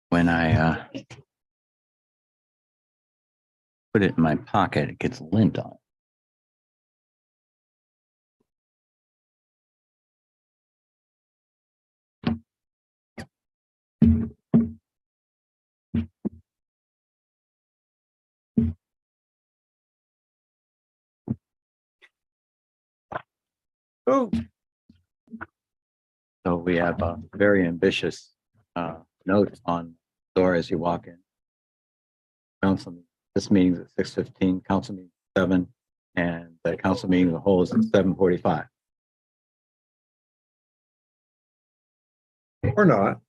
When I put it in my pocket, it gets lint on it. Oh, So we have a very ambitious note on the door as you walk in. Council, this meeting's at 6:15, council meeting 7, and the council meeting as a whole is at 7:45. or not.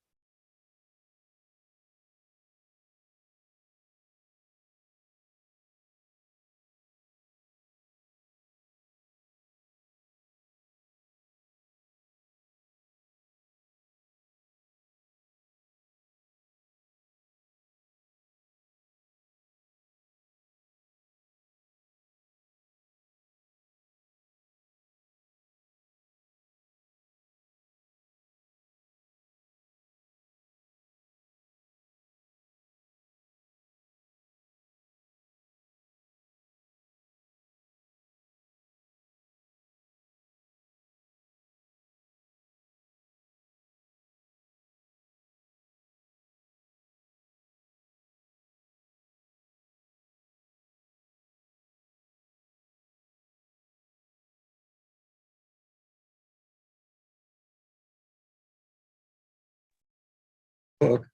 Look.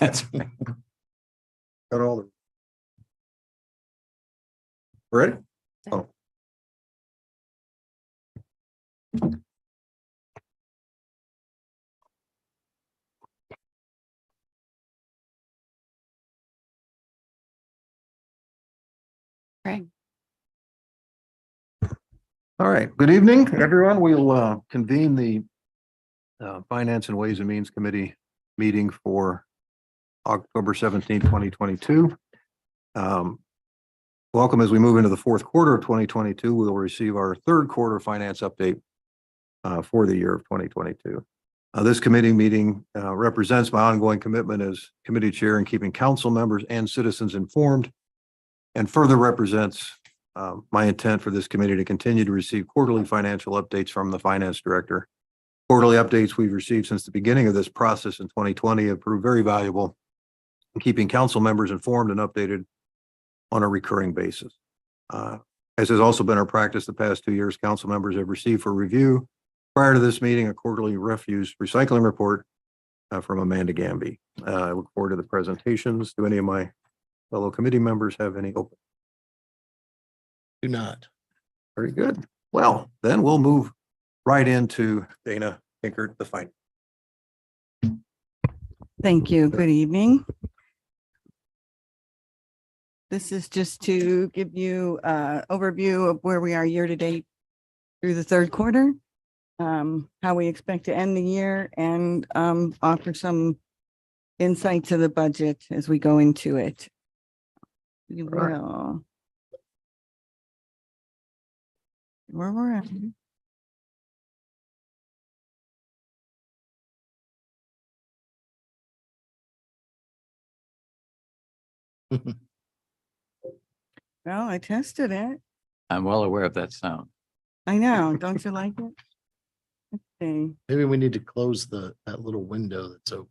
That's Got all the. Ready? Oh. Right. All right. Good evening, everyone. We'll convene the Finance and Ways and Means Committee meeting for October 17, 2022. Welcome. As we move into the fourth quarter of 2022, we'll receive our third quarter finance update for the year of 2022. This committee meeting represents my ongoing commitment as committee chair in keeping council members and citizens informed, and further represents my intent for this committee to continue to receive quarterly financial updates from the finance director. Quarterly updates we've received since the beginning of this process in 2020 have proved very valuable in keeping council members informed and updated on a recurring basis. As has also been our practice the past 2 years, council members have received for review prior to this meeting a quarterly refuse recycling report from Amanda Gamby. I look forward to the presentations. Do any of my fellow committee members have any open? Do not. Very good. Well, then we'll move right into Dana Pinkert, the finance. Thank you. Good evening. This is just to give you an overview of where we are year to date through the third quarter, how we expect to end the year, and offer some insight to the budget as we go into it. We will. Where we're at. Well, I tested it. I'm well aware of that sound. I know. Don't you like it? Let's see. Maybe we need to close that little window that's open.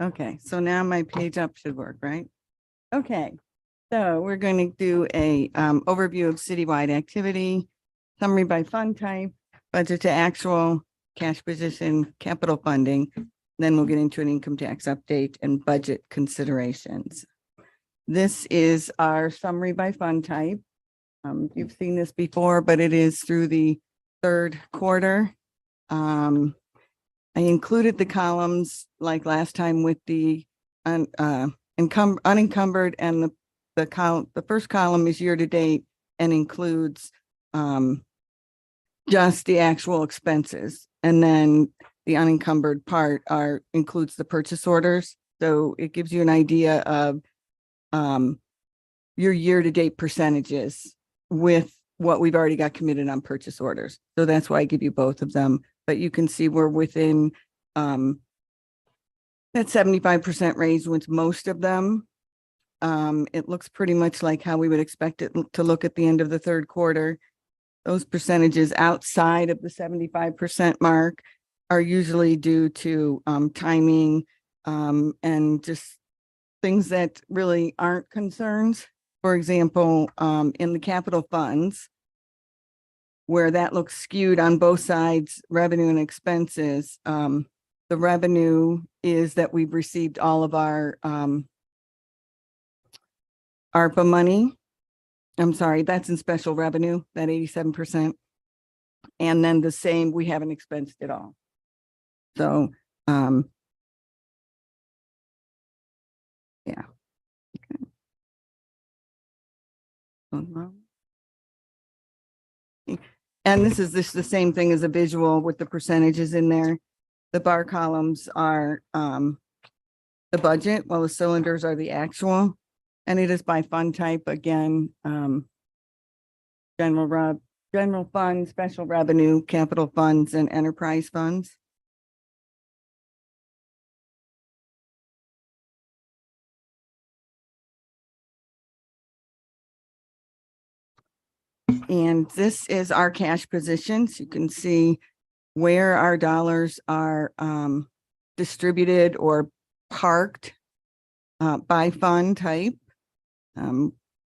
Okay, so now my page up should work, right? Okay, so we're going to do a overview of citywide activity, summary by fund type, budget to actual, cash position, capital funding. Then we'll get into an income tax update and budget considerations. This is our summary by fund type. You've seen this before, but it is through the third quarter. I included the columns like last time with the unencumbered, and the first column is year to date and includes just the actual expenses. And then the unencumbered part includes the purchase orders. So it gives you an idea of your year-to-date percentages with what we've already got committed on purchase orders. So that's why I give you both of them. But you can see we're within that 75% raise with most of them. It looks pretty much like how we would expect it to look at the end of the third quarter. Those percentages outside of the 75% mark are usually due to timing and just things that really aren't concerns. For example, in the capital funds, where that looks skewed on both sides, revenue and expenses, the revenue is that we've received all of our ARPA money. I'm sorry, that's in special revenue, that 87%. And then the same, we haven't expensed it all. So, yeah. Okay. And this is the same thing as a visual with the percentages in there. The bar columns are the budget, while the cylinders are the actual. And it is by fund type, again, general fund, special revenue, capital funds, and enterprise funds. And this is our cash positions. You can see where our dollars are distributed or parked by fund type.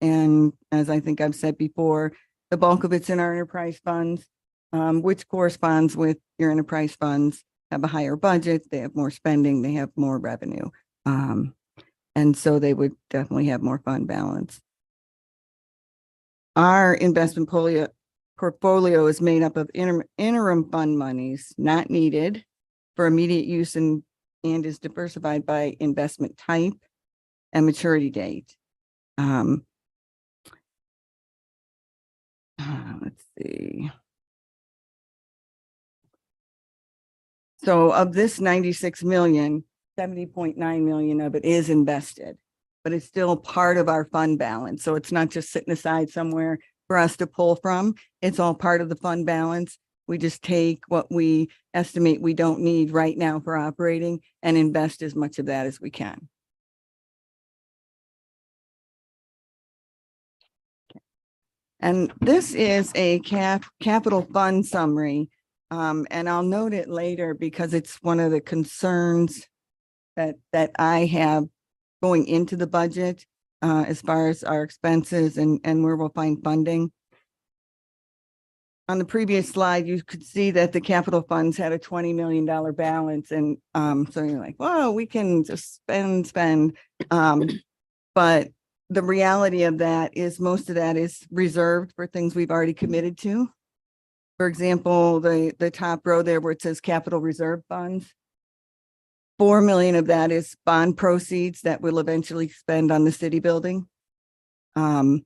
And as I think I've said before, the bulk of it's in our enterprise funds, which corresponds with your enterprise funds have a higher budget, they have more spending, they have more revenue. And so they would definitely have more fund balance. Our investment portfolio is made up of interim fund monies not needed for immediate use and is diversified by investment type and maturity date. Let's see. So of this 96 million, 70.9 million of it is invested, but it's still part of our fund balance. So it's not just sitting aside somewhere for us to pull from. It's all part of the fund balance. We just take what we estimate we don't need right now for operating and invest as much of that as we can. And this is a capital fund summary. And I'll note it later because it's one of the concerns that I have going into the budget as far as our expenses and where we'll find funding. On the previous slide, you could see that the capital funds had a $20 million balance. And so you're like, whoa, we can just spend. But the reality of that is most of that is reserved for things we've already committed to. For example, the top row there where it says capital reserve funds, 4 million of that is bond proceeds that we'll eventually spend on the city building. And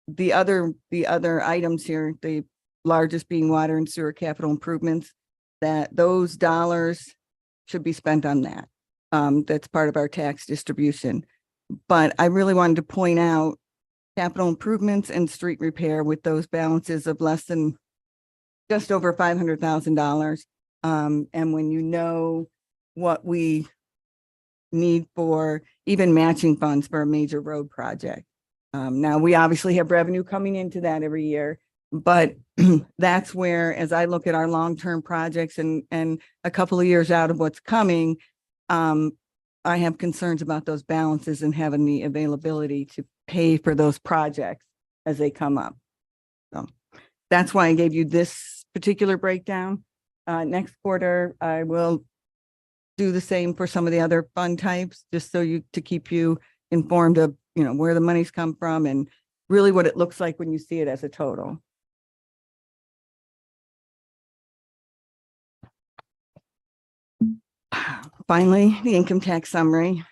the other items here, the largest being water and sewer capital improvements, that those dollars should be spent on that. That's part of our tax distribution. But I really wanted to point out capital improvements and street repair with those balances of less than just over $500,000. And when you know what we need for even matching funds for a major road project. Now we obviously have revenue coming into that every year, but that's where, as I look at our long-term projects and a couple of years out of what's coming, I have concerns about those balances and having the availability to pay for those projects as they come up. So that's why I gave you this particular breakdown. Next quarter, I will do the same for some of the other fund types, just so to keep you informed of, where the money's come from and really what it looks like when you see it as a total. Finally, the income tax summary.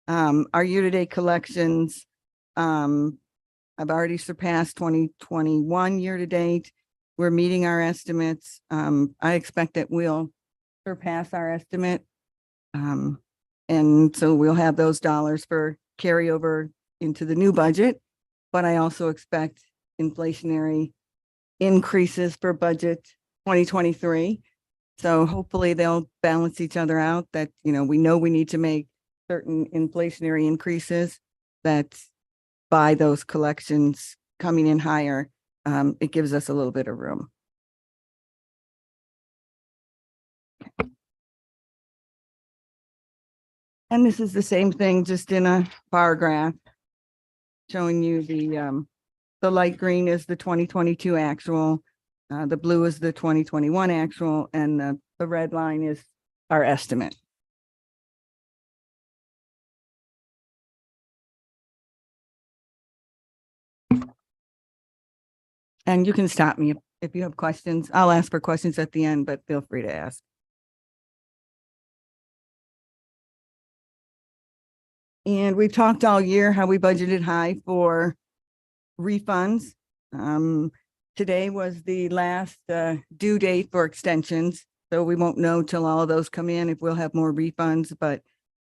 Our year-to-date collections, I've already surpassed 2021 year-to-date. we're meeting our estimates. I expect that we'll surpass our estimate. And so we'll have those dollars for carryover into the new budget. But I also expect inflationary increases for budget 2023. So hopefully they'll balance each other out, that, we know we need to make certain inflationary increases, that by those collections coming in higher, it gives us a little bit of room. And this is the same thing, just in a bar graph, showing you the light green is the 2022 actual, the blue is the 2021 actual, and the red line is our estimate. And you can stop me if you have questions. I'll ask for questions at the end, but feel free to ask. And we've talked all year how we budgeted high for refunds. Today was the last due date for extensions, so we won't know till all of those come in if we'll have more refunds, but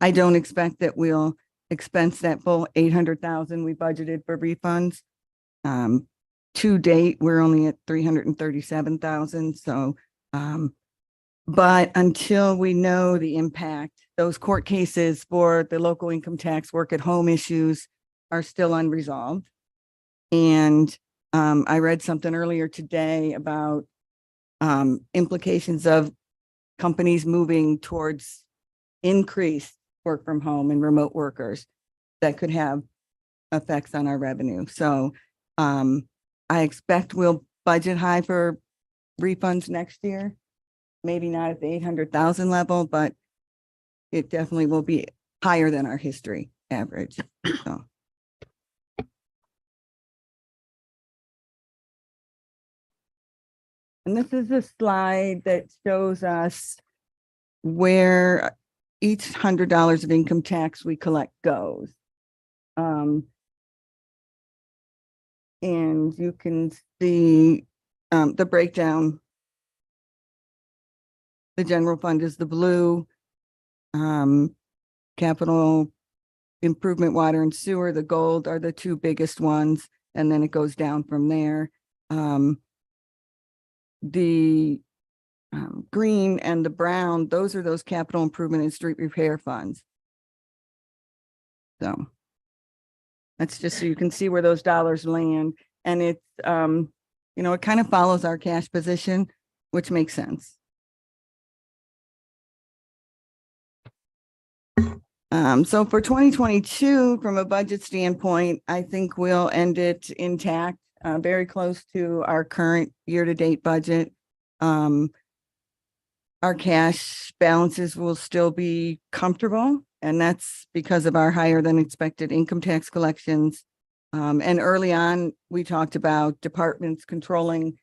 I don't expect that we'll expense that full 800,000 we budgeted for refunds. To date, we're only at 337,000. So, but until we know the impact, those court cases for the local income tax work at home issues are still unresolved. And I read something earlier today about implications of companies moving towards increased work from home and remote workers that could have effects on our revenue. So I expect we'll budget high for refunds next year. Maybe not at the 800,000 level, but it definitely will be higher than our history average. So. And this is a slide that shows us where each $100 of income tax we collect goes. And you can see the breakdown. The general fund is the blue, capital improvement, water and sewer, the gold are the two biggest ones. And then it goes down from there. The green and the brown, those are those capital improvement and street repair funds. So that's just so you can see where those dollars land. And it's, it kind of follows our cash position, which makes sense. So for 2022, from a budget standpoint, I think we'll end it intact, very close to our current year-to-date budget. Our cash balances will still be comfortable, and that's because of our higher than expected income tax collections. And early on, we talked about departments controlling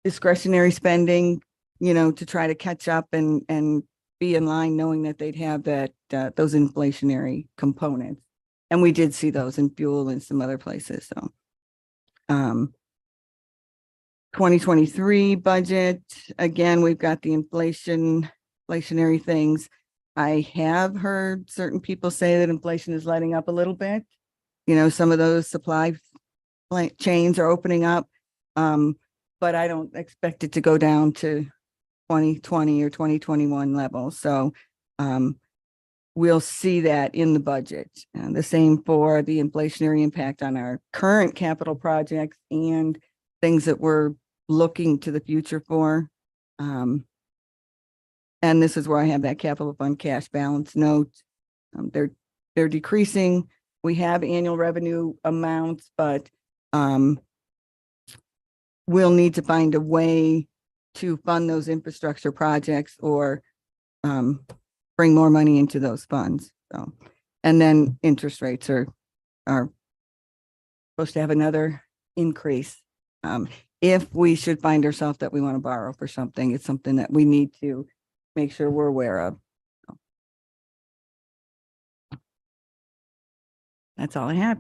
discretionary spending, to try to catch up and be in line, knowing that they'd have that those inflationary components. And we did see those in fuel and some other places. So 2023 budget, again, we've got the inflationary things. I have heard certain people say that inflation is letting up a little bit. Some of those supply chains are opening up, but I don't expect it to go down to 2020 or 2021 levels. So we'll see that in the budget. And the same for the inflationary impact on our current capital projects and things that we're looking to the future for. And this is where I have that capital fund cash balance note. They're decreasing. We have annual revenue amounts, but we'll need to find a way to fund those infrastructure projects or bring more money into those funds. So, and then interest rates are supposed to have another increase. If we should find ourselves that we want to borrow for something, it's something that we need to make sure we're aware of. So, that's all I have.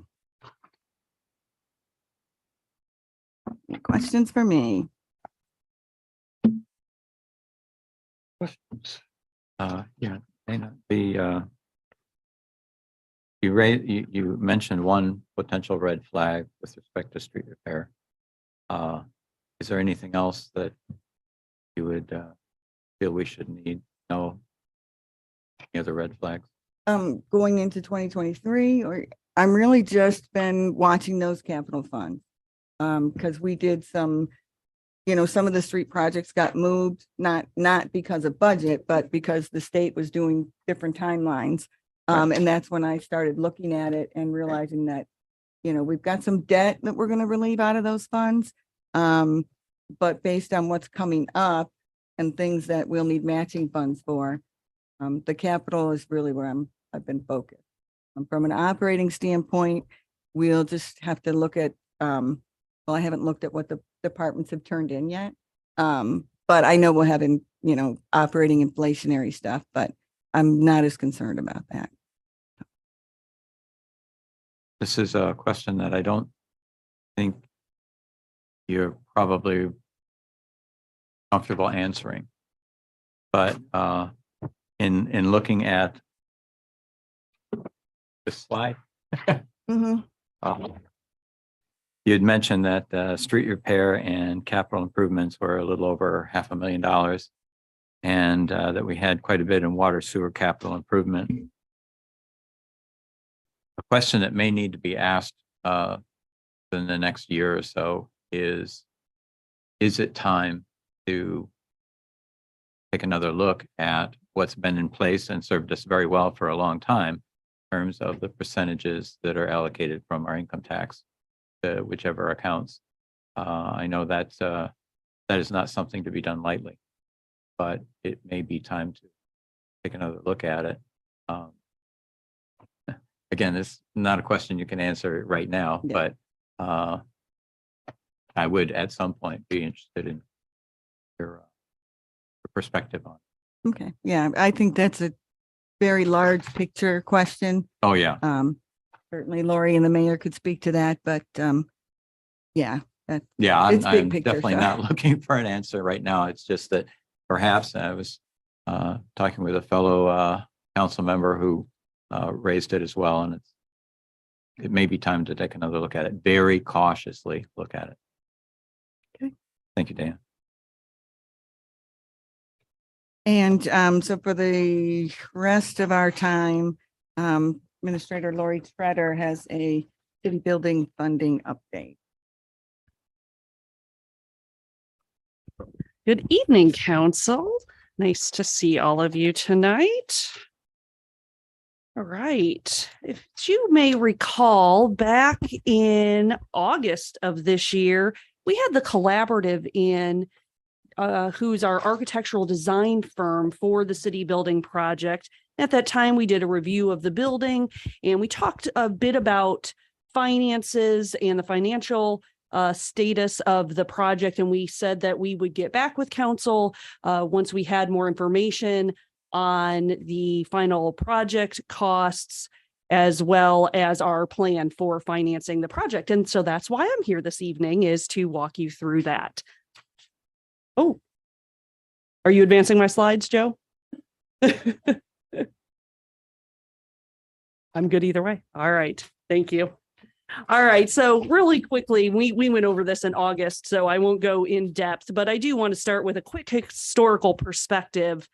Any questions for me? Questions? Yeah, Dana, you mentioned one potential red flag with respect to street repair. Is there anything else that you would feel we should need? No, any other red flags? Going into 2023, or I'm really just been watching those capital funds. Because we did some, some of the street projects got moved, not because of budget, but because the state was doing different timelines. And that's when I started looking at it and realizing that, we've got some debt that we're going to relieve out of those funds. But based on what's coming up and things that we'll need matching funds for, the capital is really where I've been focused. From an operating standpoint, we'll just have to look at, well, I haven't looked at what the departments have turned in yet. But I know we'll have operating inflationary stuff, but I'm not as concerned about that. This is a question that I don't think you're probably comfortable answering. But in looking at this slide, Mhm. you had mentioned that street repair and capital improvements were a little over $500,000, and that we had quite a bit in water sewer capital improvement. A question that may need to be asked in the next year or so is it time to take another look at what's been in place and served us very well for a long time in terms of the percentages that are allocated from our income tax to whichever accounts? I know that is not something to be done lightly, but it may be time to take another look at it. Again, it's not a question you can answer right now, Yeah. but I would at some point be interested in your perspective on it. Okay, yeah, I think that's a very large picture question. Oh, yeah. Certainly Lori and the mayor could speak to that, but yeah, Yeah, It's big I'm picture, definitely so. not looking for an answer right now. It's just that perhaps I was talking with a fellow council member who raised it as well, and it may be time to take another look at it, very cautiously look at it. Okay. Thank you, Dan. And so for the rest of our time, Administrator Lori Treader has a city building funding update. Good evening, council. Nice to see all of you tonight. All right. If you may recall, back in August of this year, we had the collaborative in who's our architectural design firm for the city building project. At that time, we did a review of the building and we talked a bit about finances and the financial status of the project. And we said that we would get back with council once we had more information on the final project costs, as well as our plan for financing the project. And so that's why I'm here this evening, is to walk you through that. Oh, are you advancing my slides, Joe? I'm good either way. All right. Thank you. All right. So really quickly, we went over this in August, so I won't go in depth, but I do want to start with a quick historical perspective.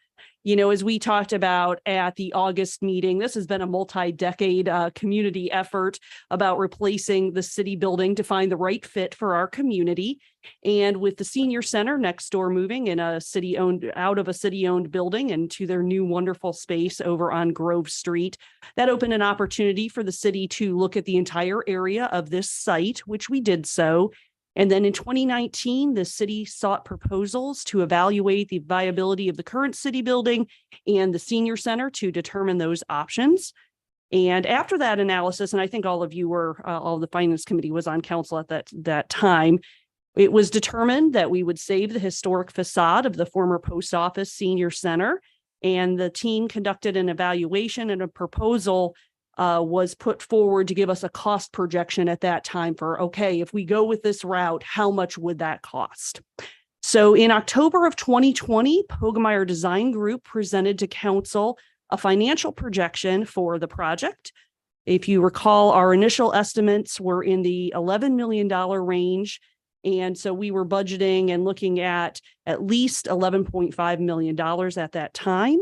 As we talked about at the August meeting, this has been a multi-decade community effort about replacing the city building to find the right fit for our community. And with the senior center next door moving in out of a city-owned building into their new wonderful space over on Grove Street, that opened an opportunity for the city to look at the entire area of this site, which we did so. And then in 2019, the city sought proposals to evaluate the viability of the current city building and the senior center to determine those options. And after that analysis, and I think all of you were, all of the finance committee was on council at that time, it was determined that we would save the historic facade of the former post office senior center. And the team conducted an evaluation, and a proposal was put forward to give us a cost projection at that time for, okay, if we go with this route, how much would that cost? So in October of 2020, Pogemeyer Design Group presented to council a financial projection for the project. If you recall, our initial estimates were in the $11 million range. And so we were budgeting and looking at least $11.5 million at that time.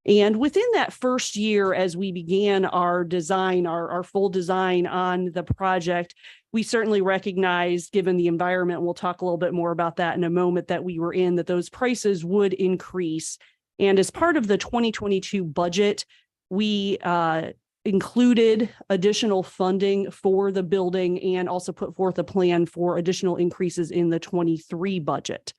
And within that first year, as we began our design, our full design on the project, we certainly recognized, given the environment, we'll talk a little bit more about that in a moment, that we were in, that those prices would increase. And as part of the 2022 budget, we included additional funding for the building and also put forth a plan for additional increases in the 23 budget.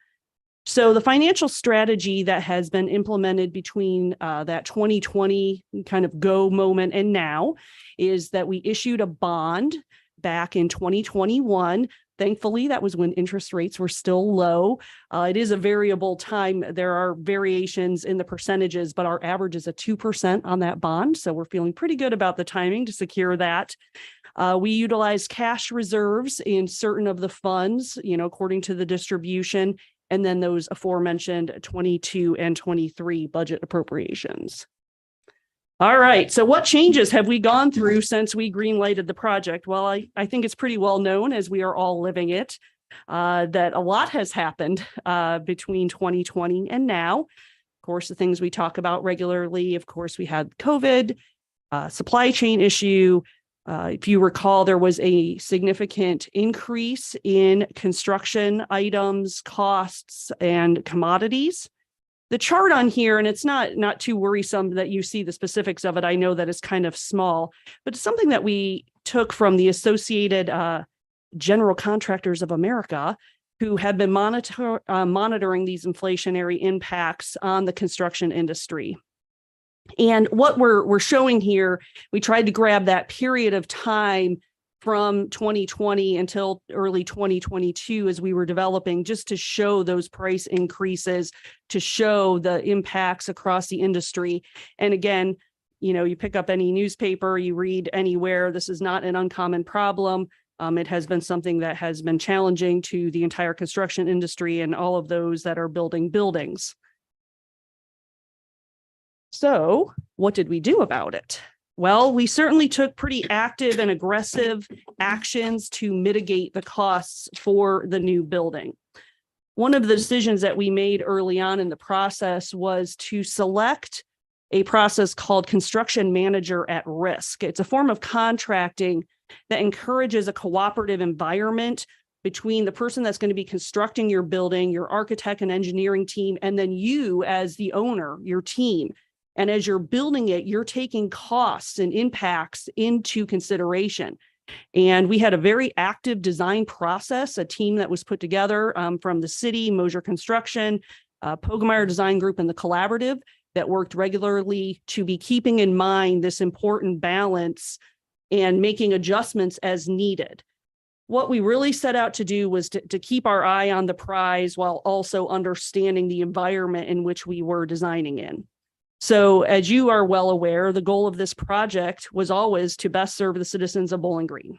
So the financial strategy that has been implemented between that 2020 kind of go moment and now is that we issued a bond back in 2021. Thankfully, that was when interest rates were still low. It is a variable time. There are variations in the percentages, but our average is a 2% on that bond. So we're feeling pretty good about the timing to secure that. We utilize cash reserves in certain of the funds, according to the distribution, and then those aforementioned 22 and 23 budget appropriations. All right, so what changes have we gone through since we greenlighted the project? Well, I think it's pretty well known, as we are all living it, that a lot has happened between 2020 and now. Of course, the things we talk about regularly, of course, we had COVID, supply chain issue. If you recall, there was a significant increase in construction items, costs, and commodities. The chart on here, and it's not too worrisome that you see the specifics of it. I know that it's kind of small, but it's something that we took from the Associated General Contractors of America, who have been monitoring these inflationary impacts on the construction industry. And what we're showing here, we tried to grab that period of time from 2020 until early 2022 as we were developing, just to show those price increases, to show the impacts across the industry. And again, you pick up any newspaper, you read anywhere, this is not an uncommon problem. It has been something that has been challenging to the entire construction industry and all of those that are building buildings. So what did we do about it? Well, we certainly took pretty active and aggressive actions to mitigate the costs for the new building. One of the decisions that we made early on in the process was to select a process called construction manager at risk. It's a form of contracting that encourages a cooperative environment between the person that's going to be constructing your building, your architect and engineering team, and then you as the owner, your team. And as you're building it, you're taking costs and impacts into consideration. And we had a very active design process, a team that was put together from the city, Mosier Construction, Pogemeyer Design Group, and the collaborative that worked regularly to be keeping in mind this important balance and making adjustments as needed. What we really set out to do was to keep our eye on the prize while also understanding the environment in which we were designing in. So as you are well aware, the goal of this project was always to best serve the citizens of Bowling Green.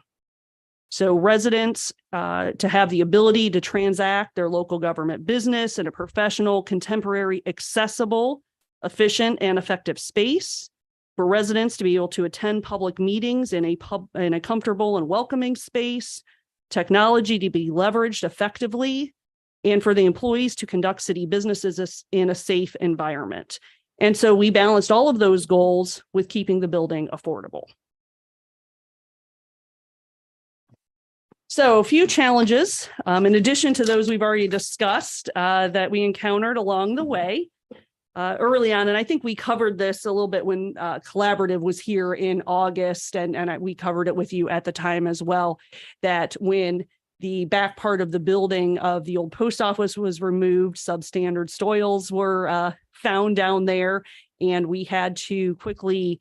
So residents to have the ability to transact their local government business in a professional, contemporary, accessible, efficient, and effective space. For residents to be able to attend public meetings in a comfortable and welcoming space. Technology to be leveraged effectively. And for the employees to conduct city businesses in a safe environment. And so we balanced all of those goals with keeping the building affordable. So a few challenges, in addition to those we've already discussed, that we encountered along the way early on. And I think we covered this a little bit when Collaborative was here in August, and we covered it with you at the time as well, that when the back part of the building of the old post office was removed, substandard soils were found down there, and we had to quickly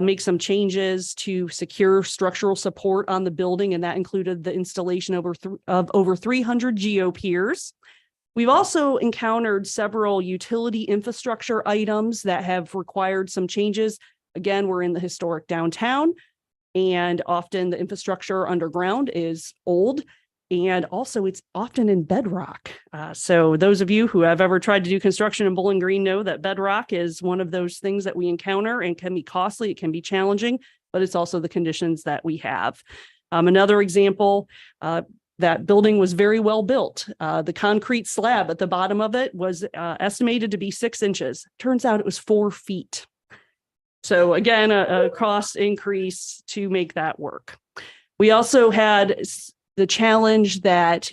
make some changes to secure structural support on the building, and that included the installation of over 300 geopiers. We've also encountered several utility infrastructure items that have required some changes. Again, we're in the historic downtown, and often the infrastructure underground is old. And also it's often in bedrock. So those of you who have ever tried to do construction in Bowling Green know that bedrock is one of those things that we encounter and can be costly. It can be challenging, but it's also the conditions that we have. Another example, that building was very well built. The concrete slab at the bottom of it was estimated to be 6 inches. Turns out it was 4 feet. So again, a cost increase to make that work. We also had the challenge that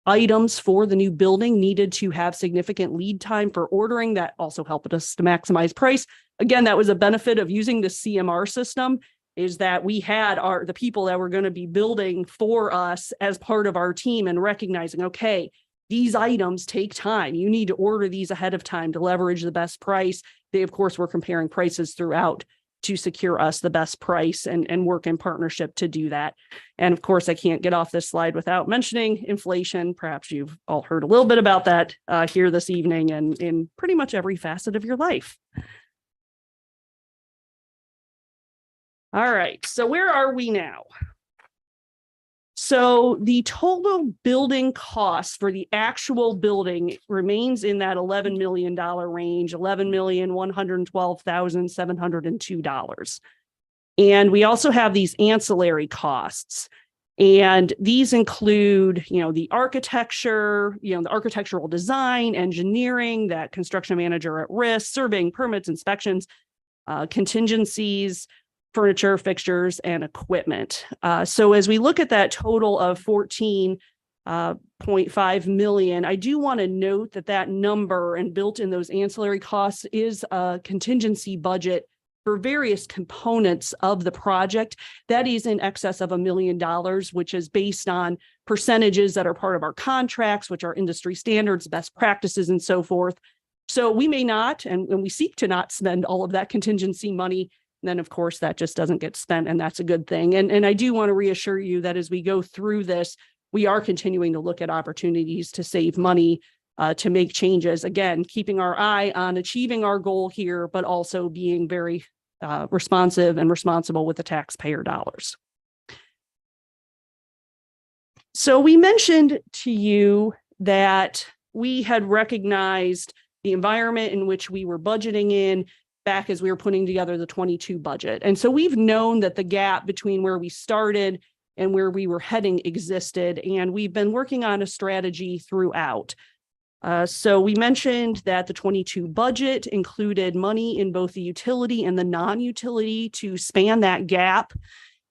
items for the new building needed to have significant lead time for ordering. That also helped us to maximize price. Again, that was a benefit of using the CMR system, is that we had the people that were going to be building for us as part of our team, and recognizing, okay, these items take time. You need to order these ahead of time to leverage the best price. They, of course, were comparing prices throughout to secure us the best price and work in partnership to do that. And of course, I can't get off this slide without mentioning inflation. Perhaps you've all heard a little bit about that here this evening and in pretty much every facet of your life. All right, so where are we now? So the total building cost for the actual building remains in that $11 million range, $11,112,702. And we also have these ancillary costs. And these include, the architecture, the architectural design, engineering, that construction manager at risk, surveying, permits, inspections, contingencies, furniture, fixtures, and equipment. So as we look at that total of $14.5 million, I do want to note that number and built in those ancillary costs is a contingency budget for various components of the project. That is in excess of $1 million, which is based on percentages that are part of our contracts, which are industry standards, best practices, and so forth. So we may not, and we seek to not spend all of that contingency money. Then, of course, that just doesn't get spent, and that's a good thing. And I do want to reassure you that as we go through this, we are continuing to look at opportunities to save money, to make changes. Again, keeping our eye on achieving our goal here, but also being very responsive and responsible with the taxpayer dollars. So we mentioned to you that we had recognized the environment in which we were budgeting in back as we were putting together the 22 budget. And so we've known that the gap between where we started and where we were heading existed, and we've been working on a strategy throughout. So we mentioned that the 22 budget included money in both the utility and the non-utility to span that gap.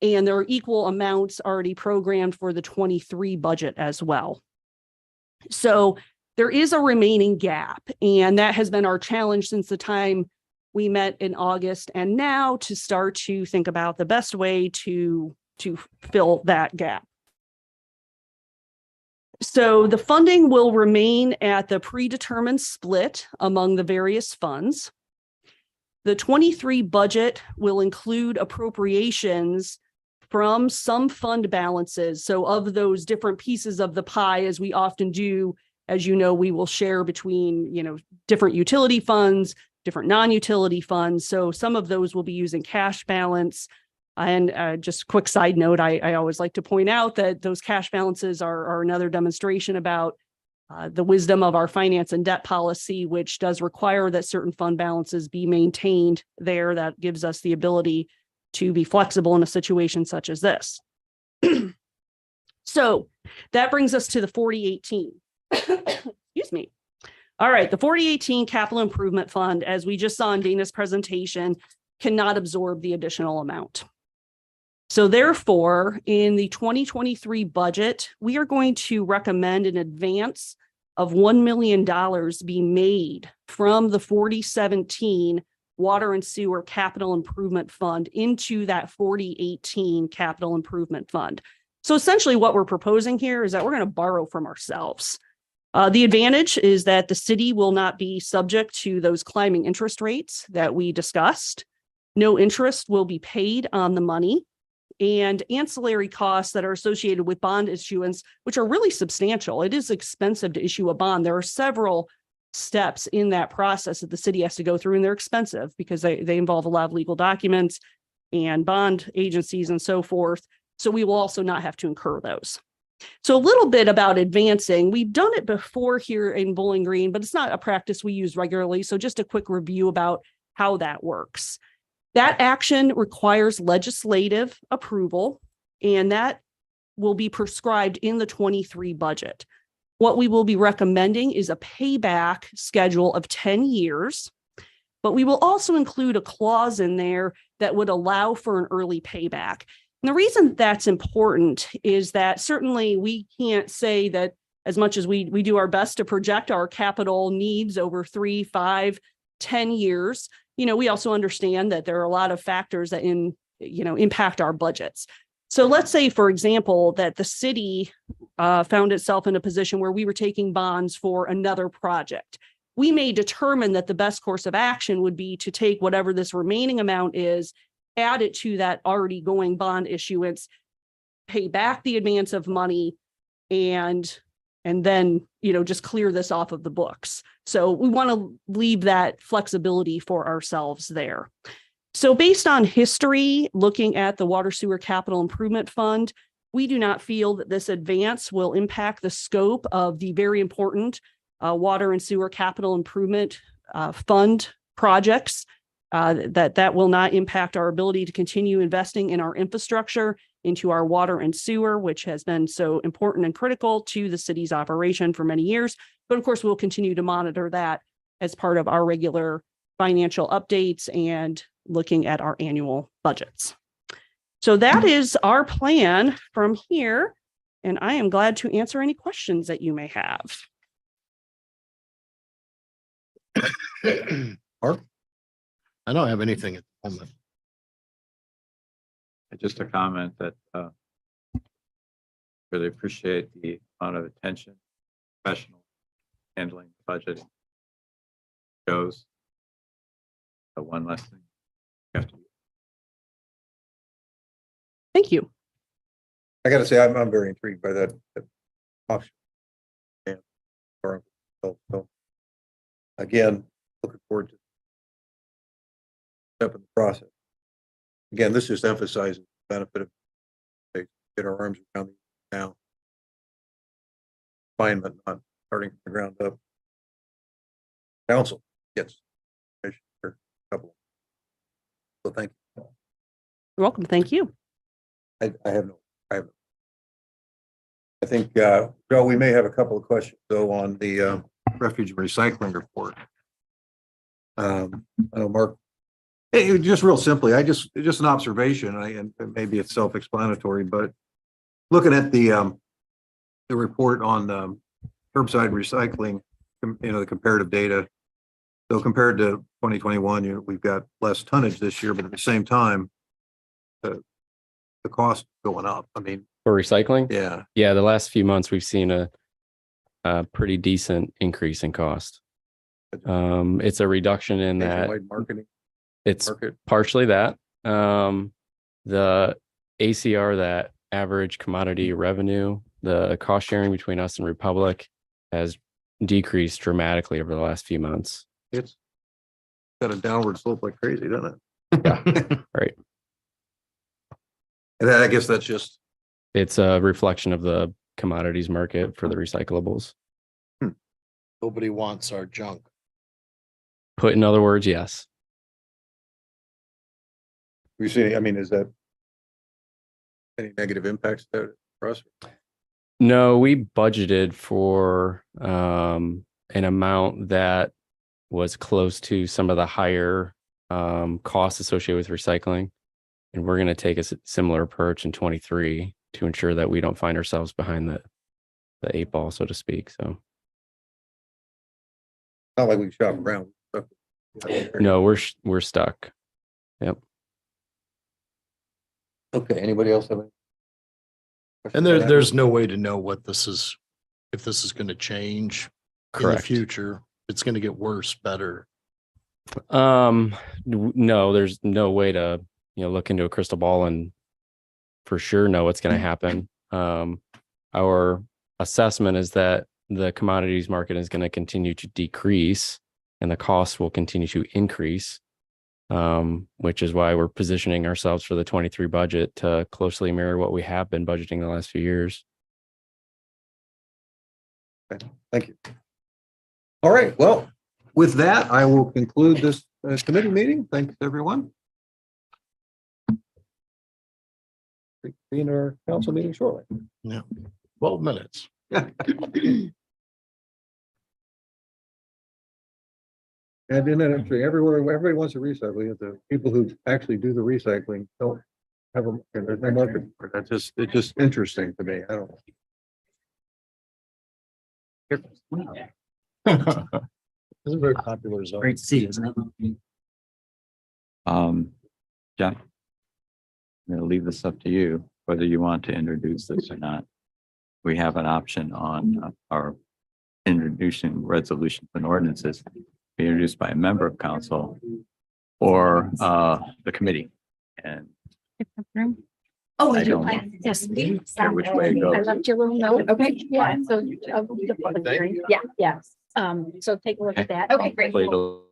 And there are equal amounts already programmed for the 23 budget as well. So there is a remaining gap, and that has been our challenge since the time we met in August, and now to start to think about the best way to fill that gap. So the funding will remain at the predetermined split among the various funds. The 23 budget will include appropriations from some fund balances. So of those different pieces of the pie, as we often do, as you know, we will share between, different utility funds, different non-utility funds. So some of those will be using cash balance. And just a quick side note, I always like to point out that those cash balances are another demonstration about the wisdom of our finance and debt policy, which does require that certain fund balances be maintained there. That gives us the ability to be flexible in a situation such as this. So that brings us to the 4018. Excuse me. All right, the 4018 Capital Improvement Fund, as we just saw in Dana's presentation, cannot absorb the additional amount. So therefore, in the 2023 budget, we are going to recommend an advance of $1 million be made from the 4017 Water and Sewer Capital Improvement Fund into that 4018 Capital Improvement Fund. So essentially what we're proposing here is that we're going to borrow from ourselves. The advantage is that the city will not be subject to those climbing interest rates that we discussed. No interest will be paid on the money, and ancillary costs that are associated with bond issuance, which are really substantial. It is expensive to issue a bond. There are several steps in that process that the city has to go through, and they're expensive because they involve a lot of legal documents and bond agencies and so forth. So we will also not have to incur those. So a little bit about advancing. We've done it before here in Bowling Green, but it's not a practice we use regularly. So just a quick review about how that works. That action requires legislative approval, and that will be prescribed in the 23 budget. What we will be recommending is a payback schedule of 10 years, but we will also include a clause in there that would allow for an early payback. And the reason that's important is that certainly we can't say that as much as we do our best to project our capital needs over 3, 5, 10 years, we also understand that there are a lot of factors that impact our budgets. So let's say, for example, that the city found itself in a position where we were taking bonds for another project. We may determine that the best course of action would be to take whatever this remaining amount is, add it to that already going bond issuance, pay back the advance of money, and then, just clear this off of the books. So we want to leave that flexibility for ourselves there. So based on history, looking at the Water Sewer Capital Improvement Fund, we do not feel that this advance will impact the scope of the very important Water and Sewer Capital Improvement Fund projects. That will not impact our ability to continue investing in our infrastructure, into our water and sewer, which has been so important and critical to the city's operation for many years. But of course, we'll continue to monitor that as part of our regular financial updates and looking at our annual budgets. So that is our plan from here, and I am glad to answer any questions that you may have. Mark? I don't have anything at the moment. Just a comment that really appreciate the amount of attention, professional handling budget shows. The one less thing you have to do. Thank you. I got to say, I'm very intrigued by that option. Yeah. So again, looking forward to step in the process. Again, this just emphasizes the benefit of get our arms around these now. Fine, but not starting from the ground up. Council, yes. Couple. So thank you. You're welcome. Thank you. I think, Joe, we may have a couple of questions though on the refuge and recycling report. I know, Mark, hey, just real simply, just an observation, and maybe it's self-explanatory, but looking at the report on curbside recycling, the comparative data. So compared to 2021, we've got less tonnage this year, but at the same time, the cost going up. I mean, For recycling? yeah, Yeah, the last few months we've seen a pretty decent increase in cost. It's a reduction in that. nationwide marketing It's market. partially that. The ACR, that average commodity revenue, the cost sharing between us and Republic has decreased dramatically over the last few months. It's got a downward slope like crazy, doesn't it? Yeah, right. And I guess that's just It's a reflection of the commodities market for the recyclables. Nobody wants our junk. Put in other words, yes. we see. I mean, is that any negative impacts there for us? No, we budgeted for an amount that was close to some of the higher costs associated with recycling. And we're going to take a similar approach in 23 to ensure that we don't find ourselves behind the 8 ball, so to speak. So Not like we shop around. no, we're stuck. Yep. Okay. Anybody else have any? And there's no way to know what this is, if this is going to change in the Correct. future. It's going to get worse, better. No, there's no way to, look into a crystal ball and for sure know what's going to happen. Our assessment is that the commodities market is going to continue to decrease and the costs will continue to increase, which is why we're positioning ourselves for the 23 budget to closely mirror what we have been budgeting the last few years. Okay, thank you. All right, well, with that, I will conclude this committee meeting. Thanks, everyone. Be in our council meeting shortly. 12 minutes. And then actually everywhere, everybody wants to recycle. The people who actually do the recycling don't have them, and there's no market for it. That's just, it's just interesting to me. I don't. This is a very popular zone. Great to see you, isn't it? Jeff, I'm going to leave this up to you, whether you want to introduce this or not. We have an option on our introducing resolutions and ordinances be introduced by a member of council or the committee. And Oh, I we do. don't Yes. care which way it I goes. left you a little note. Okay, yeah, so. Thank you. Yeah, yeah. So take a look at that. Okay, great. Hopefully it'll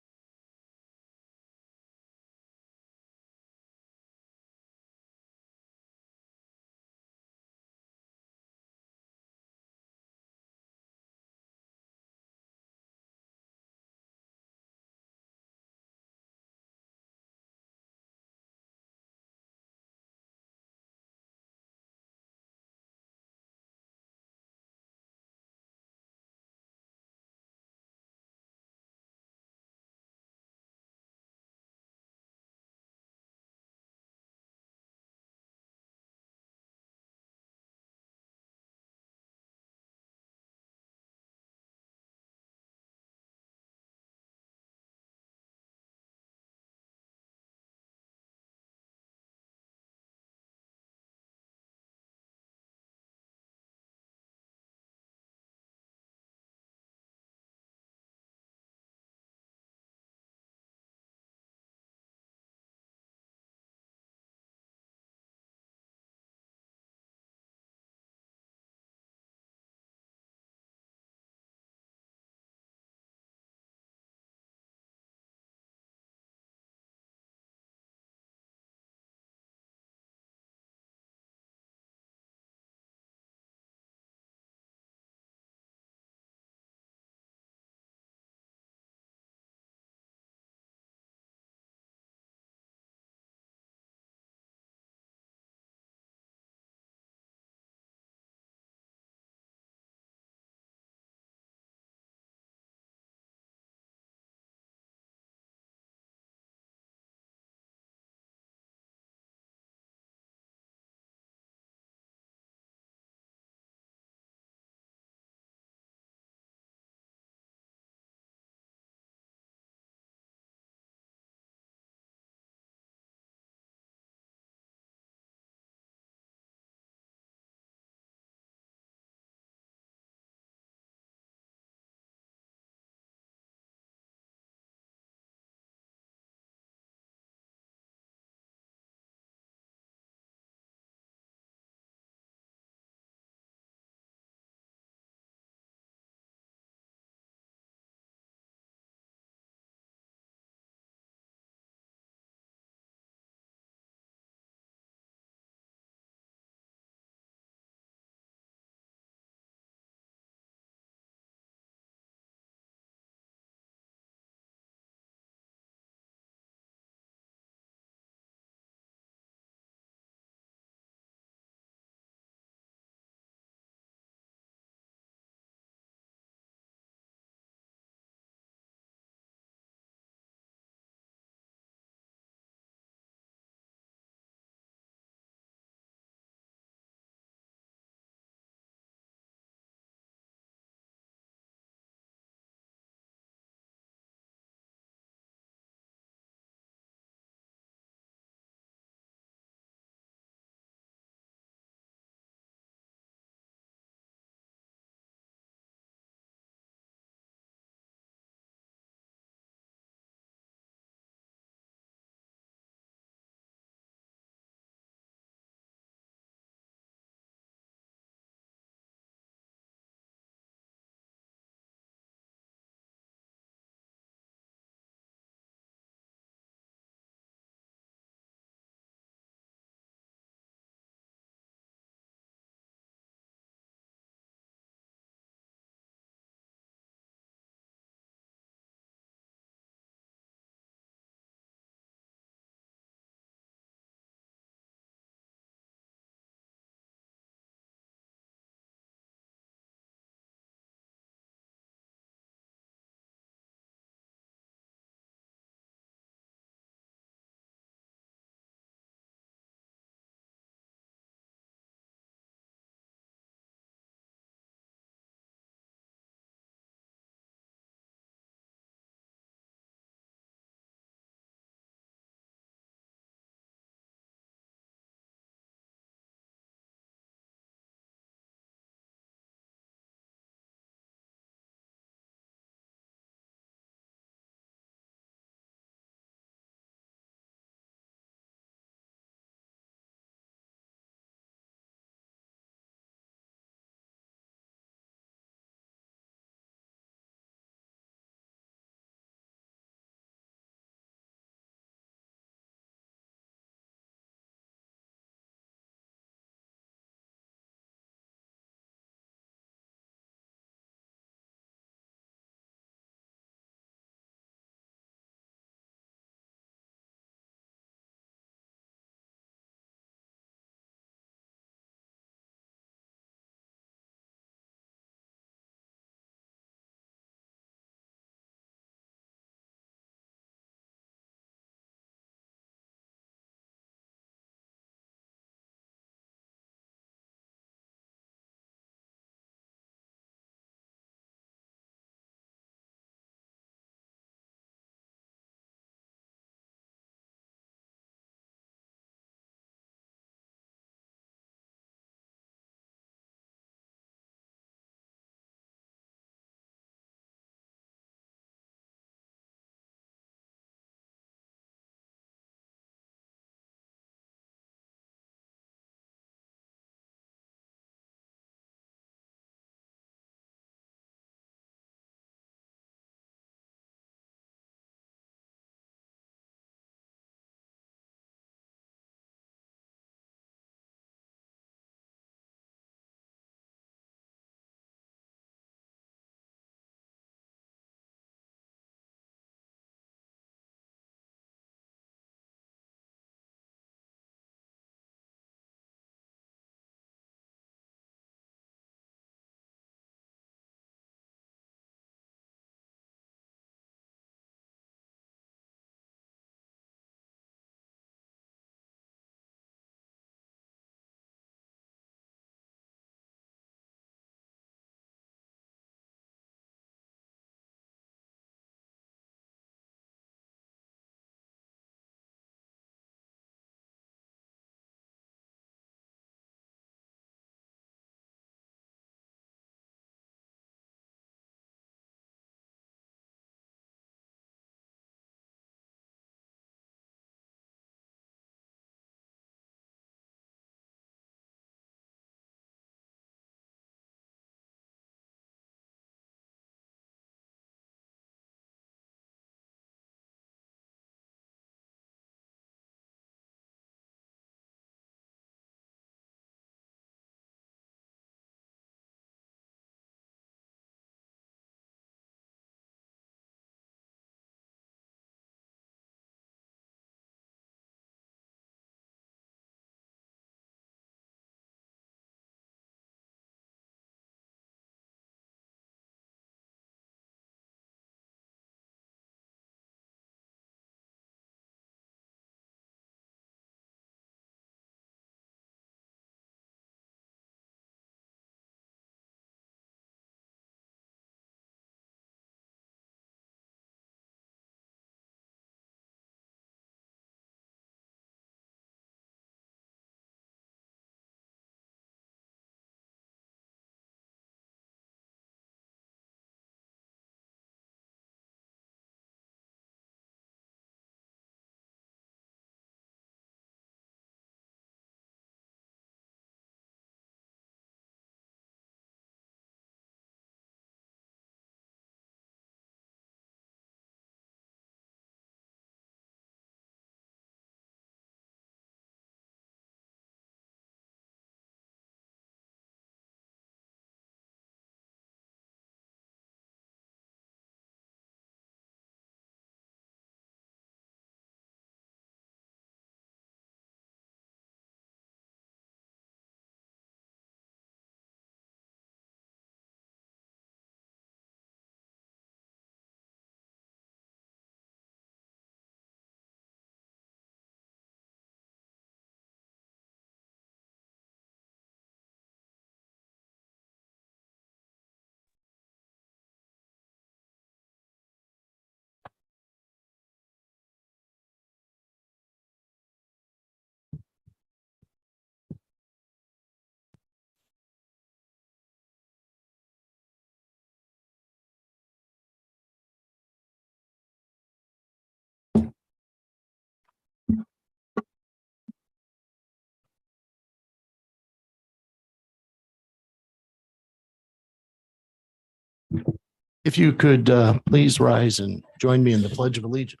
If you could please rise and join me in the Pledge of Allegiance.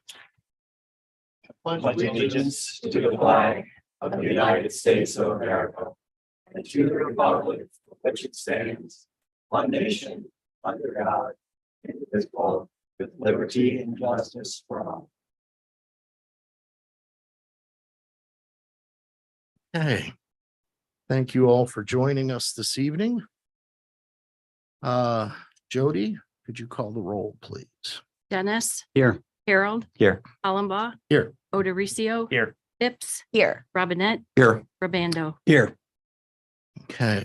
Pledge allegiance to the flag of the United States of America and to the republic for which it stands, one nation, under God, indivisible, with liberty and justice for all. Okay. Thank you all for joining us this evening. Jody, could you call the roll, please? Dennis. Here. Harold. Here. Hollenbaugh. Here. Odericio. Here. Phipps. Here. Robinette. Here. Rabando. Here. Okay.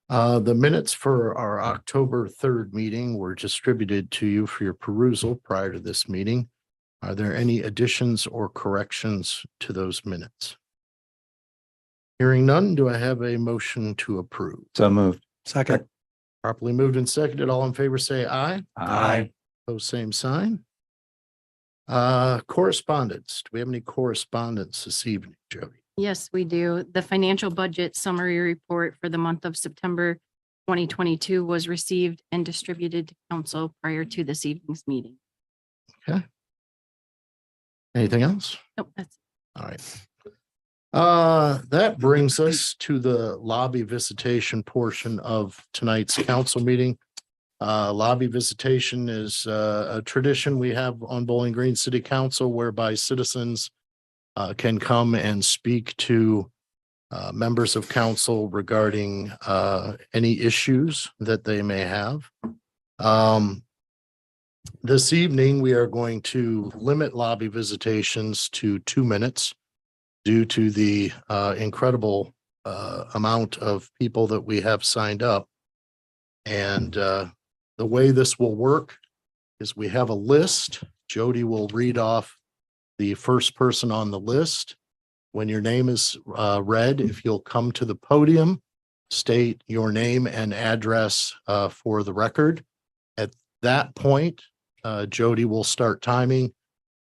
The minutes for our October 3rd meeting were distributed to you for your perusal prior to this meeting. Are there any additions or corrections to those minutes? Hearing none, do I have a motion to approve? So moved. Second. Properly moved and seconded. All in favor, say aye. Aye. Pose same sign. Correspondence. Do we have any correspondence this evening, Jody? Yes, we do. The financial budget summary report for the month of September 2022 was received and distributed to council prior to this evening's meeting. Anything else? Nope, that's All right. That brings us to the lobby visitation portion of tonight's council meeting. Lobby visitation is a tradition we have on Bowling Green City Council whereby citizens can come and speak to members of council regarding any issues that they may have. This evening, we are going to limit lobby visitations to 2 minutes due to the incredible amount of people that we have signed up. And the way this will work is we have a list. Jody will read off the first person on the list. When your name is read, if you'll come to the podium, state your name and address for the record. At that point, Jody will start timing.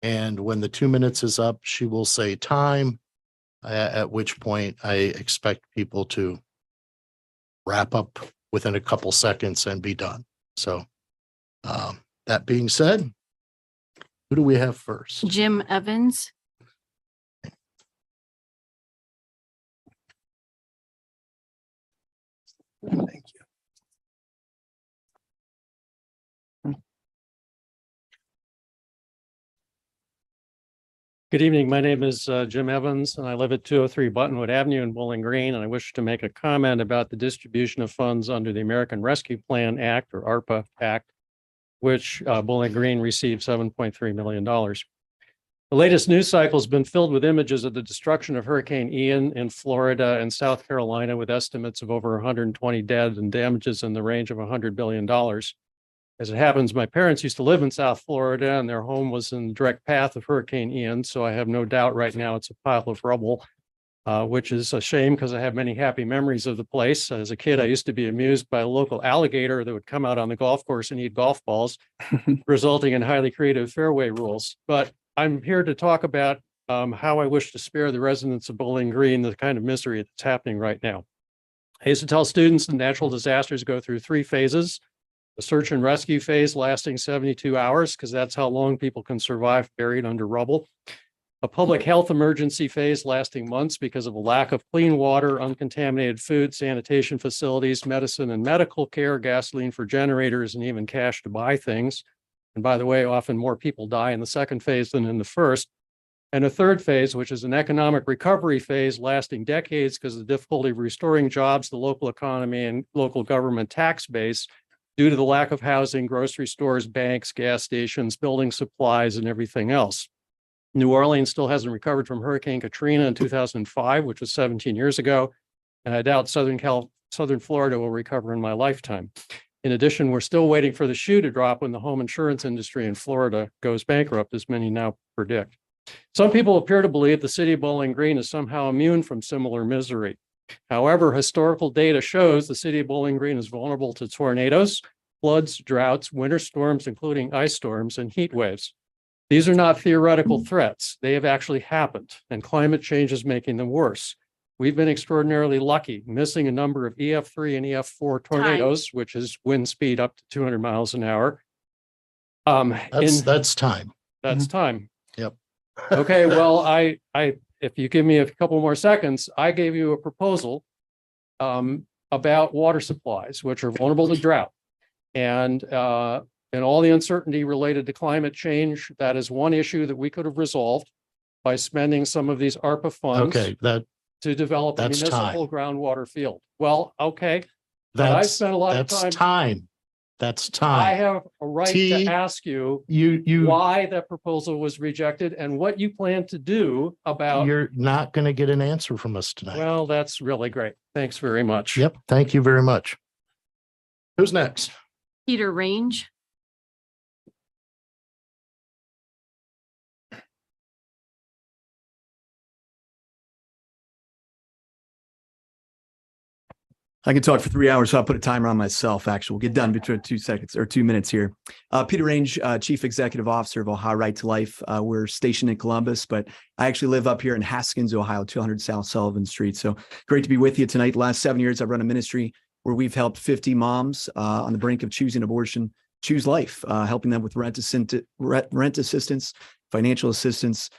And when the 2 minutes is up, she will say time, at which point I expect people to wrap up within a couple seconds and be done. So that being said, who do we have first? Jim Evans. Thank you. Good evening. My name is Jim Evans, and I live at 203 Buttonwood Avenue in Bowling Green, and I wish to make a comment about the distribution of funds under the American Rescue Plan Act, or ARPA Act, which Bowling Green received $7.3 million. The latest news cycle has been filled with images of the destruction of Hurricane Ian in Florida and South Carolina, with estimates of over 120 dead and damages in the range of $100 billion. As it happens, my parents used to live in South Florida, and their home was in the direct path of Hurricane Ian. So I have no doubt right now it's a pile of rubble, which is a shame because I have many happy memories of the place. As a kid, I used to be amused by a local alligator that would come out on the golf course and eat golf balls, resulting in highly creative fairway rules. But I'm here to talk about how I wish to spare the residents of Bowling Green the kind of misery that's happening right now. I used to tell students that natural disasters go through 3 phases. A search and rescue phase lasting 72 hours, because that's how long people can survive buried under rubble. A public health emergency phase lasting months because of a lack of clean water, uncontaminated food, sanitation facilities, medicine and medical care, gasoline for generators, and even cash to buy things. And by the way, often more people die in the second phase than in the first. And a third phase, which is an economic recovery phase lasting decades because of the difficulty of restoring jobs, the local economy, and local government tax base, due to the lack of housing, grocery stores, banks, gas stations, building supplies, and everything else. New Orleans still hasn't recovered from Hurricane Katrina in 2005, which was 17 years ago, and I doubt Southern Florida will recover in my lifetime. In addition, we're still waiting for the shoe to drop when the home insurance industry in Florida goes bankrupt, as many now predict. Some people appear to believe the city of Bowling Green is somehow immune from similar misery. However, historical data shows the city of Bowling Green is vulnerable to tornadoes, floods, droughts, winter storms, including ice storms, and heat waves. These are not theoretical threats. They have actually happened, and climate change is making them worse. we've been extraordinarily lucky, missing a number of EF3 and EF4 tornadoes, which is wind speed up to 200 miles an hour. That's time. That's time. Yep. Okay, well, if you give me a couple more seconds, I gave you a proposal about water supplies, which are vulnerable to drought. And all the uncertainty related to climate change, that is one issue that we could have resolved by spending some of these ARPA funds Okay, to develop a that's municipal groundwater field. Well, okay, but I that's, spent a lot of that's time. time. That's I time. have a right T, to ask you You, why that proposal was rejected and what you plan to do about, you're not going to get an answer from us tonight. well, that's really great. Thanks very much. Yep. Thank you very much. Who's next? Peter Range. I can talk for 3 hours, so I'll put a timer on myself. Actually, we'll get done between 2 seconds or 2 minutes here. Peter Range, Chief Executive Officer of Ohio Right to Life. We're stationed in Columbus, but I actually live up here in Haskins, Ohio, 200 South Sullivan Street. So great to be with you tonight. The last 7 years, I've run a ministry where we've helped 50 moms on the brink of choosing abortion, choose life, helping them with rent assistance, financial assistance,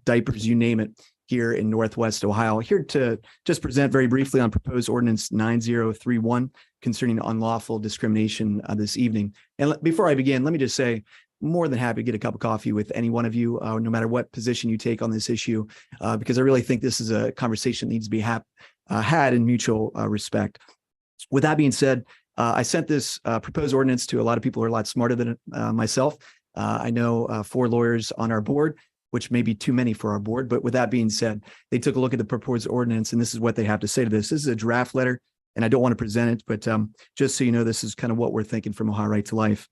diapers, you name it, here in Northwest Ohio. Here to just present very briefly on proposed ordinance 9031 concerning unlawful discrimination this evening. And before I begin, let me just say, more than happy to get a cup of coffee with any one of you, no matter what position you take on this issue, because I really think this is a conversation that needs to be had in mutual respect. With that being said, I sent this proposed ordinance to a lot of people who are a lot smarter than myself. I know 4 lawyers on our board, which may be too many for our board. But with that being said, they took a look at the proposed ordinance, and this is what they have to say to this. This is a draft letter, and I don't want to present it, but just so you know, this is kind of what we're thinking from Ohio Right to Life.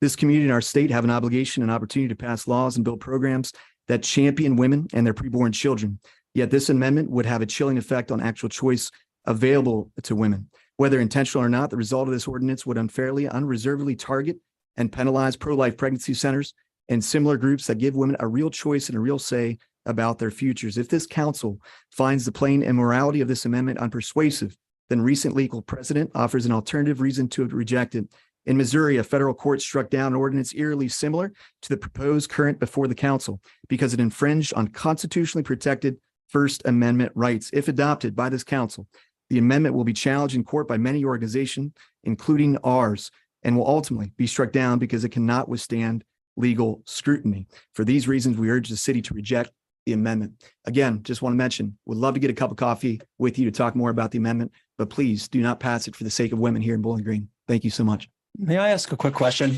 This community and our state have an obligation and opportunity to pass laws and build programs that champion women and their preborn children. Yet this amendment would have a chilling effect on actual choice available to women. Whether intentional or not, the result of this ordinance would unfairly, unreservedly target and penalize pro-life pregnancy centers and similar groups that give women a real choice and a real say about their futures. If this council finds the plain immorality of this amendment unpersuasive, then recent legal precedent offers an alternative reason to reject it. In Missouri, a federal court struck down an ordinance eerily similar to the proposed current before the council because it infringed on constitutionally protected First Amendment rights. If adopted by this council, the amendment will be challenged in court by many organizations, including ours, and will ultimately be struck down because it cannot withstand legal scrutiny. For these reasons, we urge the city to reject the amendment. Again, just want to mention, would love to get a cup of coffee with you to talk more about the amendment, but please do not pass it for the sake of women here in Bowling Green. Thank you so much. May I ask a quick question?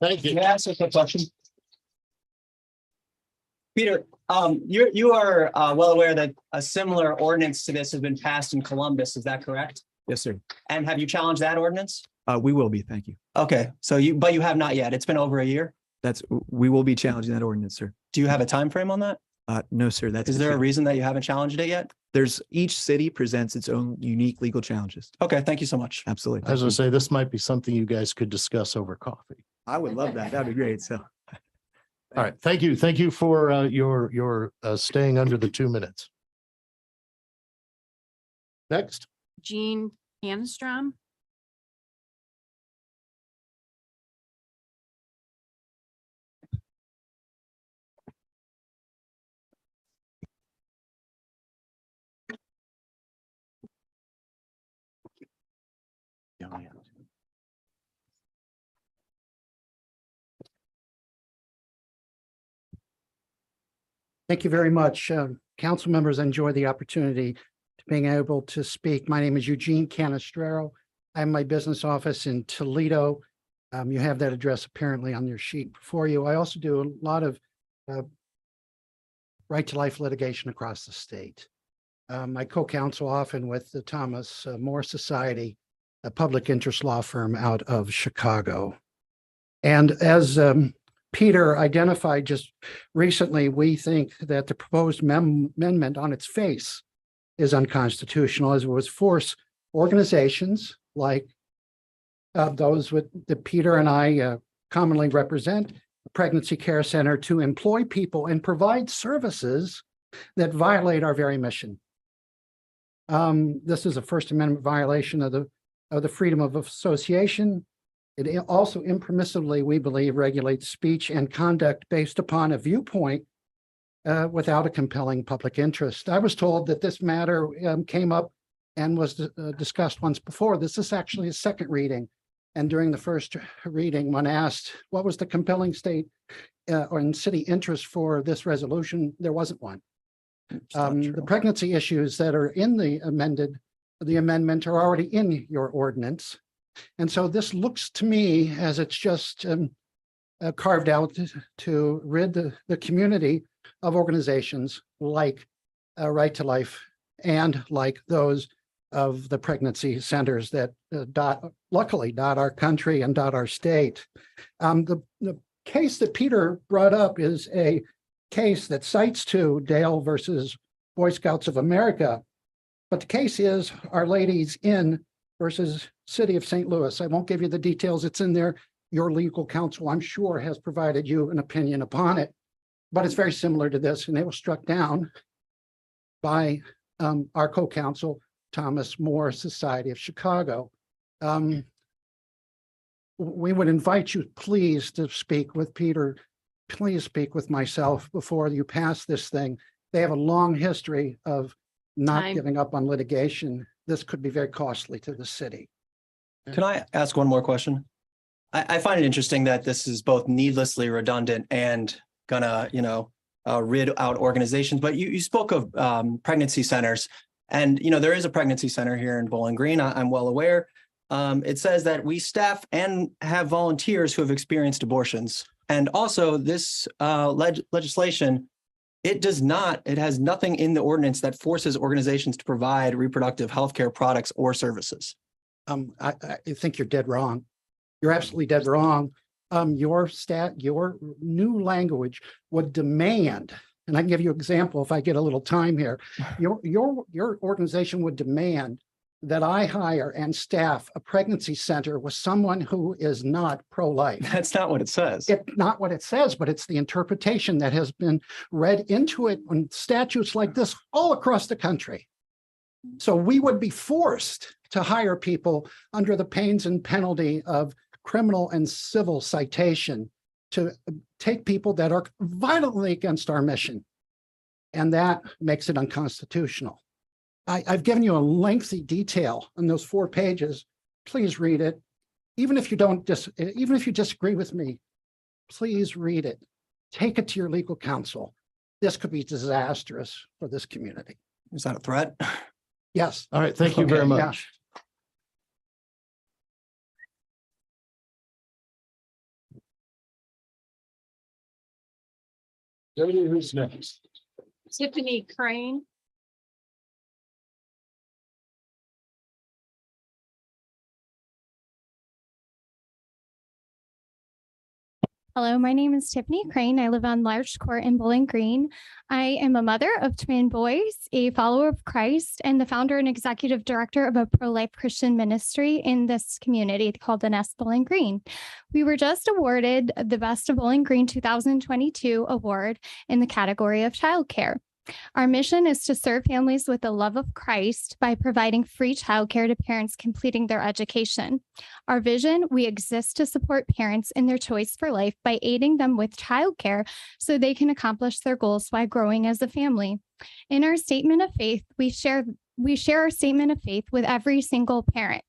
Thank you. May I ask a quick question? Peter, you are well aware that a similar ordinance to this has been passed in Columbus. Is that correct? Yes, sir. And have you challenged that ordinance? We will be. Thank you. Okay, so but you have not yet. It's been over a year. We will be challenging that ordinance, sir. Do you have a time frame on that? No, sir. Is there a reason that you haven't challenged it yet? Each city presents its own unique legal challenges. Okay, thank you so much. Absolutely. As I say, this might be something you guys could discuss over coffee. I would love that. That'd be great. So. All right. Thank you. Thank you for your staying under the 2 minutes. Next. Jean Canstrom. Thank you very much. Council members, enjoy the opportunity to being able to speak. My name is Eugene Canestraro. I have my business office in Toledo. You have that address apparently on your sheet before you. I also do a lot of right to life litigation across the state. I co-counsel often with the Thomas More Society, a public interest law firm out of Chicago. And as Peter identified just recently, we think that the proposed amendment on its face is unconstitutional, as it would force organizations like those that Peter and I commonly represent, the Pregnancy Care Center, to employ people and provide services that violate our very mission. This is a First Amendment violation of the freedom of association. It also impermissibly, we believe, regulates speech and conduct based upon a viewpoint without a compelling public interest. I was told that this matter came up and was discussed once before. This is actually a second reading. And during the first reading, when asked what was the compelling state or in city interest for this resolution, there wasn't one. The pregnancy issues that are in the amendment are already in your ordinance. And so this looks to me as it's just carved out to rid the community of organizations like Right to Life and like those of the pregnancy centers that luckily dot our country and dot our state. The case that Peter brought up is a case that cites to Dale versus Boy Scouts of America. But the case is Our Lady's Inn versus City of St. Louis. I won't give you the details. It's in there. Your legal counsel, I'm sure, has provided you an opinion upon it. But it's very similar to this, and it was struck down by our co-counsel, Thomas More Society of Chicago. We would invite you, please, to speak with Peter. Please speak with myself before you pass this thing. They have a long history of not Time. giving up on litigation. This could be very costly to the city. Can I ask one more question? I find it interesting that this is both needlessly redundant and gonna, rid out organizations. But you spoke of pregnancy centers, and there is a pregnancy center here in Bowling Green. I'm well aware. It says that we staff and have volunteers who have experienced abortions, and also this legislation. It has nothing in the ordinance that forces organizations to provide reproductive health care products or services. I think you're dead wrong. You're absolutely dead wrong. Your new language would demand, and I can give you an example if I get a little time here. Your organization would demand that I hire and staff a pregnancy center with someone who is not pro-life. That's not what it says. It's not what it says, but it's the interpretation that has been read into it on statutes like this all across the country. So we would be forced to hire people under the pains and penalty of criminal and civil citation to take people that are violently against our mission. And that makes it unconstitutional. I've given you a lengthy detail on those 4 pages. Please read it. Even if you disagree with me, please read it. Take it to your legal counsel. This could be disastrous for this community. Is that a threat? Yes. All right, thank you very Okay, yeah. much. Who's next? Tiffany Crane. Hello, my name is Tiffany Crane. I live on Larch Court in Bowling Green. I am a mother of twin boys, a follower of Christ, and the founder and executive director of a pro-life Christian ministry in this community called the Nest Bowling Green. We were just awarded the Best of Bowling Green 2022 award in the category of childcare. Our mission is to serve families with the love of Christ by providing free childcare to parents completing their education. Our vision, we exist to support parents in their choice for life by aiding them with childcare so they can accomplish their goals while growing as a family. In our statement of faith, we share our statement of faith with every single parent.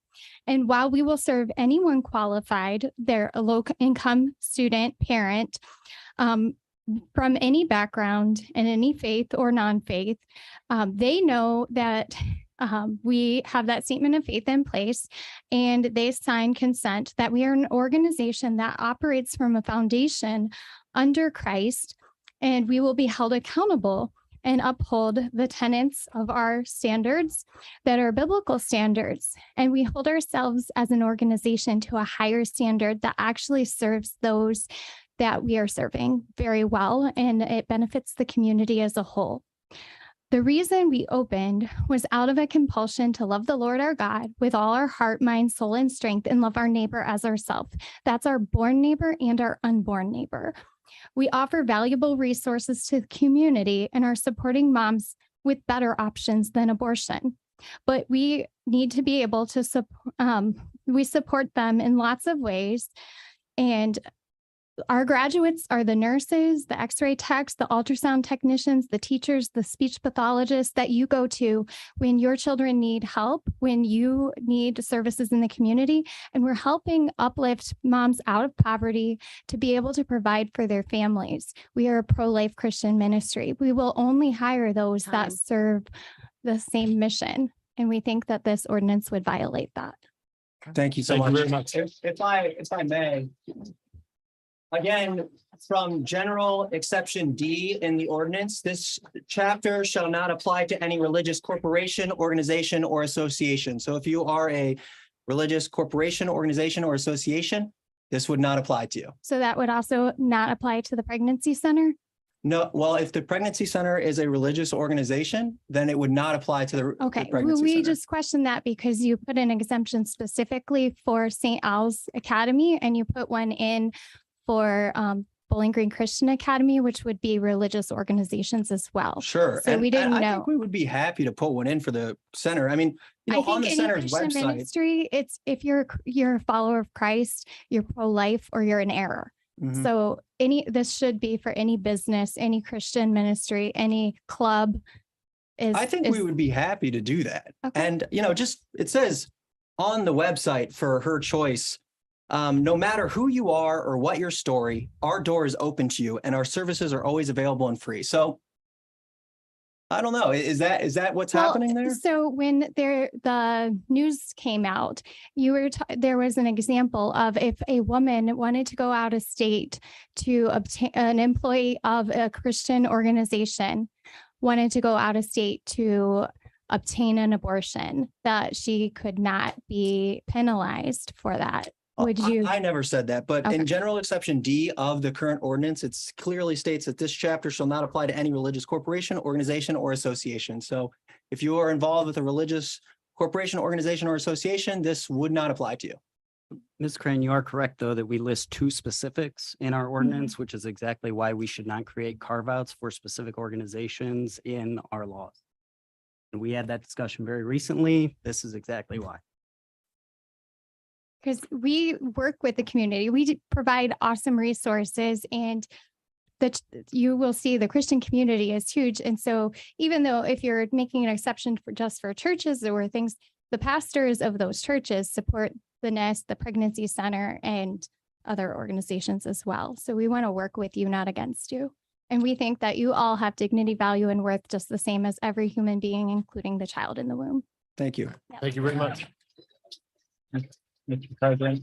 And while we will serve anyone qualified, they're a low-income student, parent, from any background and any faith or non-faith, they know that we have that statement of faith in place, and they sign consent that we are an organization that operates from a foundation under Christ, and we will be held accountable and uphold the tenets of our standards that are biblical standards. And we hold ourselves as an organization to a higher standard that actually serves those that we are serving very well, and it benefits the community as a whole. The reason we opened was out of a compulsion to love the Lord our God with all our heart, mind, soul, and strength, and love our neighbor as ourselves. That's our born neighbor and our unborn neighbor. We offer valuable resources to the community and are supporting moms with better options than abortion. but we need to be able to we support them in lots of ways. And our graduates are the nurses, the x-ray techs, the ultrasound technicians, the teachers, the speech pathologists that you go to when your children need help, when you need services in the community. And we're helping uplift moms out of poverty to be able to provide for their families. We are a pro-life Christian ministry. We will only hire those that serve the same mission. And we think that this ordinance would violate that. Thank you so Thank you much. very much. If I may, again, from general exception D in the ordinance, this chapter shall not apply to any religious corporation, organization, or association. So if you are a religious corporation, organization, or association, this would not apply to you. So that would also not apply to the pregnancy center? No, well, if the pregnancy center is a religious organization, then it would not apply to the Okay, pregnancy we center. just questioned that because you put an exemption specifically for St. Al's Academy and you put one in for Bowling Green Christian Academy, which would be religious organizations as well. Sure. So And we didn't I know. think we would be happy to put one in for the center. I mean, I on think the any center's Christian website. ministry, it's if you're a follower of Christ, you're pro-life or you're in error. Mhm. So this should be for any business, any Christian ministry, any club. I think we would be happy to do that. Okay. And, just, it says on the website for her choice, no matter who you are or what your story, our door is open to you and our services are always available and free. So I don't know. Is that what's happening there? So when the news came out, there was an example of if a woman wanted to go out of state to obtain an employee of a Christian organization, wanted to go out of state to obtain an abortion, that she could not be penalized for that. Would you? I never said that, but Okay. in general exception D of the current ordinance, it clearly states that this chapter shall not apply to any religious corporation, organization, or association. So if you are involved with a religious corporation, organization, or association, this would not apply to you. Ms. Crane, you are correct, though, that we list two specifics in our ordinance, which is exactly why we should not create carve-outs for specific organizations in our laws. And we had that discussion very recently. This is exactly why. Because we work with the community, we provide awesome resources, and you will see the Christian community is huge. And so even though if you're making an exception for just for churches or things, the pastors of those churches support the Nest, the Pregnancy Center, and other organizations as well. So we want to work with you, not against you. And we think that you all have dignity, value, and worth just the same as every human being, including the child in the womb. Thank you. Thank you very much. Mr. President.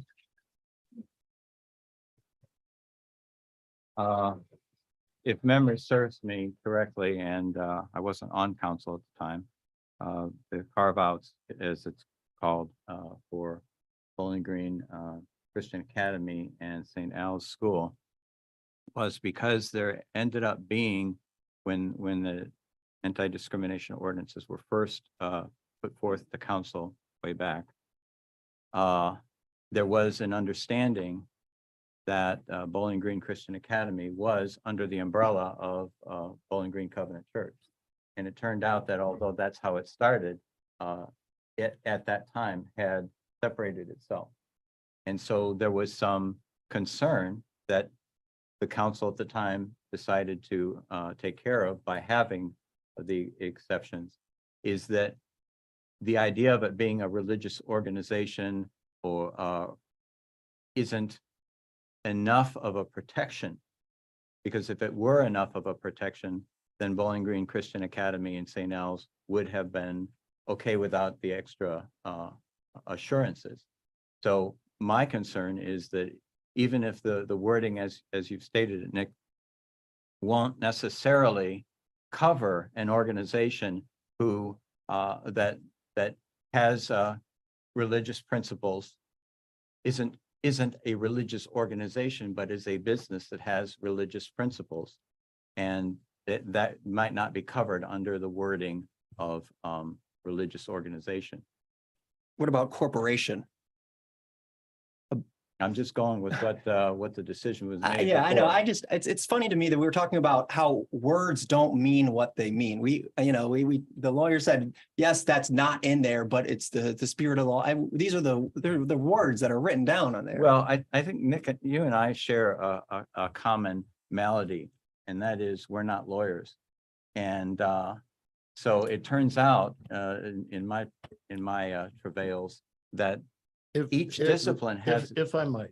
If memory serves me correctly, and I wasn't on council at the time, the carve-outs, as it's called, for Bowling Green Christian Academy and St. Al's School was because there ended up being, when the anti-discrimination ordinances were first put forth to council way back, there was an understanding that Bowling Green Christian Academy was under the umbrella of Bowling Green Covenant Church. And it turned out that although that's how it started, it at that time had separated itself. And so there was some concern that the council at the time decided to take care of by having the exceptions, is that the idea of it being a religious organization or isn't enough of a protection, because if it were enough of a protection, then Bowling Green Christian Academy and St. Al's would have been okay without the extra assurances. So my concern is that even if the wording, as you've stated it, Nick, won't necessarily cover an organization who that has religious principles, isn't a religious organization, but is a business that has religious principles, and that might not be covered under the wording of religious organization. What about corporation? I'm just going with what the decision was made. Yeah, I know. before. It's funny to me that we were talking about how words don't mean what they mean. The lawyer said, yes, that's not in there, but it's the spirit of the law. These are the words that are written down on there. Well, I think Nick, you and I share a common malady, and that is we're not lawyers. And so it turns out in my travails that each discipline has. If I might,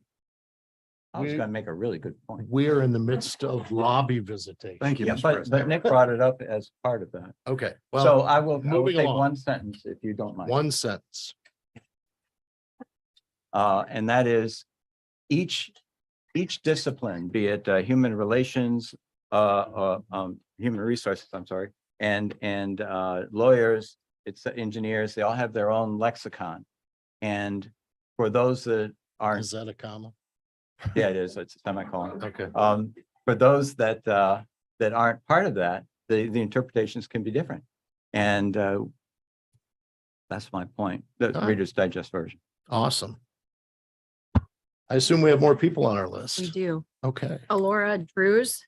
I was going to make a really good point. we are in the midst of lobby visitation. Thank you, Yeah, Mr. but President. Nick brought it up as part of that. Okay, So well, I will moving take along. one sentence if you don't mind. one sentence. And that is each discipline, be it human relations, human resources, I'm sorry, and lawyers, it's engineers, they all have their own lexicon. And for those that aren't, Is that a comma? yeah, it is, it's a semicolon. Okay. For those that aren't part of that, the interpretations can be different. And that's my point, the All right. Reader's Digest version. Awesome. I assume we have more people on our list. We do. Okay. Alora Drews.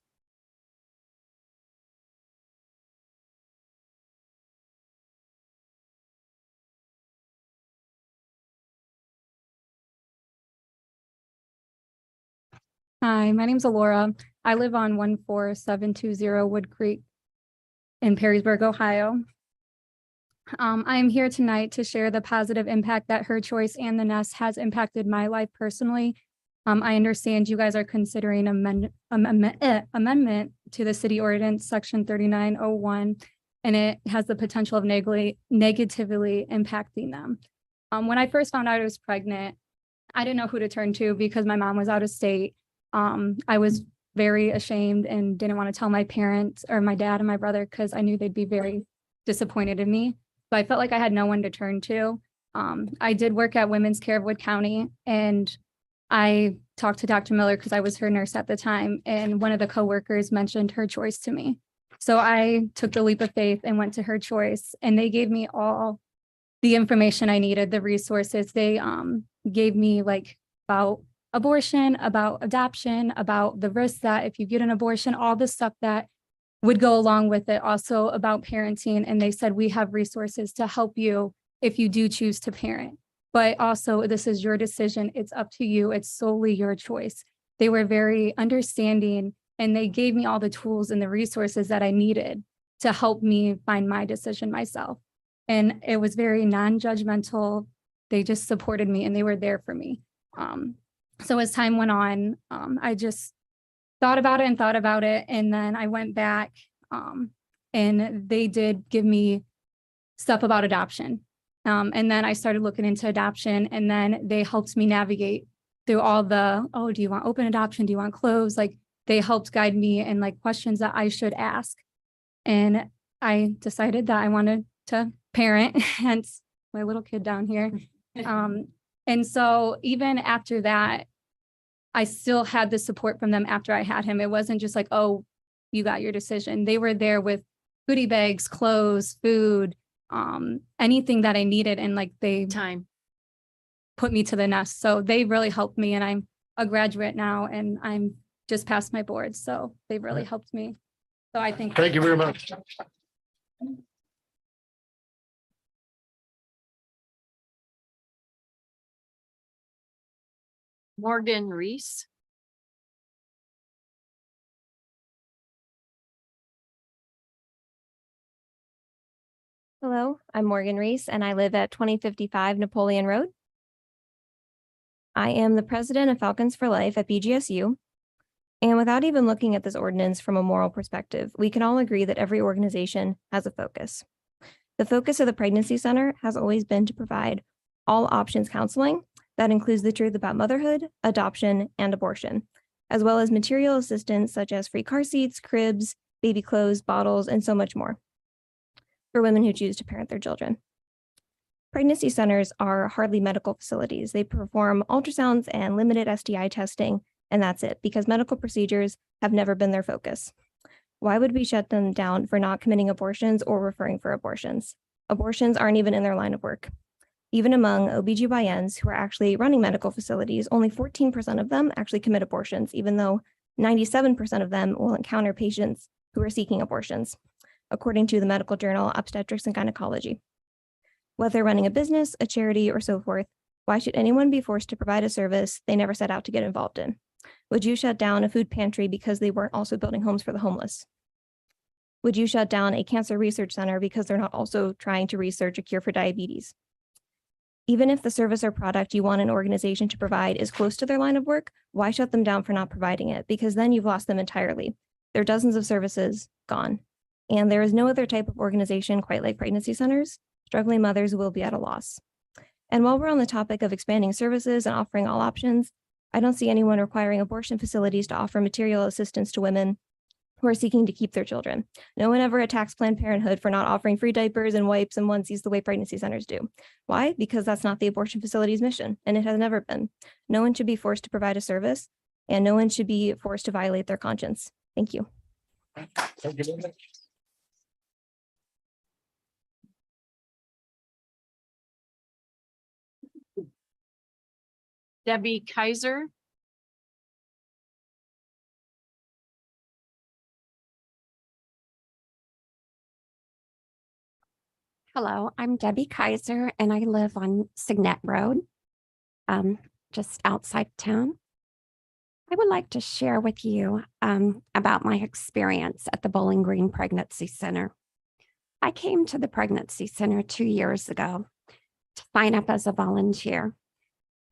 Hi, my name's Alora. I live on 14720 Wood Creek in Perrysburg, Ohio. I am here tonight to share the positive impact that her choice and the nest has impacted my life personally. I understand you guys are considering amendment to the city ordinance, section 3901, and it has the potential of negatively impacting them. When I first found out I was pregnant, I didn't know who to turn to because my mom was out of state. I was very ashamed and didn't want to tell my parents or my dad and my brother because I knew they'd be very disappointed in me. So I felt like I had no one to turn to. I did work at Women's Care of Wood County, and I talked to Dr. Miller because I was her nurse at the time, and one of the coworkers mentioned her choice to me. So I took the leap of faith and went to her choice, and they gave me all the information I needed, the resources. They gave me like about abortion, about adoption, about the risks that if you get an abortion, all the stuff that would go along with it, also about parenting. And they said, we have resources to help you if you do choose to parent. But also, this is your decision. It's up to you. It's solely your choice. They were very understanding, and they gave me all the tools and the resources that I needed to help me find my decision myself. And it was very non-judgmental. They just supported me and they were there for me. So as time went on, I just thought about it. And then I went back and they did give me stuff about adoption. And then I started looking into adoption, and then they helped me navigate through all the, oh, do you want open adoption? Do you want closed? Like they helped guide me in like questions that I should ask. And I decided that I wanted to parent, hence my little kid down here. And so even after that, I still had the support from them after I had him. It wasn't just like, oh, you got your decision. They were there with goodie bags, clothes, food, anything that I needed. And like they put me to the nest. So they really helped me, and I'm a graduate now and I'm just past my board. So they really helped me. So I think. Thank you very much. Morgan Reese. Hello, I'm Morgan Reese, and I live at 2055 Napoleon Road. I am the president of Falcons for Life at BGSU. And without even looking at this ordinance from a moral perspective, we can all agree that every organization has a focus. The focus of the Pregnancy Center has always been to provide all options counseling that includes the truth about motherhood, adoption, and abortion, as well as material assistance such as free car seats, cribs, baby clothes, bottles, and so much more for women who choose to parent their children. Pregnancy centers are hardly medical facilities. They perform ultrasounds and limited STI testing, and that's it, because medical procedures have never been their focus. Why would we shut them down for not committing abortions or referring for abortions? Abortions aren't even in their line of work. Even among OBGYNs who are actually running medical facilities, only 14% of them actually commit abortions, even though 97% of them will encounter patients who are seeking abortions, according to the medical journal Obstetrics and Gynecology. Whether running a business, a charity, or so forth, why should anyone be forced to provide a service they never set out to get involved in? Would you shut down a food pantry because they weren't also building homes for the homeless? Would you shut down a cancer research center because they're not also trying to research a cure for diabetes? Even if the service or product you want an organization to provide is close to their line of work, why shut them down for not providing it? Because then you've lost them entirely. There are dozens of services gone. And there is no other type of organization quite like pregnancy centers. Struggling mothers will be at a loss. And while we're on the topic of expanding services and offering all options, I don't see anyone requiring abortion facilities to offer material assistance to women who are seeking to keep their children. No one ever attacks Planned Parenthood for not offering free diapers and wipes and onesies the way pregnancy centers do. Why? Because that's not the abortion facility's mission, and it has never been. No one should be forced to provide a service, and no one should be forced to violate their conscience. Thank you. Thank you very much. Debbie Kaiser. Hello, I'm Debbie Kaiser and I live on Signet Road, just outside town. I would like to share with you about my experience at the Bowling Green Pregnancy Center. I came to the Pregnancy Center 2 years ago to sign up as a volunteer.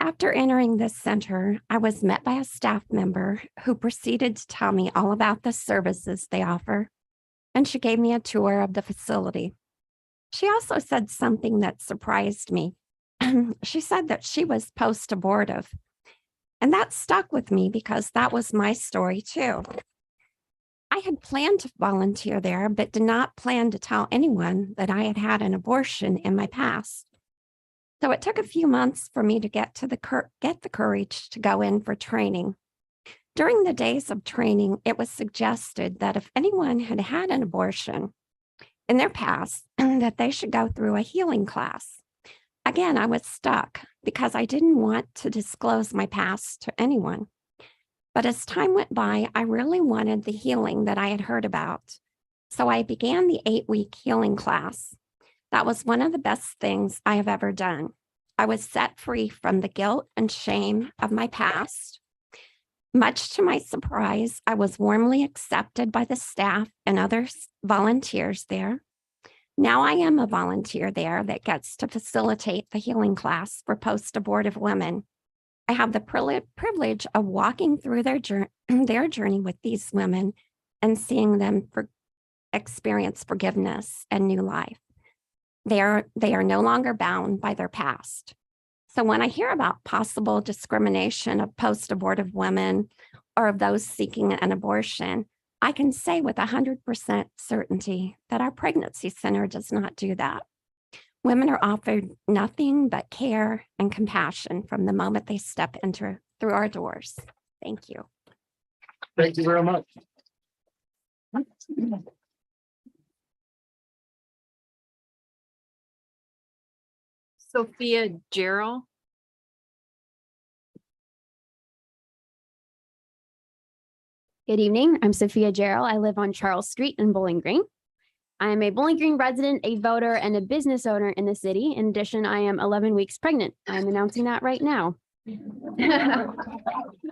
After entering this center, I was met by a staff member who proceeded to tell me all about the services they offer, and she gave me a tour of the facility. She also said something that surprised me. She said that she was post-abortive, and that stuck with me because that was my story too. I had planned to volunteer there, but did not plan to tell anyone that I had had an abortion in my past. So it took a few months for me to get the courage to go in for training. During the days of training, it was suggested that if anyone had had an abortion in their past, that they should go through a healing class. Again, I was stuck because I didn't want to disclose my past to anyone. But as time went by, I really wanted the healing that I had heard about. So I began the 8-week healing class. That was one of the best things I have ever done. I was set free from the guilt and shame of my past. Much to my surprise, I was warmly accepted by the staff and other volunteers there. Now I am a volunteer there that gets to facilitate the healing class for post-abortive women. I have the privilege of walking through their journey with these women and seeing them experience forgiveness and new life. They are no longer bound by their past. So when I hear about possible discrimination of post-abortive women or of those seeking an abortion, I can say with 100% certainty that our pregnancy center does not do that. Women are offered nothing but care and compassion from the moment they step through our doors. Thank you. Thank you very much. Sophia Gerald. Good evening. I'm Sophia Gerald. I live on Charles Street in Bowling Green. I am a Bowling Green resident, a voter, and a business owner in the city. In addition, I am 11 weeks pregnant. I'm announcing that right now.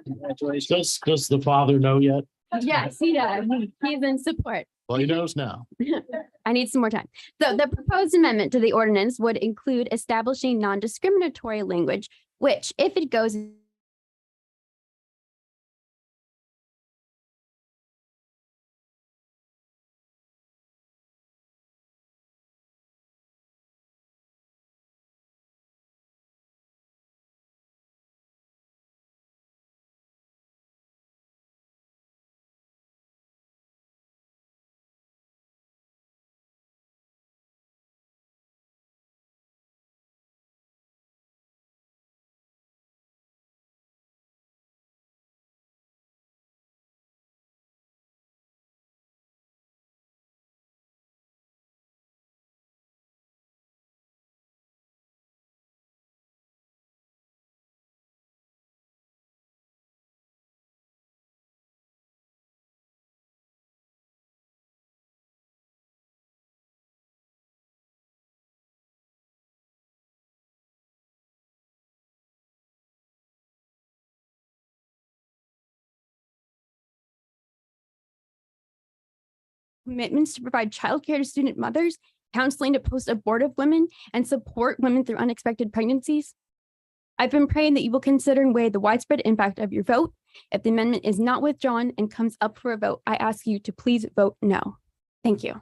Congratulations. Does the father know yet? Yes, he does. He's in support. Well, he knows now. I need some more time. So the proposed amendment to the ordinance would include establishing non-discriminatory language, which, if it goes commitments to provide childcare to student mothers, counseling to post-abortive women, and support women through unexpected pregnancies? I've been praying that you will consider and weigh the widespread impact of your vote. If the amendment is not withdrawn and comes up for a vote, I ask you to please vote no. Thank you.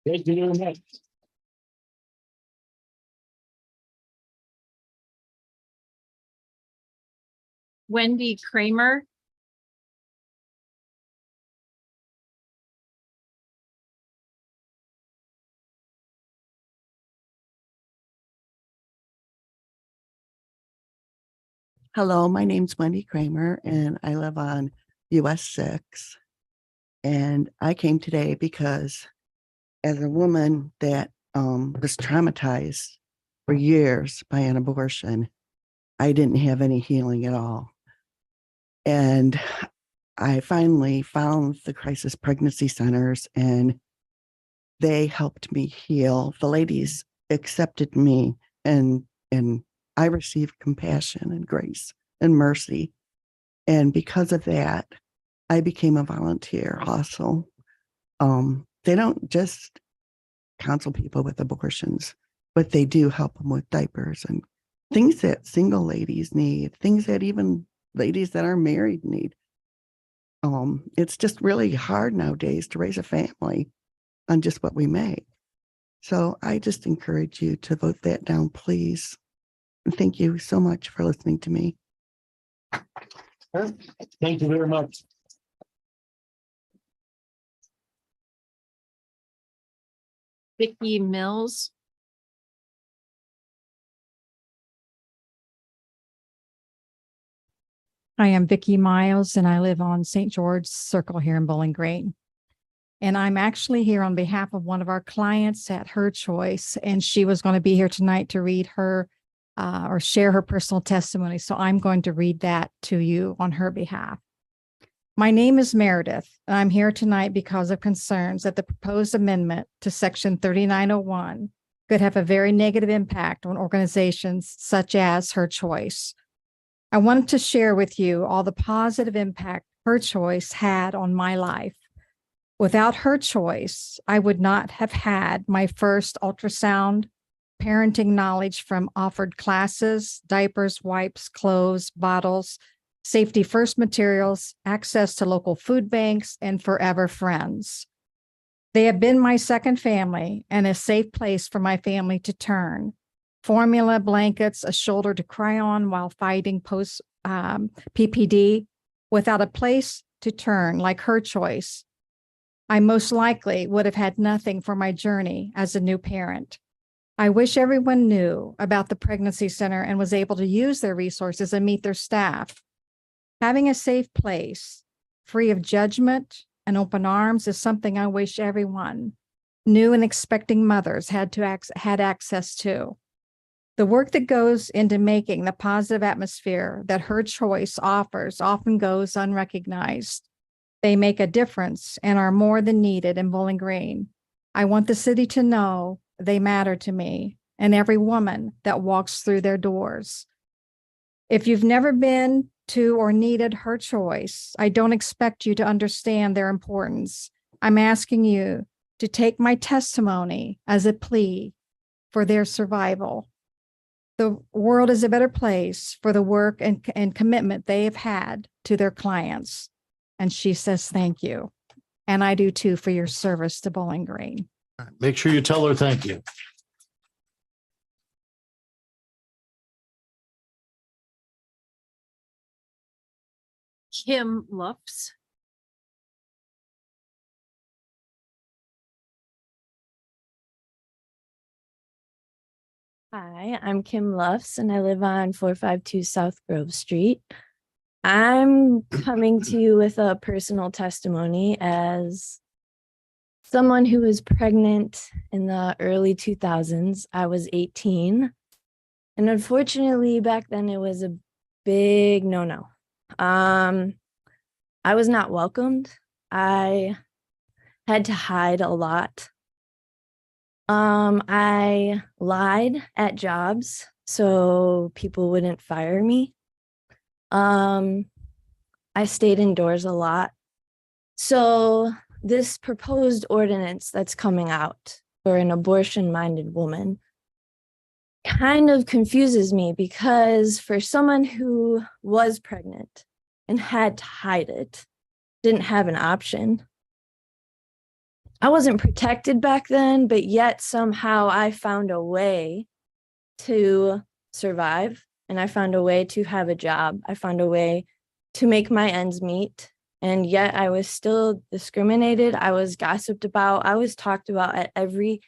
Thank you very much. Wendy Kramer. Hello, my name's Wendy Kramer and I live on US 6. And I came today because as a woman that was traumatized for years by an abortion, I didn't have any healing at all. And I finally found the crisis pregnancy centers and they helped me heal. The ladies accepted me and I received compassion and grace and mercy. And because of that, I became a volunteer also. They don't just counsel people with abortions, but they do help them with diapers and things that single ladies need, things that even ladies that are married need. It's just really hard nowadays to raise a family on just what we make. So I just encourage you to vote that down, please. And thank you so much for listening to me. Thank you very much. Vicki Mills. I am Vicki Miles and I live on St. George Circle here in Bowling Green. And I'm actually here on behalf of one of our clients at Her Choice, and she was going to be here tonight to read her or share her personal testimony. So I'm going to read that to you on her behalf. My name is Meredith, and I'm here tonight because of concerns that the proposed amendment to Section 3901 could have a very negative impact on organizations such as Her Choice. I wanted to share with you all the positive impact Her Choice had on my life. Without Her Choice, I would not have had my first ultrasound, parenting knowledge from offered classes, diapers, wipes, clothes, bottles, safety first materials, access to local food banks, and forever friends. They have been my second family and a safe place for my family to turn. Formula, blankets, a shoulder to cry on while fighting post PPD. Without a place to turn like Her Choice, I most likely would have had nothing for my journey as a new parent. I wish everyone knew about the pregnancy center and was able to use their resources and meet their staff. Having a safe place, free of judgment and open arms is something I wish everyone, new and expecting mothers, had access to. The work that goes into making the positive atmosphere that Her Choice offers often goes unrecognized. They make a difference and are more than needed in Bowling Green. I want the city to know they matter to me and every woman that walks through their doors. If you've never been to or needed Her Choice, I don't expect you to understand their importance. I'm asking you to take my testimony as a plea for their survival. The world is a better place for the work and commitment they have had to their clients. And she says, thank you. And I do too for your service to Bowling Green. Make sure you tell her thank you. Kim Lufts. Hi, I'm Kim Lufts and I live on 452 South Grove Street. I'm coming to you with a personal testimony as someone who was pregnant in the early 2000s. I was 18. And unfortunately, back then it was a big no-no. I was not welcomed. I had to hide a lot. I lied at jobs so people wouldn't fire me. I stayed indoors a lot So this proposed ordinance that's coming out for an abortion-minded woman kind of confuses me, because for someone who was pregnant and had to hide it, didn't have an option. I wasn't protected back then, but yet somehow I found a way to survive, and I found a way to have a job. I found a way to make my ends meet. And yet I was still discriminated. I was gossiped about. I was talked about at every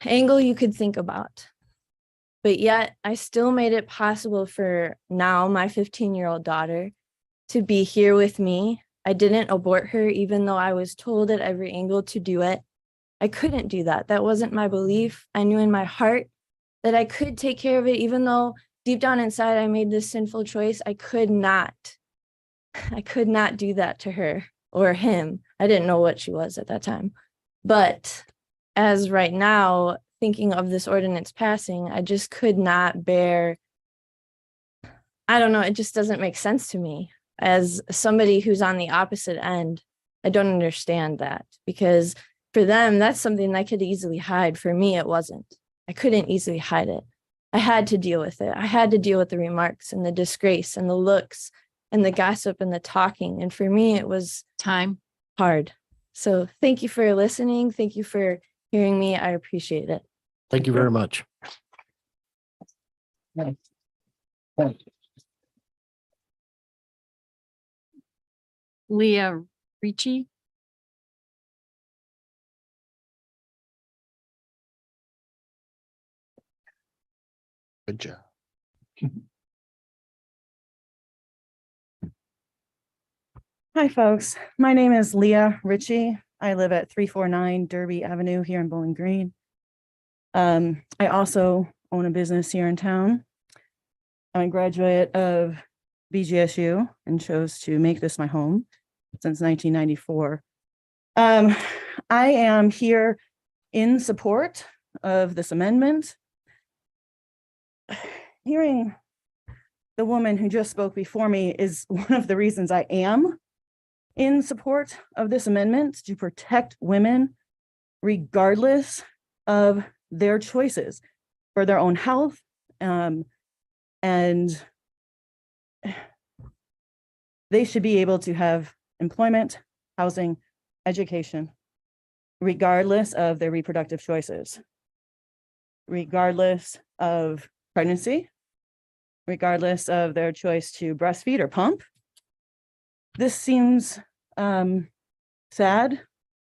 angle you could think about. But yet I still made it possible for now my 15-year-old daughter to be here with me. I didn't abort her, even though I was told at every angle to do it. I couldn't do that. That wasn't my belief. I knew in my heart that I could take care of it, even though deep down inside I made this sinful choice. I could not do that to her or him. I didn't know what she was at that time. But as right now, thinking of this ordinance passing, I just could not bear, I don't know, it just doesn't make sense to me. As somebody who's on the opposite end, I don't understand that, because for them, that's something I could easily hide. For me, it wasn't. I couldn't easily hide it. I had to deal with it. I had to deal with the remarks and the disgrace and the looks and the gossip and the talking. And for me, it was hard. So thank you for listening. Thank you for hearing me. I appreciate it. Thank you very much. Leah Ricci. Good job. Hi, folks. My name is Leah Ritchie. I live at 349 Derby Avenue here in Bowling Green. I also own a business here in town. I'm a graduate of BGSU and chose to make this my home since 1994. I am here in support of this amendment. Hearing the woman who just spoke before me is one of the reasons I am in support of this amendment, to protect women regardless of their choices for their own health. And they should be able to have employment, housing, education, regardless of their reproductive choices, regardless of pregnancy, regardless of their choice to breastfeed or pump. This seems sad to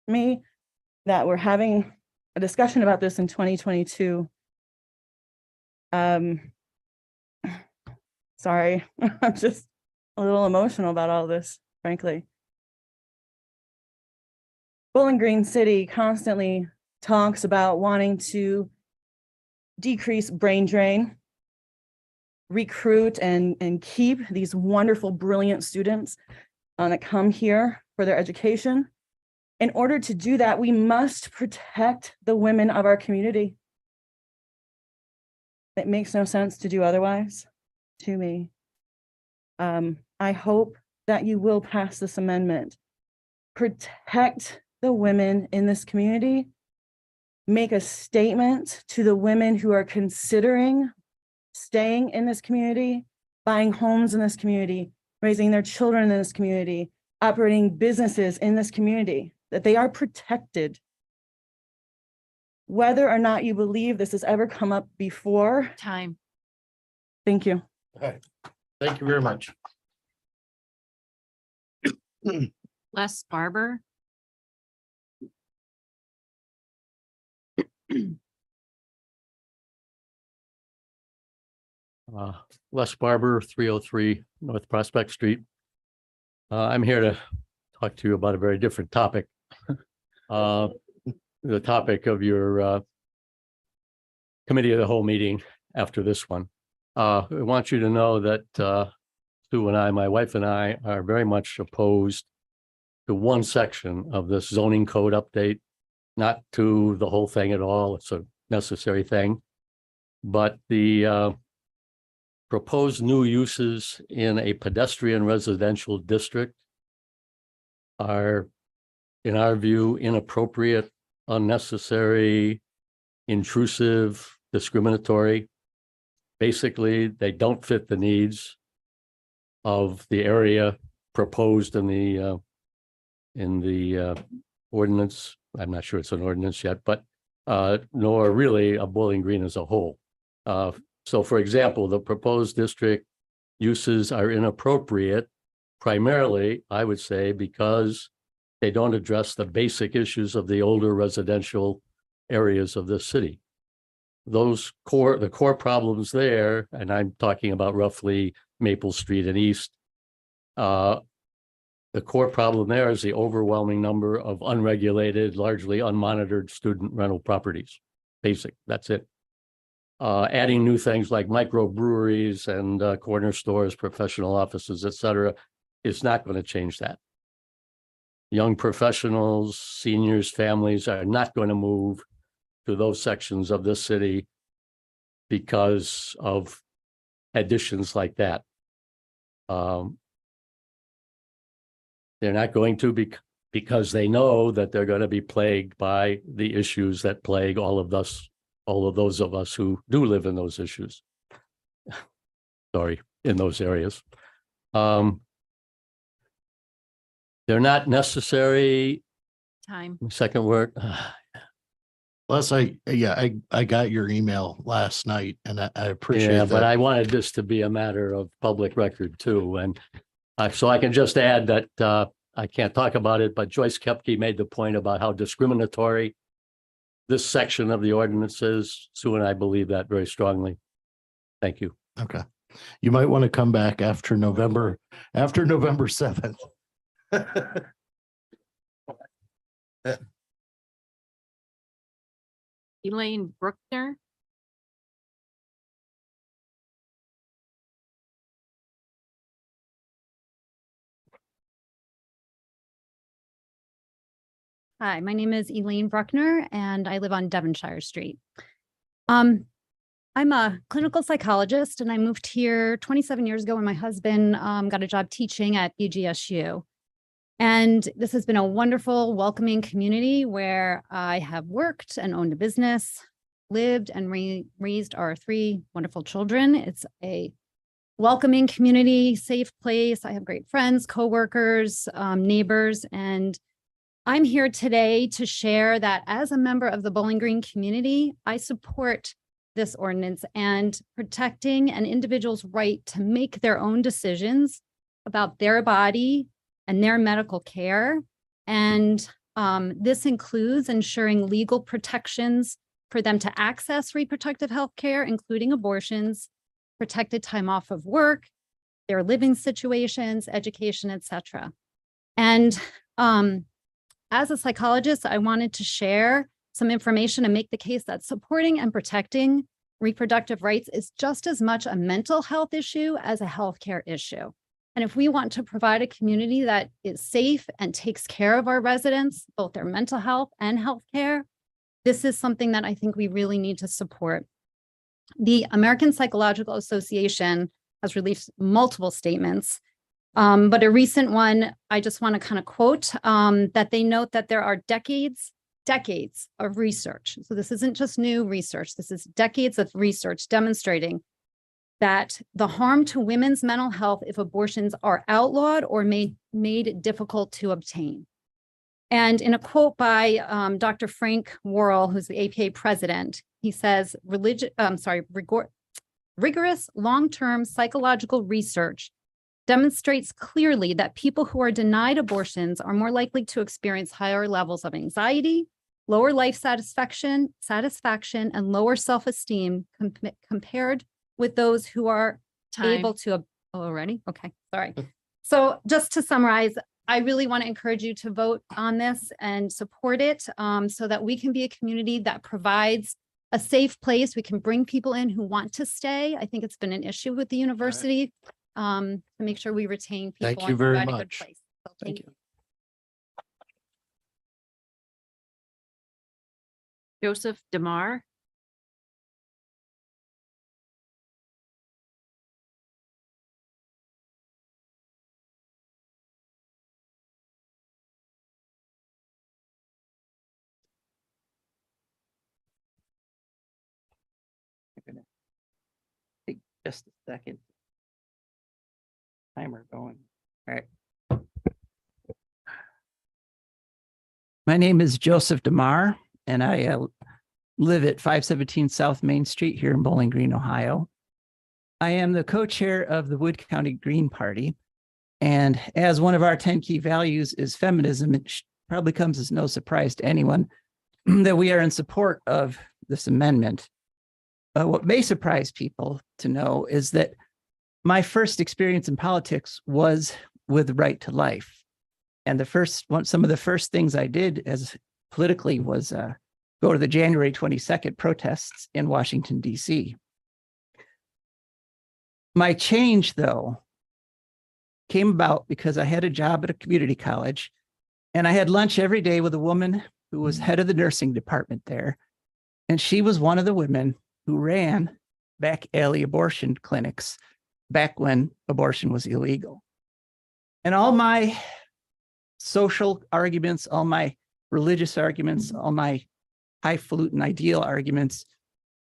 me that we're having a discussion about this in 2022. Sorry, I'm just a little emotional about all this, frankly. Bowling Green City constantly talks about wanting to decrease brain drain, recruit and keep these wonderful, brilliant students that come here for their education. In order to do that, we must protect the women of our community. It makes no sense to do otherwise to me. I hope that you will pass this amendment. Protect the women in this community. Make a statement to the women who are considering staying in this community, buying homes in this community, raising their children in this community, operating businesses in this community, that they are protected. Whether or not you believe this has ever come up before. Time. Thank you. Okay. Thank you very much. Les Barber. Les Barber, 303 North Prospect Street. I'm here to talk to you about a very different topic. The topic of your committee of the whole meeting after this one. I want you to know that Sue and I, my wife and I, are very much opposed to one section of this zoning code update, not to the whole thing at all. It's a necessary thing, but the proposed new uses in a pedestrian residential district are, in our view, inappropriate, unnecessary, intrusive, discriminatory. Basically, they don't fit the needs of the area proposed in the ordinance. I'm not sure it's an ordinance yet, but nor really a Bowling Green as a whole. So for example, the proposed district uses are inappropriate, primarily, I would say, because they don't address the basic issues of the older residential areas of this city. The core problems there, and I'm talking about roughly Maple Street and East, the core problem there is the overwhelming number of unregulated, largely unmonitored student rental properties. Basic, that's it. Adding new things like microbreweries and corner stores, professional offices, et cetera, is not going to change that. Young professionals, seniors, families are not going to move to those sections of this city because of additions like that. They're not going to because they know that they're going to be plagued by the issues that plague all of those of us who do live in those issues. Sorry, in those areas. They're not necessary. Time. Second word. Plus, I got your email last night and I appreciate Yeah, that. but I wanted this to be a matter of public record too. And so I can just add that I can't talk about it, but Joyce Kepke made the point about how discriminatory this section of the ordinance is. Sue and I believe that very strongly. Thank you. Okay. You might want to come back after November 7th. Elaine Bruckner. Hi, my name is Elaine Bruckner and I live on Devonshire Street. I'm a clinical psychologist and I moved here 27 years ago when my husband got a job teaching at BGSU. And this has been a wonderful, welcoming community where I have worked and owned a business, lived and raised our 3 wonderful children. It's a welcoming community, safe place. I have great friends, coworkers, neighbors, and I'm here today to share that as a member of the Bowling Green community, I support this ordinance and protecting an individual's right to make their own decisions about their body and their medical care. And this includes ensuring legal protections for them to access reproductive health care, including abortions, protected time off of work, their living situations, education, etc. And as a psychologist, I wanted to share some information and make the case that supporting and protecting reproductive rights is just as much a mental health issue as a healthcare issue. And if we want to provide a community that is safe and takes care of our residents, both their mental health and healthcare, this is something that I think we really need to support. The American Psychological Association has released multiple statements, but a recent one, I just want to kind of quote that they note that there are decades of research. So this isn't just new research. This is decades of research demonstrating that the harm to women's mental health if abortions are outlawed or made difficult to obtain. And in a quote by Dr. Frank Worrell, who's the APA president, he says, rigorous long-term psychological research demonstrates clearly that people who are denied abortions are more likely to experience higher levels of anxiety, lower life satisfaction, and lower self-esteem compared with those who are able to already. Okay, sorry. So just to summarize, I really want to encourage you to vote on this and support it so that we can be a community that provides a safe place. We can bring people in who want to stay. I think it's been an issue with the university to make sure we retain people. Thank you and very provide a good much. place. So thank you. Joseph DeMar. Just a second. Timer going. All right. My name is Joseph DeMar, and I live at 517 South Main Street here in Bowling Green, Ohio. I am the co-chair of the Wood County Green Party. And as one of our 10 key values is feminism, it probably comes as no surprise to anyone that we are in support of this amendment. What may surprise people to know is that my first experience in politics was with Right to Life. And some of the first things I did as politically was go to the January 22nd protests in Washington, D.C. My change, though, came about because I had a job at a community college, and I had lunch every day with a woman who was head of the nursing department there. And she was one of the women who ran back alley abortion clinics back when abortion was illegal. And all my social arguments, all my religious arguments, all my highfalutin ideal arguments,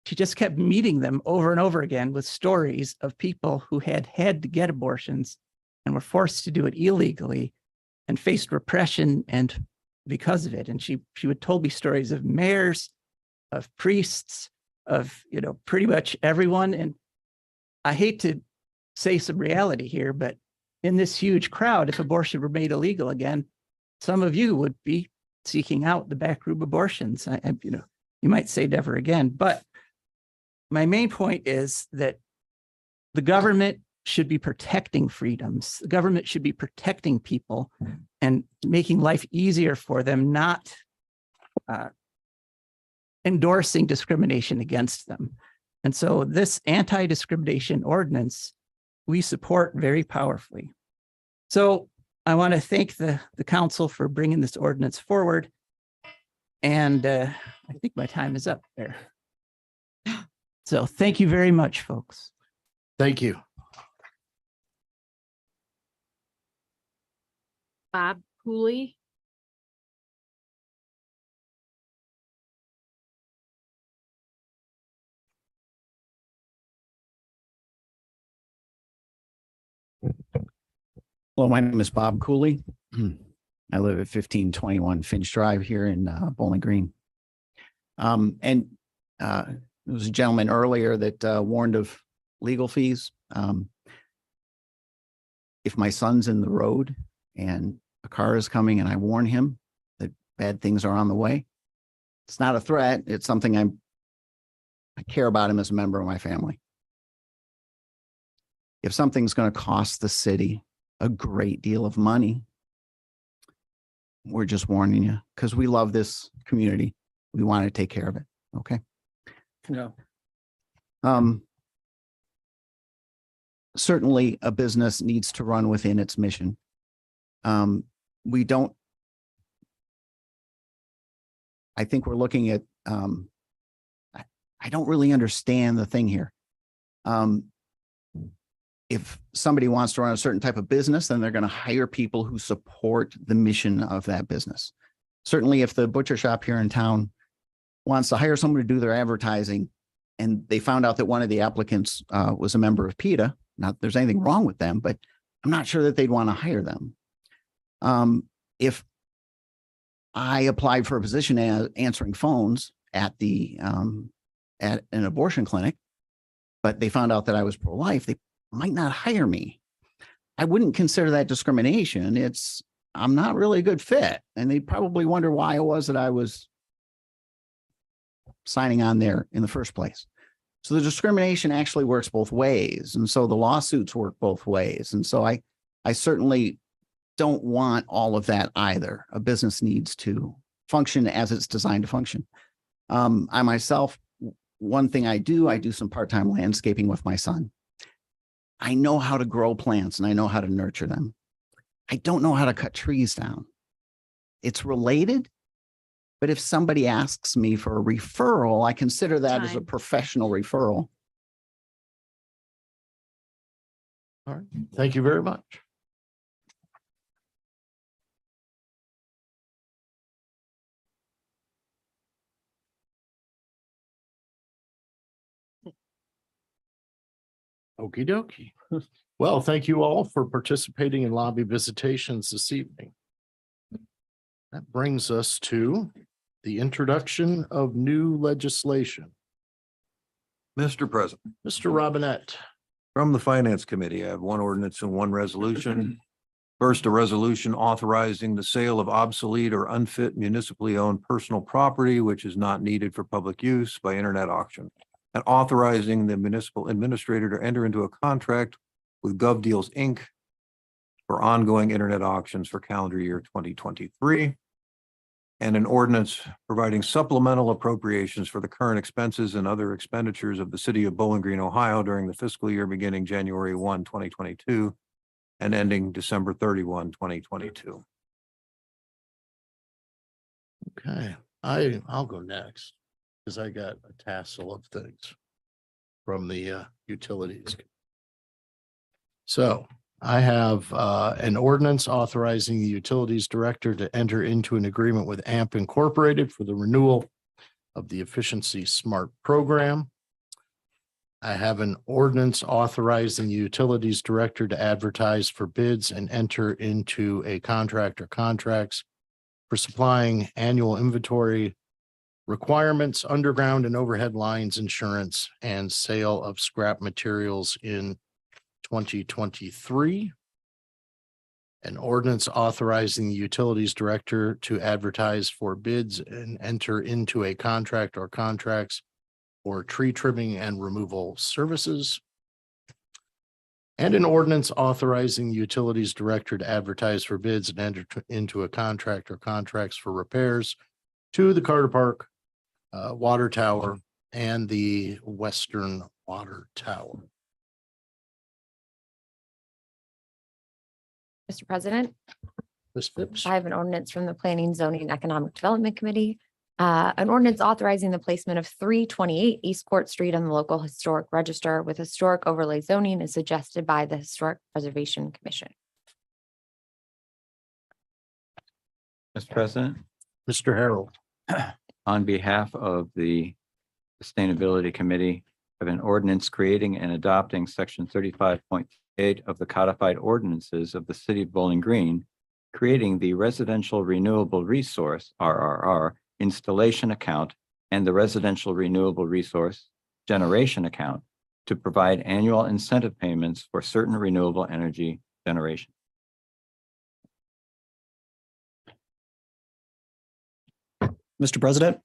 she just kept meeting them over and over again with stories of people who had had to get abortions and were forced to do it illegally and faced repression and because of it. And she would told me stories of mayors, of priests, of, pretty much everyone. And I hate to say some reality here, but in this huge crowd, if abortion were made illegal again, some of you would be seeking out the backroom abortions. You might say never again. But my main point is that the government should be protecting freedoms. The government should be protecting people and making life easier for them, not endorsing discrimination against them. And so this anti-discrimination ordinance, we support very powerfully. So I want to thank the council for bringing this ordinance forward. And I think my time is up there. So thank you very much, folks. Thank you. Bob Cooley. Hello, my name is Bob Cooley. I live at 1521 Finch Drive here in Bowling Green. There was a gentleman earlier that warned of legal fees. If my son's in the road and a car is coming and I warn him that bad things are on the way, it's not a threat. It's something I care about him as a member of my family. If something's going to cost the city a great deal of money, we're just warning you because we love this community. We want to take care of it. Okay. No. Certainly a business needs to run within its mission. I think we're looking at, I don't really understand the thing here. If somebody wants to run a certain type of business, then they're going to hire people who support the mission of that business. Certainly if the butcher shop here in town wants to hire someone to do their advertising and they found out that one of the applicants was a member of PETA, not that there's anything wrong with them, but I'm not sure that they'd want to hire them. If I applied for a position as answering phones at an abortion clinic, but they found out that I was pro-life, they might not hire me. I wouldn't consider that discrimination. I'm not really a good fit. And they'd probably wonder why it was that I was signing on there in the first place. So the discrimination actually works both ways. And so the lawsuits work both ways. And so I certainly don't want all of that either. A business needs to function as it's designed to function. I myself, one thing I do some part-time landscaping with my son. I know how to grow plants and I know how to nurture them. I don't know how to cut trees down. It's related, but if somebody asks me for a referral, I consider that as a professional referral. All right. Thank you very much. Okey dokey. Well, thank you all for participating in lobby visitations this evening. That brings us to the introduction of new legislation. Mr. President, Mr. Robinette. from the Finance Committee, I have one ordinance and one resolution. First, a resolution authorizing the sale of obsolete or unfit municipally owned personal property which is not needed for public use by internet auction, and authorizing the municipal administrator to enter into a contract with GovDeals Inc. for ongoing internet auctions for calendar year 2023. And an ordinance providing supplemental appropriations for the current expenses and other expenditures of the city of Bowling Green, Ohio during the fiscal year beginning January 1, 2022 and ending December 31, 2022. Okay, I'll go next because I got a tassel of things from the utilities. So I have an ordinance authorizing the utilities director to enter into an agreement with AMP Incorporated for the renewal of the Efficiency Smart Program. I have an ordinance authorizing the utilities director to advertise for bids and enter into a contract or contracts for supplying annual inventory requirements, underground and overhead lines, insurance, and sale of scrap materials in 2023. An ordinance authorizing the utilities director to advertise for bids and enter into a contract or contracts for tree trimming and removal services. And an ordinance authorizing the utilities director to advertise for bids and enter into a contract or contracts for repairs to the Carter Park water tower and the Western Water Tower. Mr. President, Ms. Phipps. I have an ordinance from the Planning, Zoning, and Economic Development Committee. An ordinance authorizing the placement of 328 East Court Street on the local historic register with historic overlay zoning is suggested by the Historic Preservation Commission. Mr. President, Mr. Harold. on behalf of the Sustainability Committee, I have an ordinance creating and adopting section 35.8 of the codified ordinances of the city of Bowling Green, creating the Residential Renewable Resource, RRR, installation account and the Residential Renewable Resource Generation account to provide annual incentive payments for certain renewable energy generation. Mr. President,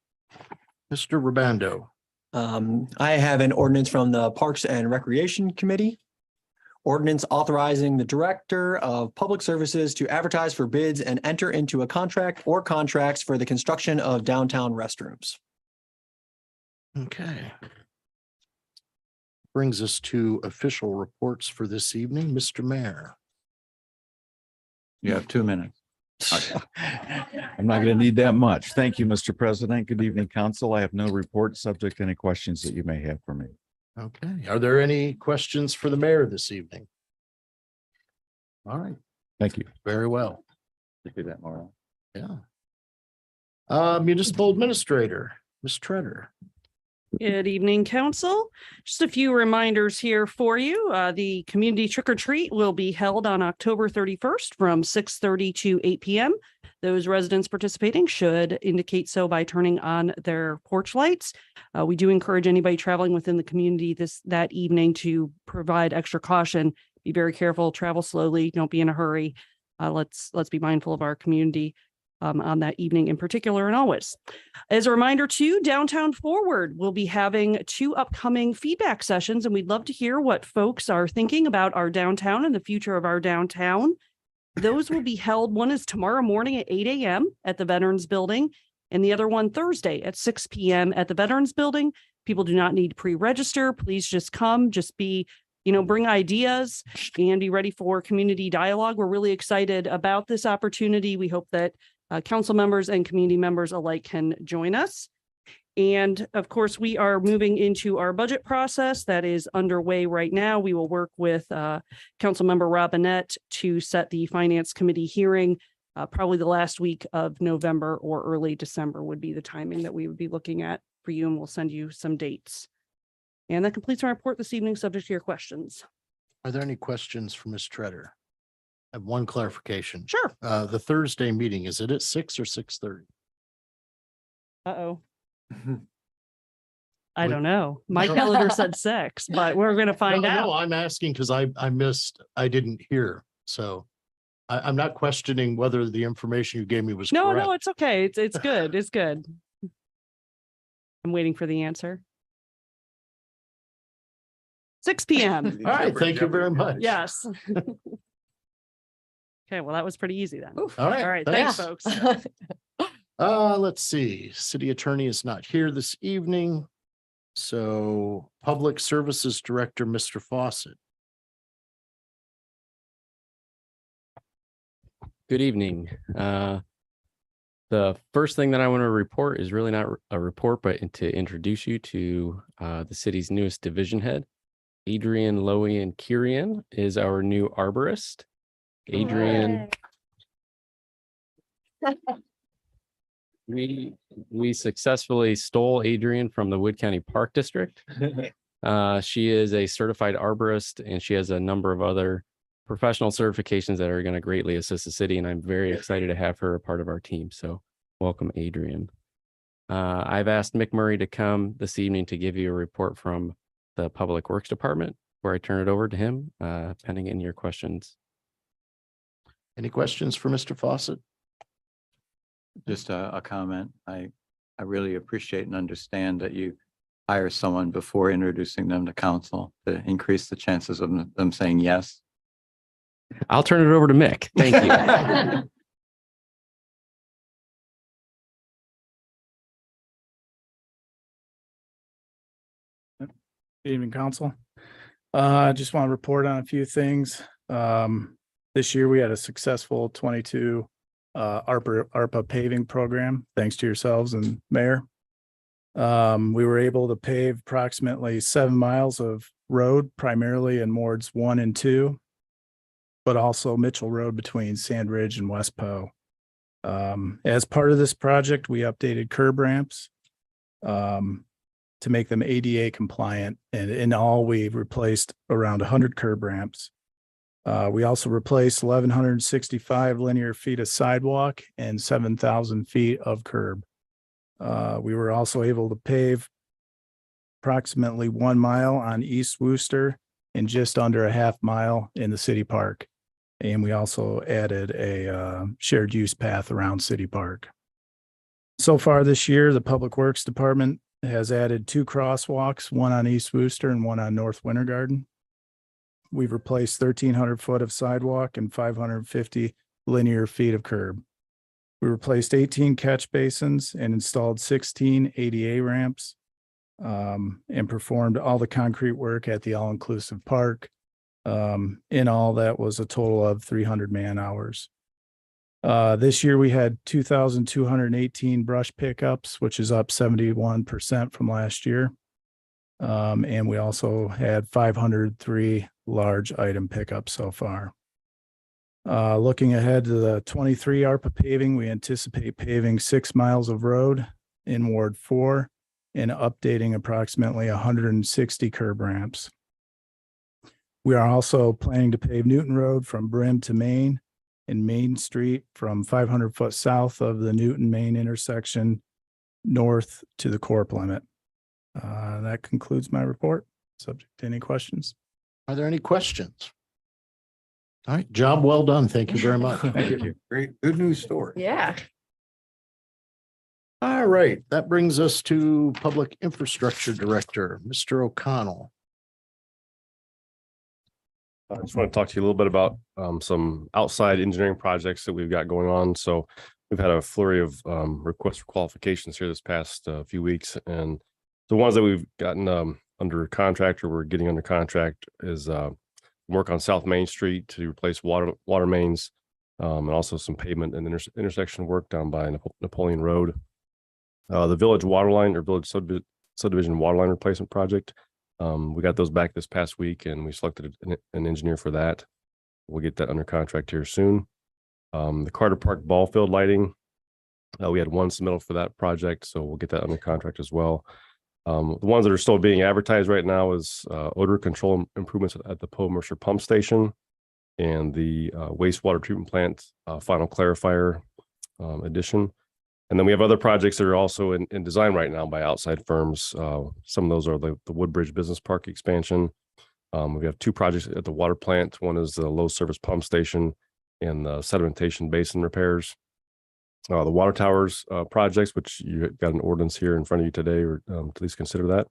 Mr. Rabando. I have an ordinance from the Parks and Recreation Committee. Ordinance authorizing the Director of Public Services to advertise for bids and enter into a contract or contracts for the construction of downtown restrooms. Okay. Brings us to official reports for this evening. Mr. Mayor. You have 2 minutes. I'm not going to need that much. Thank you, Mr. President. Good evening, council. I have no report subject to any questions that you may have for me. Okay. Are there any questions for the mayor this evening? All right. Thank you. Very well. You do that more. Yeah. Municipal Administrator, Ms. Treader. Good evening, council. Just a few reminders here for you. The community trick or treat will be held on October 31st from 6:30 to 8 p.m. Those residents participating should indicate so by turning on their porch lights. We do encourage anybody traveling within the community that evening to provide extra caution. Be very careful, travel slowly, don't be in a hurry. Let's be mindful of our community on that evening in particular and always. As a reminder too, Downtown Forward will be having 2 upcoming feedback sessions, and we'd love to hear what folks are thinking about our downtown and the future of our downtown. Those will be held. One is tomorrow morning at 8 a.m. at the Veterans Building, and the other one Thursday at 6 p.m. at the Veterans Building. People do not need to pre-register. Please just come, just be, bring ideas and be ready for community dialogue. We're really excited about this opportunity. We hope that council members and community members alike can join us. And of course, we are moving into our budget process that is underway right now. We will work with Councilmember Robinette to set the Finance Committee hearing. Probably the last week of November or early December would be the timing that we would be looking at for you, and we'll send you some dates. And that completes my report this evening, subject to your questions. Are there any questions for Ms. Treader? I have one clarification. Sure. The Thursday meeting, is it at 6 or 6:30? Uh-oh. I don't know. My calendar said 6, but we're going to find No, out. I'm asking because I didn't hear. So I'm not questioning whether the information you gave me was No, correct. no, it's okay. It's good. It's good. I'm waiting for the answer. 6 p.m. All right, thank you very much. Yes. Okay, well, that was pretty easy then. All right. All right. Thanks, folks. Let's see. City attorney is not here this evening. So Public Services Director, Mr. Fawcett. Good evening. The first thing that I want to report is really not a report, but to introduce you to the city's newest division head. Adrian Lowy Kirian is our new arborist. Adrian, we successfully stole Adrian from the Wood County Park District. She is a certified arborist, and she has a number of other professional certifications that are going to greatly assist the city, and I'm very excited to have her a part of our team. So welcome, Adrian. I've asked Mick Murray to come this evening to give you a report from the Public Works Department, where I turn it over to him, pending any of your questions. Any questions for Mr. Fawcett? Just a comment. I really appreciate and understand that you hire someone before introducing them to council to increase the chances of them saying yes. I'll turn it over to Mick. Thank you. Good evening, council. I just want to report on a few things. This year we had a successful 22 ARPA paving program, thanks to yourselves and Mayor. We were able to pave approximately 7 miles of road, primarily in wards 1 and 2, but also Mitchell Road between Sand Ridge and West Poe. As part of this project, we updated curb ramps to make them ADA compliant. And in all, we've replaced around 100 curb ramps. We also replaced 1,165 linear feet of sidewalk and 7,000 feet of curb. We were also able to pave approximately 1 mile on East Wooster and just under a half mile in the city park. And we also added a shared use path around City Park. So far this year, the Public Works Department has added 2 crosswalks, one on East Wooster and one on North Winter Garden. We've replaced 1,300 foot of sidewalk and 550 linear feet of curb. We replaced 18 catch basins and installed 16 ADA ramps and performed all the concrete work at the all-inclusive park. In all, that was a total of 300 man hours. This year we had 2,218 brush pickups, which is up 71% from last year. And we also had 503 large item pickups so far. Looking ahead to the 23 ARPA paving, we anticipate paving 6 miles of road in Ward 4 and updating approximately 160 curb ramps. We are also planning to pave Newton Road from Brim to Main and Main Street from 500 foot south of the Newton Main intersection north to the Corp limit. That concludes my report. Subject to any questions. Are there any questions? All right, job well done. Thank you very much. Thank you. Great, good news story. Yeah. All right, that brings us to Public Infrastructure Director, Mr. O'Connell. I just want to talk to you a little bit about some outside engineering projects that we've got going on. So we've had a flurry of requests for qualifications here this past few weeks. And the ones that we've gotten under contract or we're getting under contract is work on South Main Street to replace water mains and also some pavement and intersection work down by Napoleon Road. The village water line or village subdivision water line replacement project. We got those back this past week and we selected an engineer for that. We'll get that under contract here soon. The Carter Park ball field lighting. We had one submittal for that project, so we'll get that under contract as well. The ones that are still being advertised right now is odor control improvements at the Poe Mercer Pump Station and the wastewater treatment plant final clarifier addition. And then we have other projects that are also in design right now by outside firms. Some of those are the Woodbridge Business Park expansion. We have two projects at the water plant. One is the low service pump station and the sedimentation basin repairs. The water towers projects, which you got an ordinance here in front of you today, or please consider that.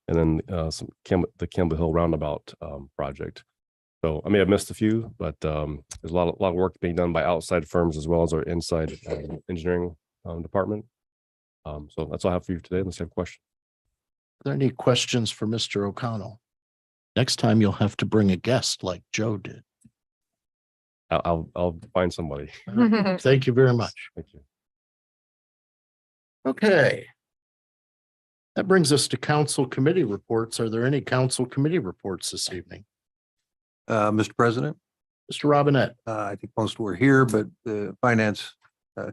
And then the Campbell Hill Roundabout project. So I may have missed a few, but there's a lot of work being done by outside firms as well as our inside engineering department. So that's all I have for you today. Unless you have a question. Are there any questions for Mr. O'Connell? Next time you'll have to bring a guest like Joe did. I'll find somebody. Thank you very much. Thank you. Okay. That brings us to council committee reports. Are there any council committee reports this evening? Mr. President, Mr. Robinette. I think most were here, but the Finance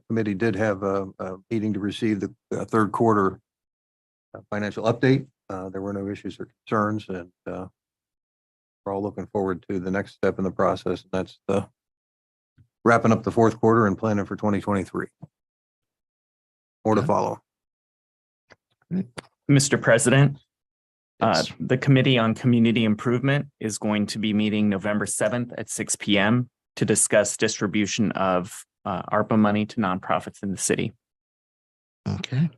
Committee did have a meeting to receive the third quarter financial update. There were no issues or concerns, and we're all looking forward to the next step in the process. And that's wrapping up the fourth quarter and planning for 2023. More to follow. Mr. President, the Committee on Community Improvement is going to be meeting November 7th at 6 p.m. to discuss distribution of ARPA money to nonprofits in the city. Okay.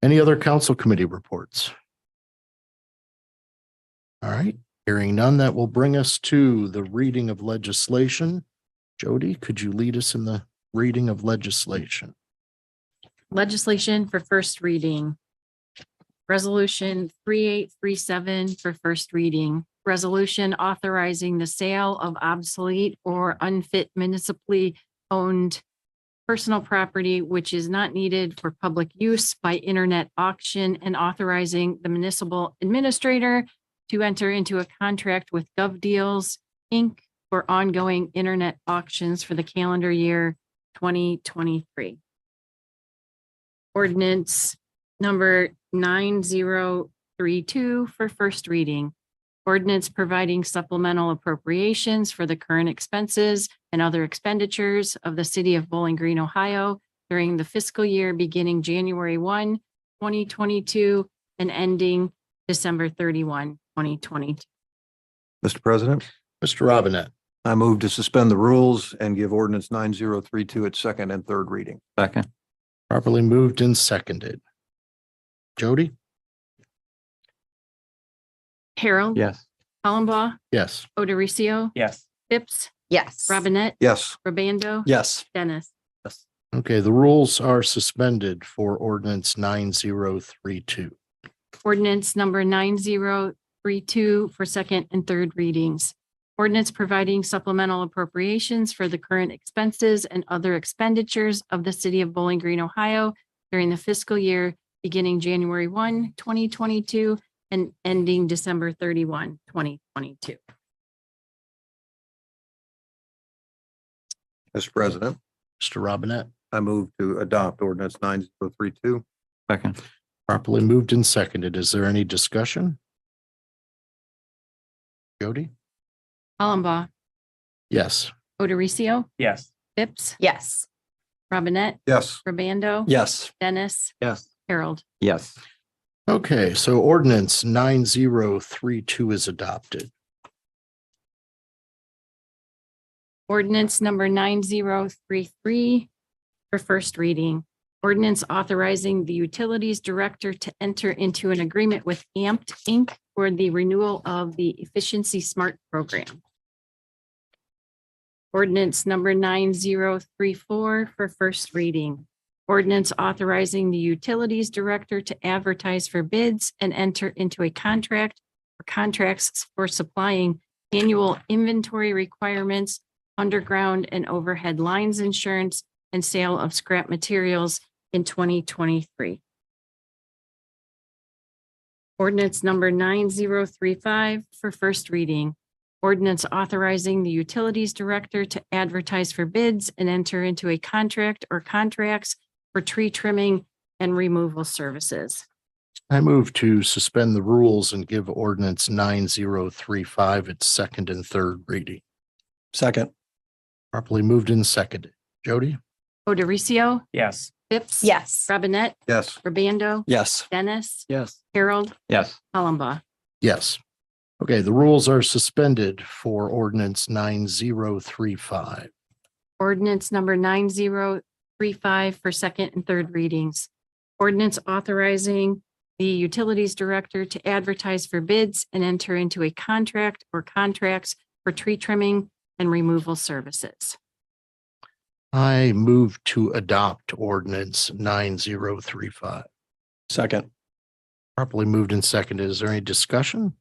Any other council committee reports? All right. Hearing none, that will bring us to the reading of legislation. Jody, could you lead us in the reading of legislation? Legislation for first reading. Resolution 3837 for first reading. Resolution authorizing the sale of obsolete or unfit municipally owned personal property which is not needed for public use by internet auction and authorizing the municipal administrator to enter into a contract with GovDeals Inc. for ongoing internet auctions for the calendar year 2023. Ordinance number 9032 for first reading. Ordinance providing supplemental appropriations for the current expenses and other expenditures of the city of Bowling Green, Ohio during the fiscal year beginning January 1, 2022 and ending December 31, 2022. Mr. President. Mr. Robinette. I move to suspend the rules and give ordinance 9032 its second and third reading. Second. Properly moved and seconded. Jody? Harold. Yes. Hollenbaugh. Yes. Odericio. Yes. Phipps. Yes. Robinette. Yes. Rabando. Yes. Dennis. Okay, the rules are suspended for ordinance 9032. Ordinance number 9032 for second and third readings. Ordinance providing supplemental appropriations for the current expenses and other expenditures of the city of Bowling Green, Ohio during the fiscal year beginning January 1, 2022 and ending December 31, 2022. Mr. President. Mr. Robinette. I move to adopt ordinance 9032. Second. Properly moved and seconded. Is there any discussion? Jody? Hollenbaugh. Yes. Odericio. Yes. Phipps. Yes. Robinette. Yes. Rabando. Yes. Dennis. Yes. Harold. Yes. Okay, so ordinance 9032 is adopted. Ordinance number 9033 for first reading. Ordinance authorizing the utilities director to enter into an agreement with Amped Inc. for the renewal of the Efficiency Smart Program. Ordinance number 9034 for first reading. Ordinance authorizing the utilities director to advertise for bids and enter into a contract or contracts for supplying annual inventory requirements, underground and overhead lines insurance, and sale of scrap materials in 2023. Ordinance number 9035 for first reading. Ordinance authorizing the utilities director to advertise for bids and enter into a contract or contracts for tree trimming and removal services. I move to suspend the rules and give ordinance 9035 its second and third reading. Second. Properly moved and seconded. Jody? Odericio, Yes. Phipps. Yes. Robinette, Yes. Urbando, Yes. Dennis, Yes. Harold, Yes. Hollenbaugh. Yes. Okay, the rules are suspended for ordinance 9035. Ordinance number 9035 for second and third readings. Ordinance authorizing the utilities director to advertise for bids and enter into a contract or contracts for tree trimming and removal services. I move to adopt ordinance 9035. Second. Properly moved and seconded. Is there any discussion?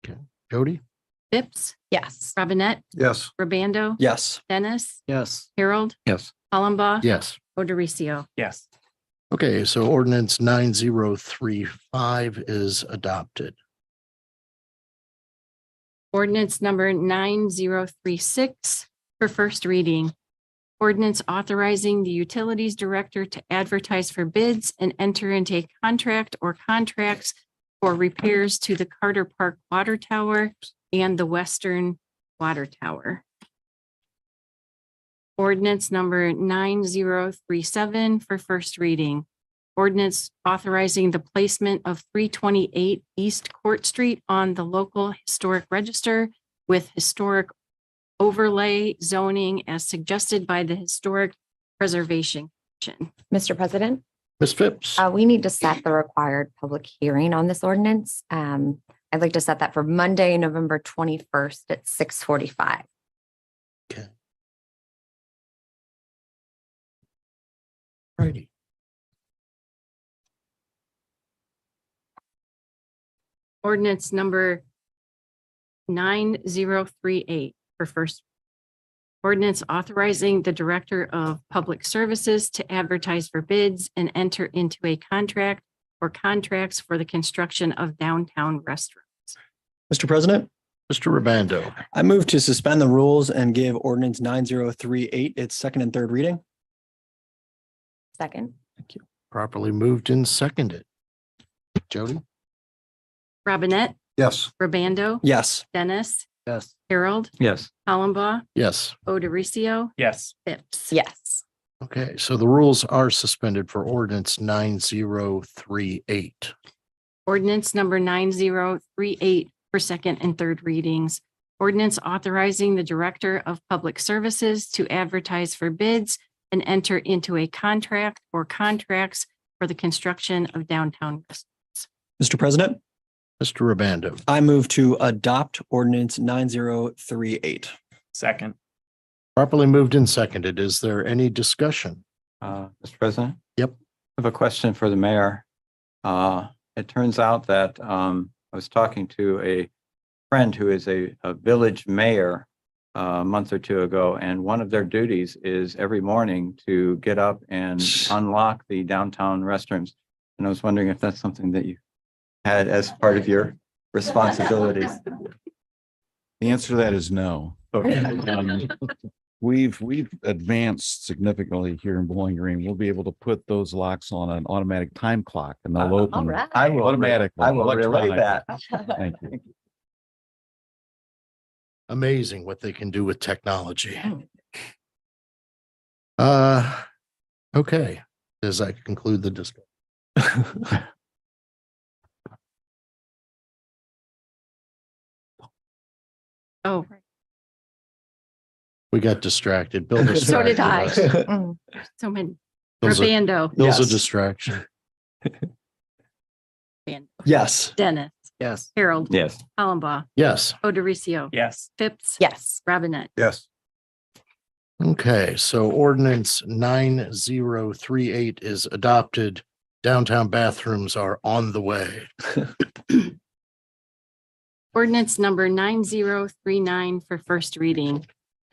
Okay, Jody? Phipps, Yes. Robinette, Yes. Urbando. Yes. Dennis, Yes. Harold, Yes. Hollenbaugh. Yes. Odericio. Yes. Okay, so ordinance 9035 is adopted. Ordinance number 9036 for first reading. Ordinance authorizing the utilities director to advertise for bids and enter into a contract or contracts for repairs to the Carter Park Water Tower and the Western Water Tower. Ordinance number 9037 for first reading. Ordinance authorizing the placement of 328 East Court Street on the local historic register with historic overlay zoning as suggested by the Historic Preservation Commission. Mr. President, Ms. Phipps? we need to set the required public hearing on this ordinance. I'd like to set that for Monday, November 21st at 6:45. Okay. Righty. Ordinance number 9038 for first. Ordinance authorizing the Director of Public Services to advertise for bids and enter into a contract or contracts for the construction of downtown restrooms. Mr. President, Mr. Urbando? I move to suspend the rules and give ordinance 9038 its second and third reading. Second. Thank you. Properly moved and seconded. Jody? Robinette, Yes. Urbando. Yes. Dennis, Yes. Harold, Yes. Hollenbaugh, Yes. Odericio, Yes. Phipps. Yes. Okay, so the rules are suspended for ordinance 9038. Ordinance number 9038 for second and third readings. Ordinance authorizing the Director of Public Services to advertise for bids and enter into a contract or contracts for the construction of downtown restrooms. Mr. President, Mr. Urbando? I move to adopt ordinance 9038. Second. Properly moved and seconded. Is there any discussion? Mr. President? Yep. I have a question for the mayor. It turns out that I was talking to a friend who is a village mayor a month or two ago, and one of their duties is every morning to get up and unlock the downtown restrooms. And I was wondering if that's something that you had as part of your responsibilities. The answer to that is no. Okay. We've advanced significantly here in Bowling Green. We'll be able to put those locks on an automatic time clock and they'll open All right. I will automatically. I will relay electronically. that. Thank you. Amazing what they can do with technology. Okay, does that conclude the discussion? Oh, We got distracted. Bill So did distracted I. us. so many. Those are- Urbando. Bill's a Yes. distraction. Yes. Dennis, Yes. Harold. Yes. Hollenbaugh, Yes. Odericio. Yes. Phipps. Yes. Robinette. Yes. Okay, so ordinance 9038 is adopted. Downtown bathrooms are on the way. Ordinance number 9039 for first reading.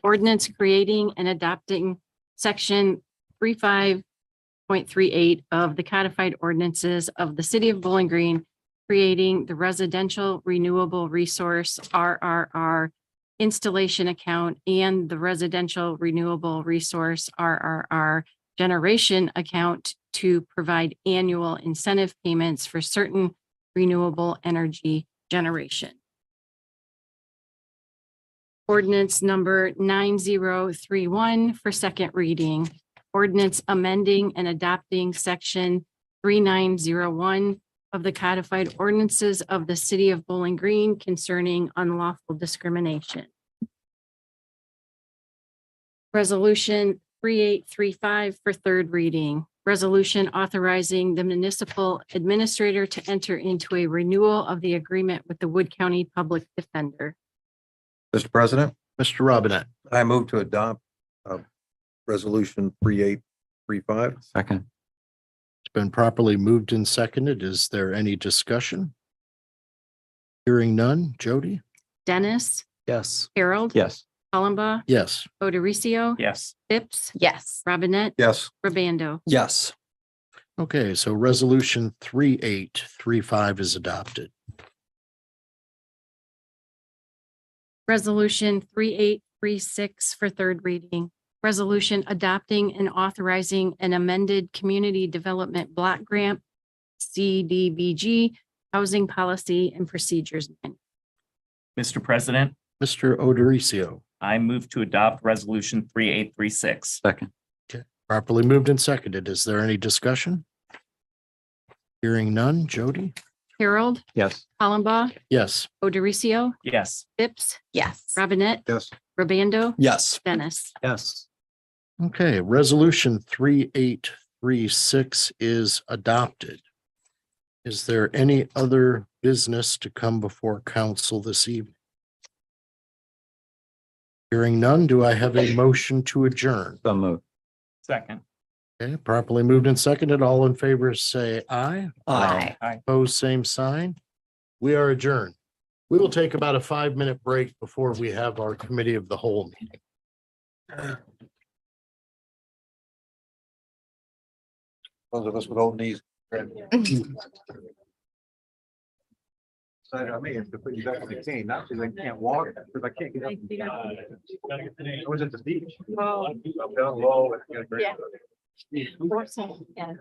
Ordinance creating and adopting section 35.38 of the codified ordinances of the city of Bowling Green, creating the residential renewable resource RRR installation account and the residential renewable resource RRR generation account to provide annual incentive payments for certain renewable energy generation. Ordinance number 9031 for second reading. Ordinance amending and adopting section 3901 of the codified ordinances of the city of Bowling Green concerning unlawful discrimination. Resolution 3835 for third reading. Resolution authorizing the municipal administrator to enter into a renewal of the agreement with the Wood County Public Defender. Mr. President, Mr. Robinette. I move to adopt resolution 3835. Second. It's been properly moved and seconded. Is there any discussion? Hearing none. Jody? Dennis, Yes. Harold. Yes. Hollenbaugh, Yes. Odericio. Yes. Phipps, Yes. Robinette, Yes. Rabando. Yes. Okay, so resolution 3835 is adopted. Resolution 3836 for third reading. Resolution adopting and authorizing an amended Community Development Block Grant, CDBG, Housing Policy and Procedures Manual. Mr. President, Mr. Odericio. I move to adopt resolution 3836. Second. Properly moved and seconded. Is there any discussion? Hearing none. Jody? Harold, Yes. Hollenbaugh, Yes. Odericio, Yes. Phipps, Yes. Robinette, Yes. Rabando, Yes. Dennis. Yes. Okay, resolution 3836 is adopted. Is there any other business to come before council this evening? Hearing none, do I have a motion to adjourn? So moved. Second. Okay, properly moved and seconded. All in favor, say aye. Aye. Opposed, same sign. We are adjourned. We will take about a 5-minute break before we have our committee of the whole meeting. Those of us with old knees. I mean, to put you back on the cane, not because I can't walk, because I can't get up. I was at the beach. I'm down low. Yeah. Yeah.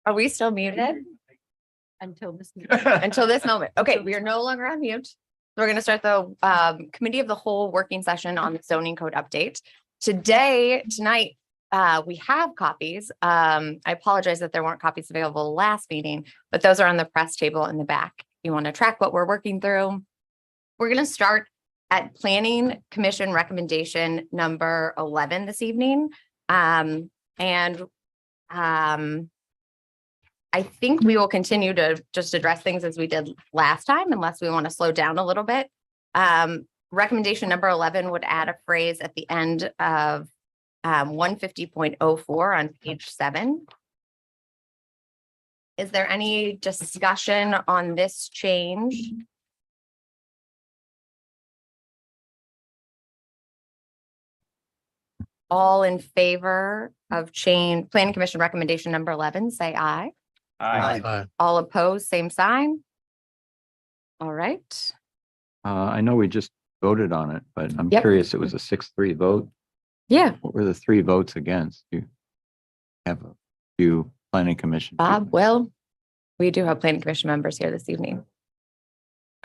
Are we still muted? Until this moment. Okay, we are no longer on mute. We're going to start the committee of the whole working session on the zoning code update. Tonight, we have copies. I apologize that there weren't copies available last meeting, but those are on the press table in the back. You want to track what we're working through. We're going to start at Planning Commission recommendation number 11 this evening. I think we will continue to just address things as we did last time, unless we want to slow down a little bit. Recommendation number 11 would add a phrase at the end of 150.04 on page 7. Is there any discussion on this change? All in favor of Planning Commission recommendation number 11, say aye. Aye. All opposed, same sign. All right. I know we just voted on it, but I'm Yep. curious, it was a 6-3 vote. Yeah, What were the 3 votes against? You have a few planning commission. Bob, well, we do have Planning Commission members here this evening.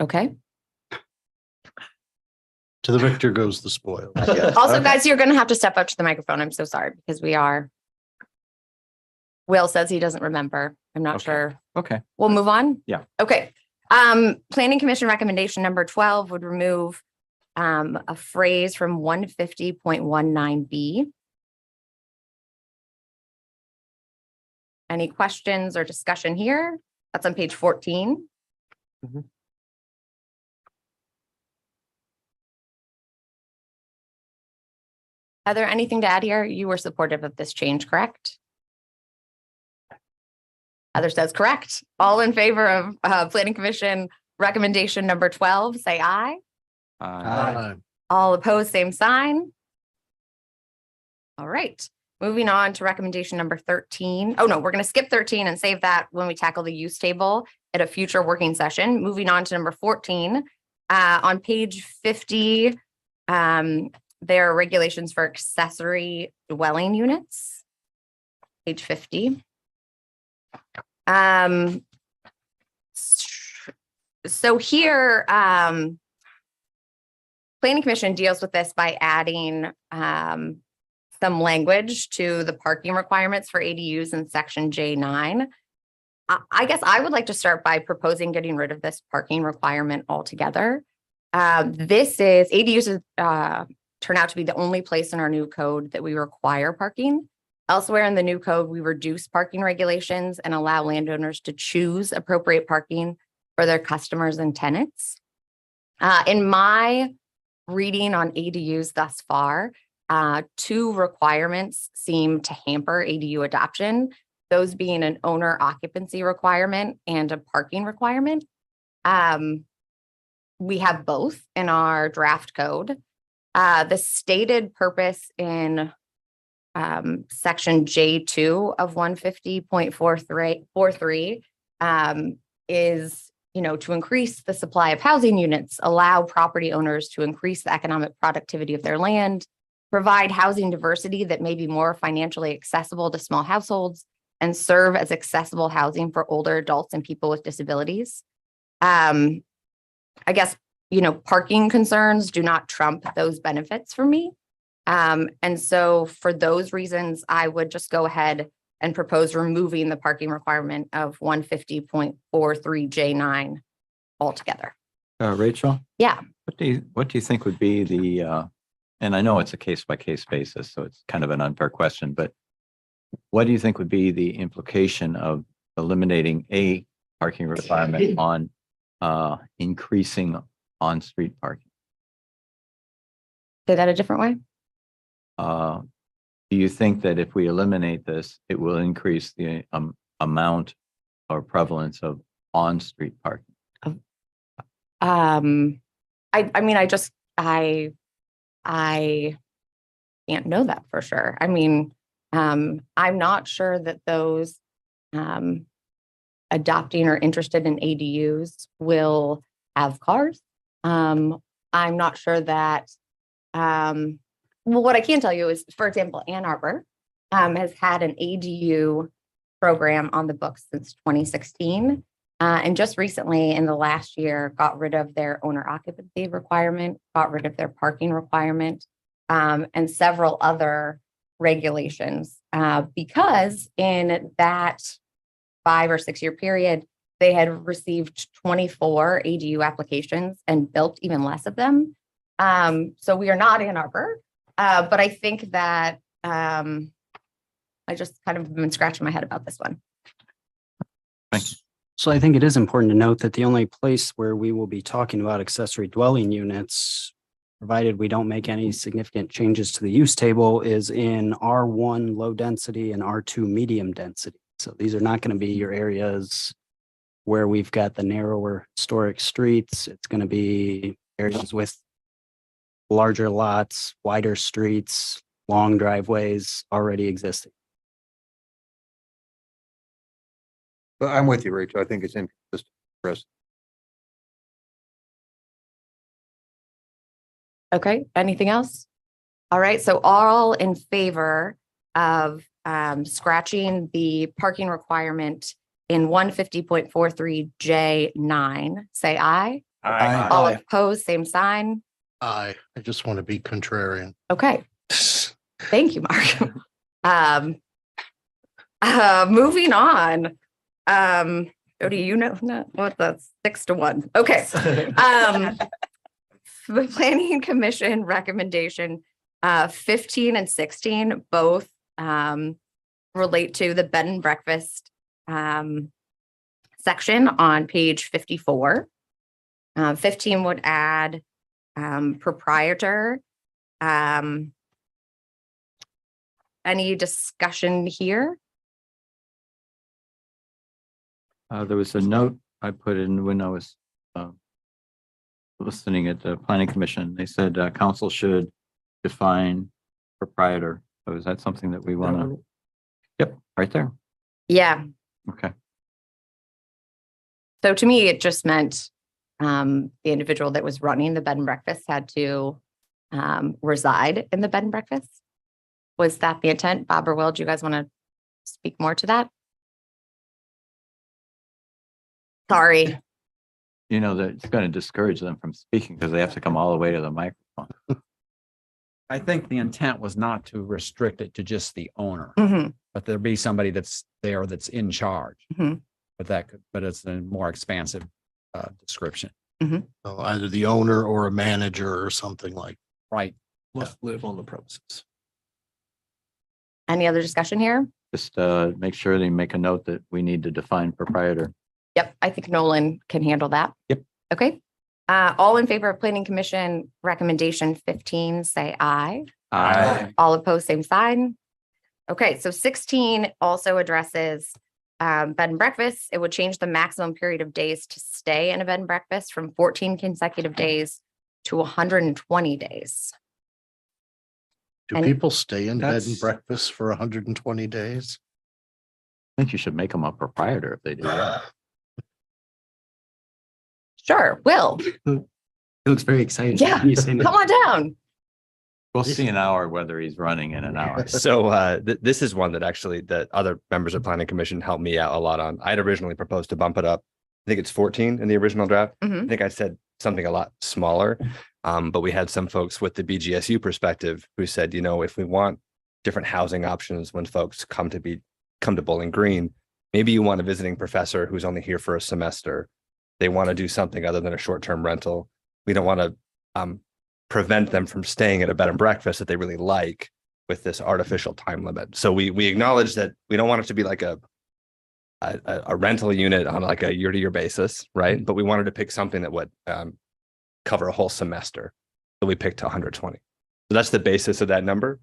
Okay. To the victor goes the spoil. Also, guys, you're going to have to step up to the microphone. I'm so sorry because Will says he doesn't remember. I'm not sure. Okay. We'll move on. Yeah. Okay. Planning Commission recommendation number 12 would remove a phrase from 150.19B. Any questions or discussion here? That's on page 14. Heather, anything to add here? You were supportive of this change, correct? Heather says correct. All in favor of Planning Commission recommendation number 12, say aye. Aye. All opposed, same sign. All right. Moving on to recommendation number 13. Oh, no, we're going to skip 13 and save that when we tackle the use table at a future working session. Moving on to number 14. On page 50, there are regulations for accessory dwelling units. Page 50. So here, Planning Commission deals with this by adding some language to the parking requirements for ADUs in section J9. I guess I would like to start by proposing getting rid of this parking requirement altogether. ADUs turn out to be the only place in our new code that we require parking. Elsewhere in the new code, we reduce parking regulations and allow landowners to choose appropriate parking for their customers and tenants. In my reading on ADUs thus far, 2 requirements seem to hamper ADU adoption, those being an owner occupancy requirement and a parking requirement. We have both in our draft code. The stated purpose in section J2 of 150.43 is, to increase the supply of housing units, allow property owners to increase the economic productivity of their land, provide housing diversity that may be more financially accessible to small households, and serve as accessible housing for older adults and people with disabilities. I guess, parking concerns do not trump those benefits for me. And so for those reasons, I would just go ahead and propose removing the parking requirement of 150.43J9 altogether. Rachel? Yeah. What do you think would be the, and I know it's a case by case basis, so it's kind of an unfair question, but what do you think would be the implication of eliminating a parking requirement on increasing on-street parking? Say that a different way. Do you think that if we eliminate this, it will increase the amount or prevalence of on-street parking? I can't know that for sure. I'm not sure that those adopting or interested in ADUs will have cars. I'm not sure that, well, what I can tell you is, for example, Ann Arbor has had an ADU program on the books since 2016. And just recently in the last year, got rid of their owner occupancy requirement, got rid of their parking requirement, and several other regulations. Because in that 5 or 6 year period, they had received 24 ADU applications and built even less of them. So we are not Ann Arbor, but I think that I just kind of been scratching my head about this one. So I think it is important to note that the only place where we will be talking about accessory dwelling units, provided we don't make any significant changes to the use table, is in R1 low density and R2 medium density. So these are not going to be your areas where we've got the narrower historic streets. It's going to be areas with larger lots, wider streets, long driveways already existing. But I'm with you, Rachel. I think it's inconsistent. Chris. Okay, anything else? All right, so all in favor of scratching the parking requirement in 150.43J9, say aye. Aye. All opposed, same sign. I just want to be contrarian. Okay. Thank you, Mark. Moving on. Jody, you know what, that's 6-1. Okay. The Planning Commission recommendation 15 and 16 both relate to the bed and breakfast section on page 54. 15 would add proprietor. Any discussion here? There was a note I put in when I was listening at the planning commission. They said council should define proprietor. So is that something that we want to? Yep, right there. Yeah. Okay. So to me, it just meant the individual that was running the bed and breakfast had to reside in the bed and breakfast. Was that the intent? Bob or Will, do you guys want to speak more to that? Sorry. You know, that it's going to discourage them from speaking because they have to come all the way to the microphone. I think the intent was not to restrict it to just the owner, Mhm. but there be somebody that's there that's in charge. Mhm. But it's a more expansive description. So either the owner or a manager or something like. Right. Must live on the premises. Any other discussion here? Just make sure they make a note that we need to define proprietor. Yep, I think Nolan can handle that. Yep. Okay. All in favor of Planning Commission recommendation 15, say aye. Aye. All opposed, same sign. Okay, so 16 also addresses bed and breakfast. It would change the maximum period of days to stay in a bed and breakfast from 14 consecutive days to 120 days. Do And people stay in bed and That's- breakfast for 120 days? I think you should make them a proprietor if they do that. Sure, Will. He looks very excited. Yeah, come on down. We'll see an hour whether he's running in an hour. So this is one that actually that other members of planning commission helped me out a lot on. I'd originally proposed to bump it up. I think it's 14 in the original draft. Mhm. I think I said something a lot smaller. But we had some folks with the BGSU perspective who said, you know, if we want different housing options when folks come to Bowling Green, maybe you want a visiting professor who's only here for a semester. They want to do something other than a short-term rental. We don't want to prevent them from staying at a bed and breakfast that they really like with this artificial time limit. So we acknowledge that we don't want it to be like a rental unit on like a year-to-year basis, right? But we wanted to pick something that would cover a whole semester. So we picked 120. So that's the basis of that number.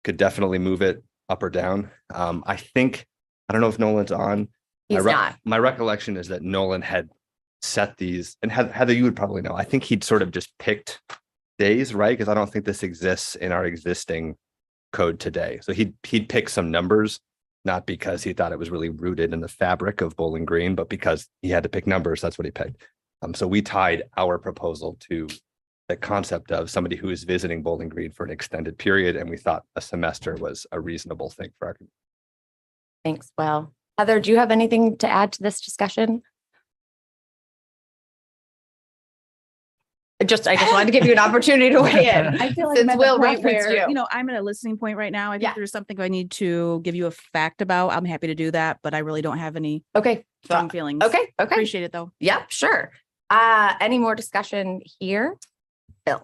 Could definitely move it up or down. I don't know if Nolan's on. He's not. My recollection is that Nolan had set these, and Heather, you would probably know. I think he'd sort of just picked days, right? Because I don't think this exists in our existing code today. So he'd pick some numbers, not because he thought it was really rooted in the fabric of Bowling Green, but because he had to pick numbers. That's what he picked. So we tied our proposal to the concept of somebody who is visiting Bowling Green for an extended period, and we thought a semester was a reasonable thing for our community. Thanks. Well, Heather, do you have anything to add to this discussion? I just wanted to give you an opportunity to weigh in. I feel like Since I'm at Will the point referenced where, you. I'm at a listening point right now. I think Yeah. there's something I need to give you a fact about. I'm happy to do that, but I really don't have any Okay. strong feelings. Okay. Appreciate it though. Yep, sure. Any more discussion here? Bill.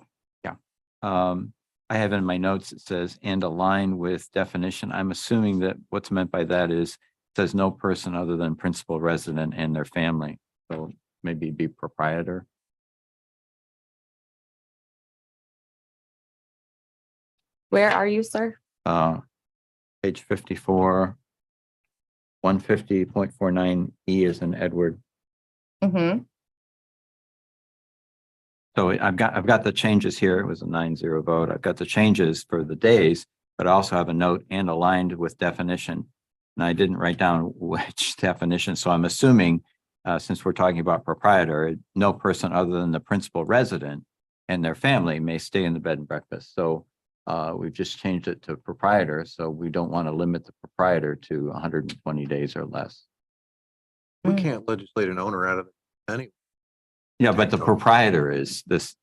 I have in my notes, it says, and align with definition. I'm assuming that what's meant by that is, it says no person other than principal resident and their family. So maybe be proprietor. Where are you, sir? Page 54, 150.49 E is in Edward. Mm-hmm. So I've got the changes here. It was a 9-0 vote. I've got the changes for the days, but I also have a note and aligned with definition. And I didn't write down which definition. So I'm assuming, since we're talking about proprietor, no person other than the principal resident and their family may stay in the bed and breakfast. So we've just changed it to proprietor. So we don't want to limit the proprietor to 120 days or less. We can't legislate an owner out of it anyway. Yeah, but the proprietor is this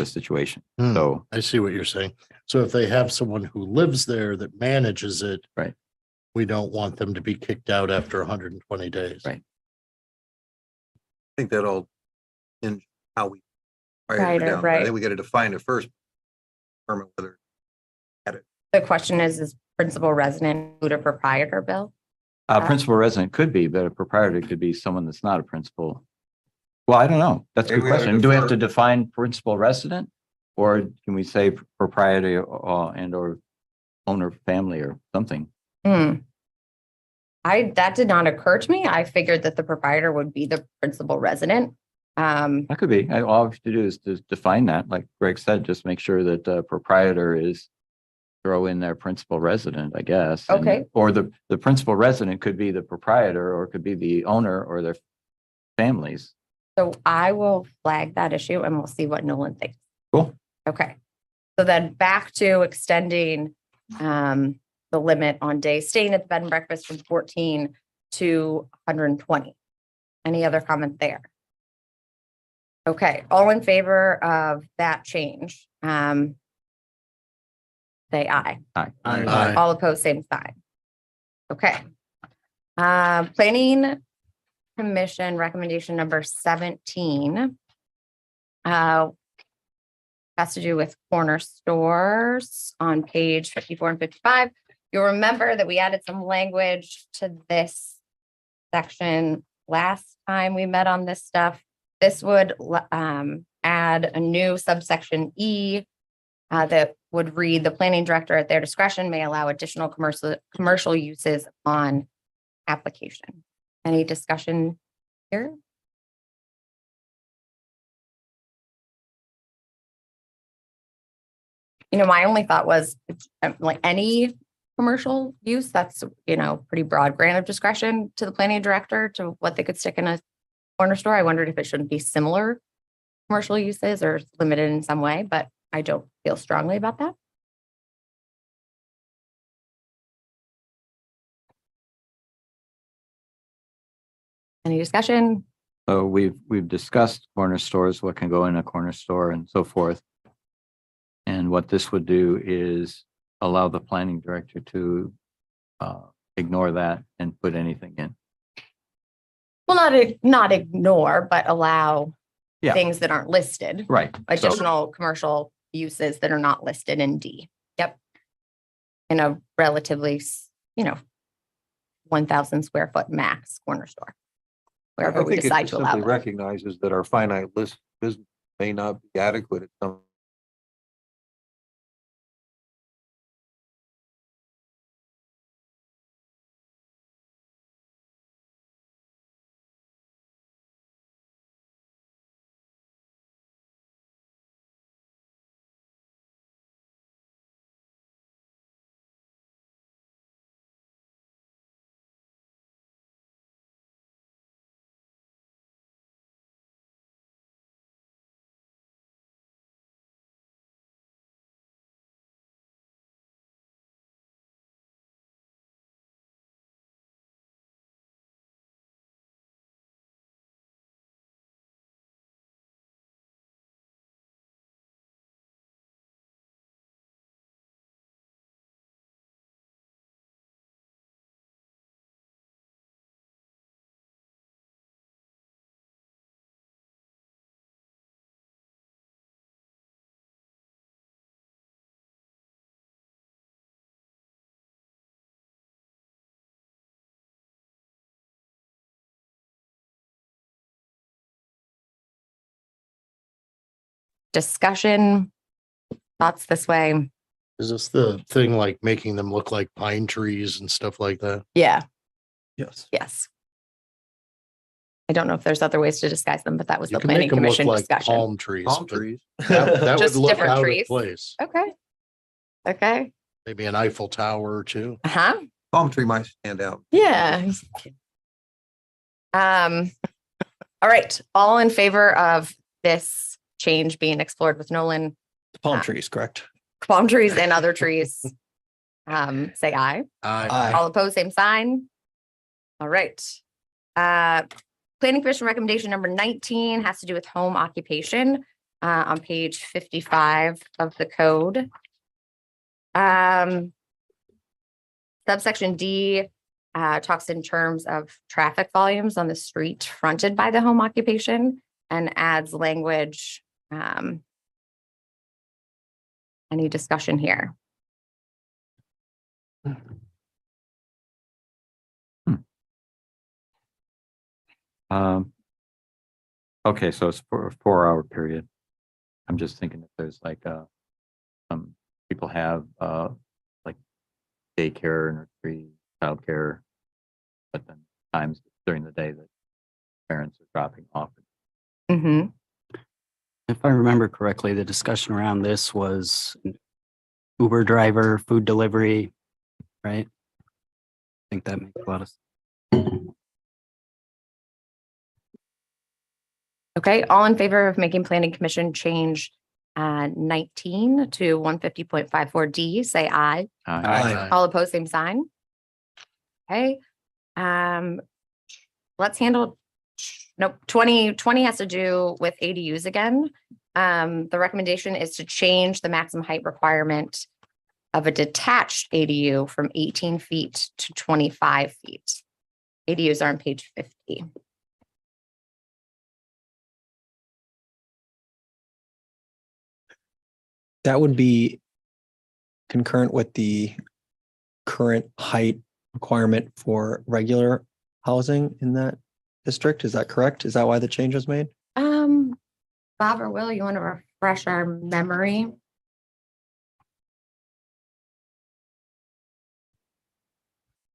situation. So I see what you're saying. So if they have someone who lives there that manages it, right, we don't want them to be kicked out after 120 days. Right. I think that all in how we. Right, I right. think we got to define it first. Determine whether. The question is principal resident include a proprietor, Bill? Principal resident could be, but a proprietor could be someone that's not a principal. Well, I don't know. That's a good Maybe we ought to question. Do we have defer. to define principal resident? Or can we say proprietor and or owner family or something? That did not occur to me. I figured that the proprietor would be the principal resident. That could be. All we have to do is to define that. Like Greg said, just make sure that the proprietor is throw in their principal resident, I guess. Okay. Or the principal resident could be the proprietor or it could be the owner or their families. So I will flag that issue and we'll see what Nolan thinks. Cool. Okay. So then back to extending the limit on days staying at the bed and breakfast from 14 to 120. Any other comment there? Okay, all in favor of that change? Say aye. Aye. Aye. All opposed, same sign. Okay. Planning Commission recommendation number 17 has to do with corner stores on page 54 and 55. You'll remember that we added some language to this section last time we met on this stuff. This would add a new subsection E that would read, the planning director at their discretion may allow additional commercial uses on application. Any discussion here? My only thought was like any commercial use, that's, pretty broad grant of discretion to the planning director to what they could stick in a corner store. I wondered if it shouldn't be similar commercial uses or limited in some way, but I don't feel strongly about that. Any discussion? So we've discussed corner stores, what can go in a corner store and so forth. And what this would do is allow the planning director to ignore that and put anything in. Well, not ignore, but allow Yeah. things that aren't listed. Right. So- Additional commercial uses that are not listed in D. Yep. In a relatively, 1,000 square foot max corner store. Wherever I we think it decide just to allow simply them. recognizes that our finite list business may not be adequate at some discussion, thoughts this way? Is this the thing like making them look like pine trees and stuff like that? Yeah. Yes. Yes. I don't know if there's other ways to disguise them, but that was You the can planning make them look commission like discussion. palm trees. Palm but trees. That would Just look different out of trees. place. Okay. Okay. Maybe an Eiffel Tower or two. Uh-huh. Palm tree might stand out. Yeah. All right. All in favor of this change being explored with Nolan, Palm trees, correct? palm trees and other trees? Say aye. Aye. All opposed, same sign. All right. Planning Commission recommendation number 19 has to do with home occupation on page 55 of the code. Subsection D talks in terms of traffic volumes on the street fronted by the home occupation and adds language. Any discussion here? Okay, so it's for a 4-hour period. I'm just thinking if there's like some people have like daycare, nursery, childcare, but then times during the day that parents are dropping off. Mm-hmm. If I remember correctly, the discussion around this was Uber driver, food delivery, right? I think that makes a lot of sense. Okay, all in favor of making planning commission change 19 to 150.54D, say aye. Aye. All opposed, same sign. Okay. Let's handle, nope, 20 has to do with ADUs again. The recommendation is to change the maximum height requirement of a detached ADU from 18 feet to 25 feet. ADUs are on page 50. That would be concurrent with the current height requirement for regular housing in that district. Is that correct? Is that why the change was made? Bob or Will, you want to refresh our memory?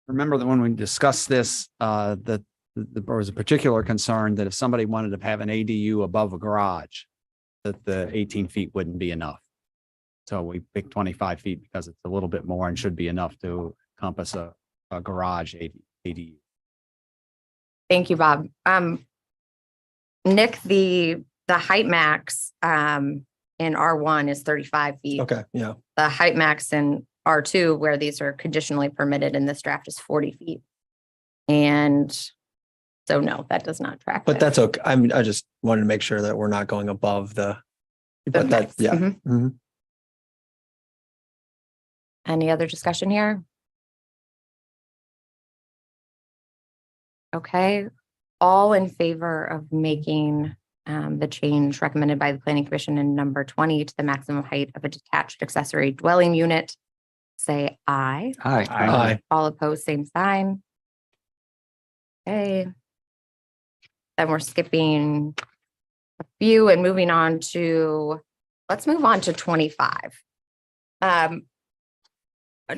Remember that when we discussed this, that there was a particular concern that if somebody wanted to have an ADU above a garage, that the 18 feet wouldn't be enough. So we picked 25 feet because it's a little bit more and should be enough to encompass a garage ADU. Thank you, Bob. Nick, the height max in R1 is 35 feet. Okay, yeah. The height max in R2, where these are conditionally permitted in this draft, is 40 feet. And so no, that does not track. But with that's okay. I just wanted to make sure that we're not going above the, but that, max. yeah. Mhm. Mhm. Any other discussion here? Okay, all in favor of making the change recommended by the Planning Commission in number 20 to the maximum height of a detached accessory dwelling unit, say aye. Aye. Aye. All opposed, same sign. Okay. Then we're skipping a few and moving on to, let's move on to 25.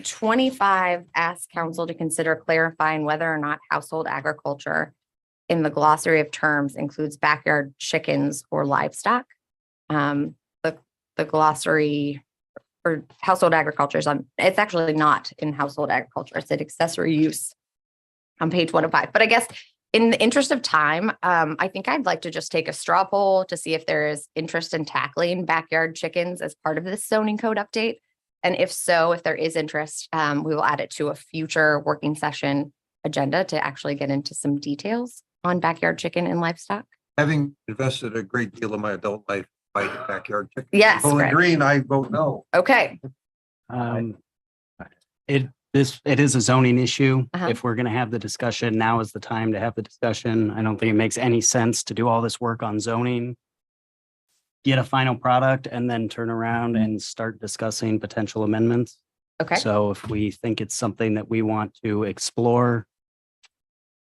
25 asks council to consider clarifying whether or not household agriculture in the glossary of terms includes backyard chickens or livestock. The glossary for household agriculture is on, it's actually not in household agriculture. It's an accessory use on page 105. But I guess in the interest of time, I think I'd like to just take a straw poll to see if there is interest in tackling backyard chickens as part of this zoning code update. And if so, if there is interest, we will add it to a future working session agenda to actually get into some details on backyard chicken and livestock. Having invested a great deal of my adult life fighting backyard chicken. Yes, Bowling Greg. Green, I vote no. Okay. It is a zoning issue. Uh-huh. If we're going to have the discussion, now is the time to have the discussion. I don't think it makes any sense to do all this work on zoning, get a final product, and then turn around and start discussing potential amendments. Okay. So if we think it's something that we want to explore,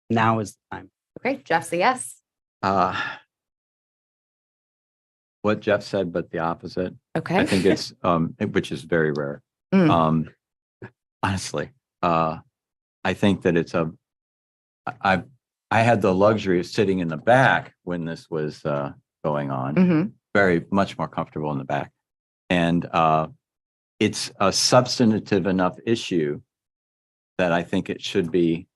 now is the time. Okay, Jeff's a yes. what Jeff said, but the opposite. Okay. I think it's, which is very rare. Mm. Honestly, I think that it's I had the luxury of sitting in the back when this was going on. Mhm. Very much more comfortable in the back. And it's a substantive enough issue that I think it should be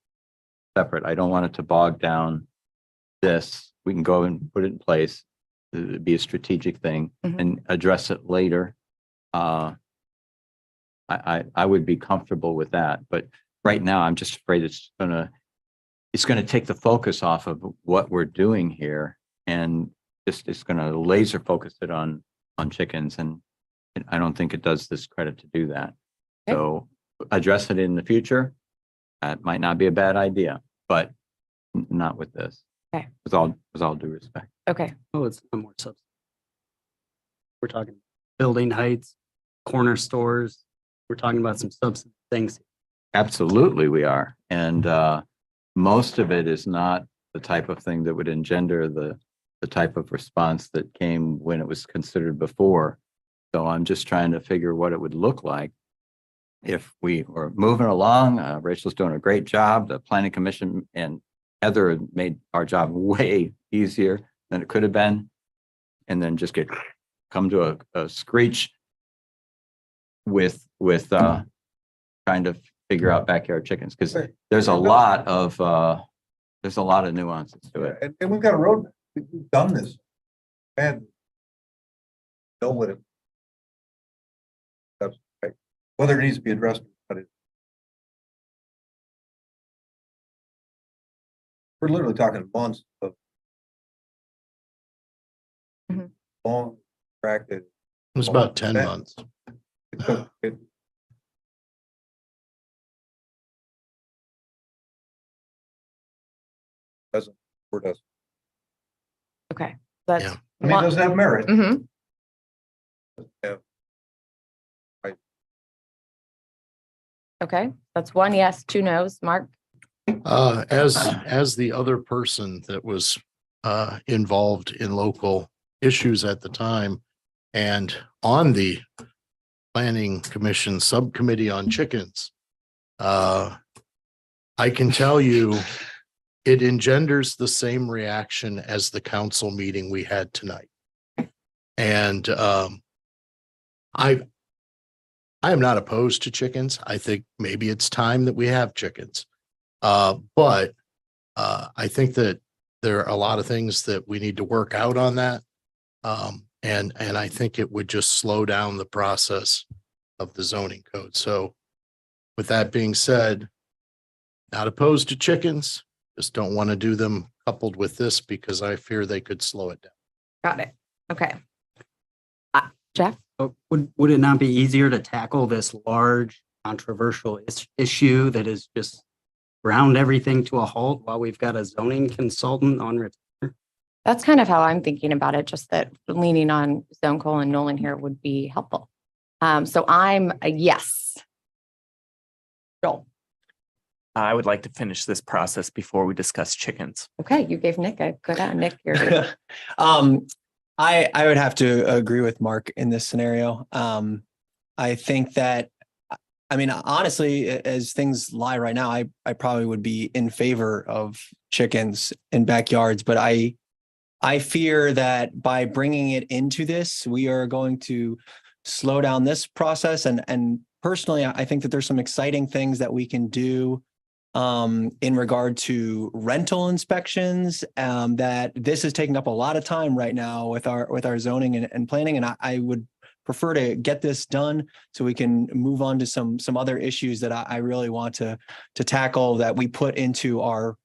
separate. I don't want it to bog down this. We can go and put it in place. It'd be a strategic thing and address it later. I would be comfortable with that, but right now I'm just afraid it's gonna take the focus off of what we're doing here, and it's gonna laser focus it on chickens, and I don't think it does this credit to do that. Okay. So address it in the future. That might not be a bad idea, but not with this. Okay. With all due respect. Okay. Oh, it's no more substance. We're talking building heights, corner stores. We're talking about some substance things. Absolutely, we are. And most of it is not the type of thing that would engender the type of response that came when it was considered before. So I'm just trying to figure what it would look like if we were moving along. Rachel's doing a great job. The Planning Commission and Heather had made our job way easier than it could have been. And then just come to a screech with trying to figure out backyard chickens, because there's a lot of nuances to it. And we've got a roadmap. We've done this. And know what it. That's right. Whether it needs to be addressed, but we're literally talking months of long practice. It was about 10 months. It doesn't, or does. Okay. That's Yeah. I mean, it does have merit. Mhm. Yeah. Okay. That's 1 yes, 2 no's. Mark? As the other person that was involved in local issues at the time and on the Planning Commission Subcommittee on Chickens, I can tell you it engenders the same reaction as the council meeting we had tonight. And I am not opposed to chickens. I think maybe it's time that we have chickens. But I think that there are a lot of things that we need to work out on that. And I think it would just slow down the process of the zoning code. So with that being said, not opposed to chickens, just don't want to do them coupled with this because I fear they could slow it down. Got it. Okay. Jeff? Would it not be easier to tackle this large controversial issue that is just ground everything to a halt while we've got a zoning consultant on retainer? That's kind of how I'm thinking about it, just that leaning on Stone Cold and Nolan here would be helpful. So I'm a yes. Joel? I would like to finish this process before we discuss chickens. Okay, you gave Nick a good Nick here. I would have to agree with Mark in this scenario. I think that, I mean, honestly, as things lie right now, I probably would be in favor of chickens in backyards, but I fear that by bringing it into this, we are going to slow down this process. And personally, I think that there's some exciting things that we can do in regard to rental inspections, that this is taking up a lot of time right now with our zoning and planning. And I would prefer to get this done so we can move on to some other issues that I really want to tackle, that we put into our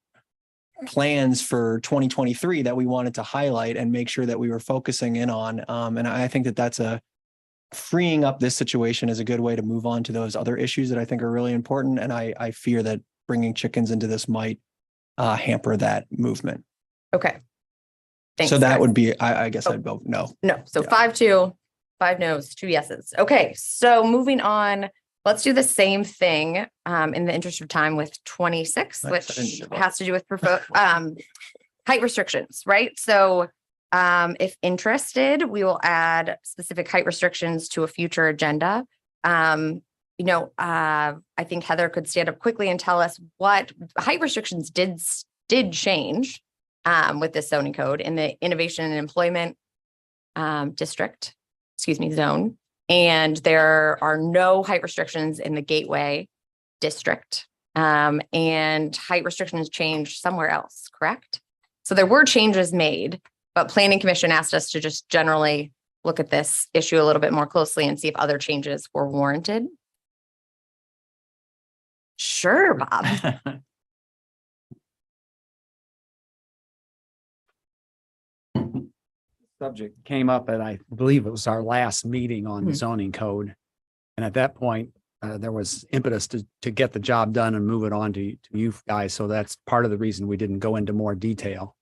plans for 2023 that we wanted to highlight and make sure that we were focusing in on. And I think that that's freeing up this situation is a good way to move on to those other issues that I think are really important. And I fear that bringing chickens into this might hamper that movement. Okay. Thanks, so that guys. would be, I guess I'd vote no. No. So Yeah. 5-2, 5 no's, 2 yeses. Okay. So moving on, let's do the same thing in the interest of time with 26, which has to do with height restrictions, right? So If interested, we will add specific height restrictions to a future agenda. I think Heather could stand up quickly and tell us what height restrictions did change with this zoning code in the innovation and employment zone. And there are no height restrictions in the gateway district. And height restrictions changed somewhere else, correct? So there were changes made, but Planning Commission asked us to just generally look at this issue a little bit more closely and see if other changes were warranted. Sure, Bob. Subject came up at, I believe it was our last meeting on the Mhm. zoning code. And at that point, there was impetus to get the job done and move it on to you guys. So that's part of the reason we didn't go into more detail.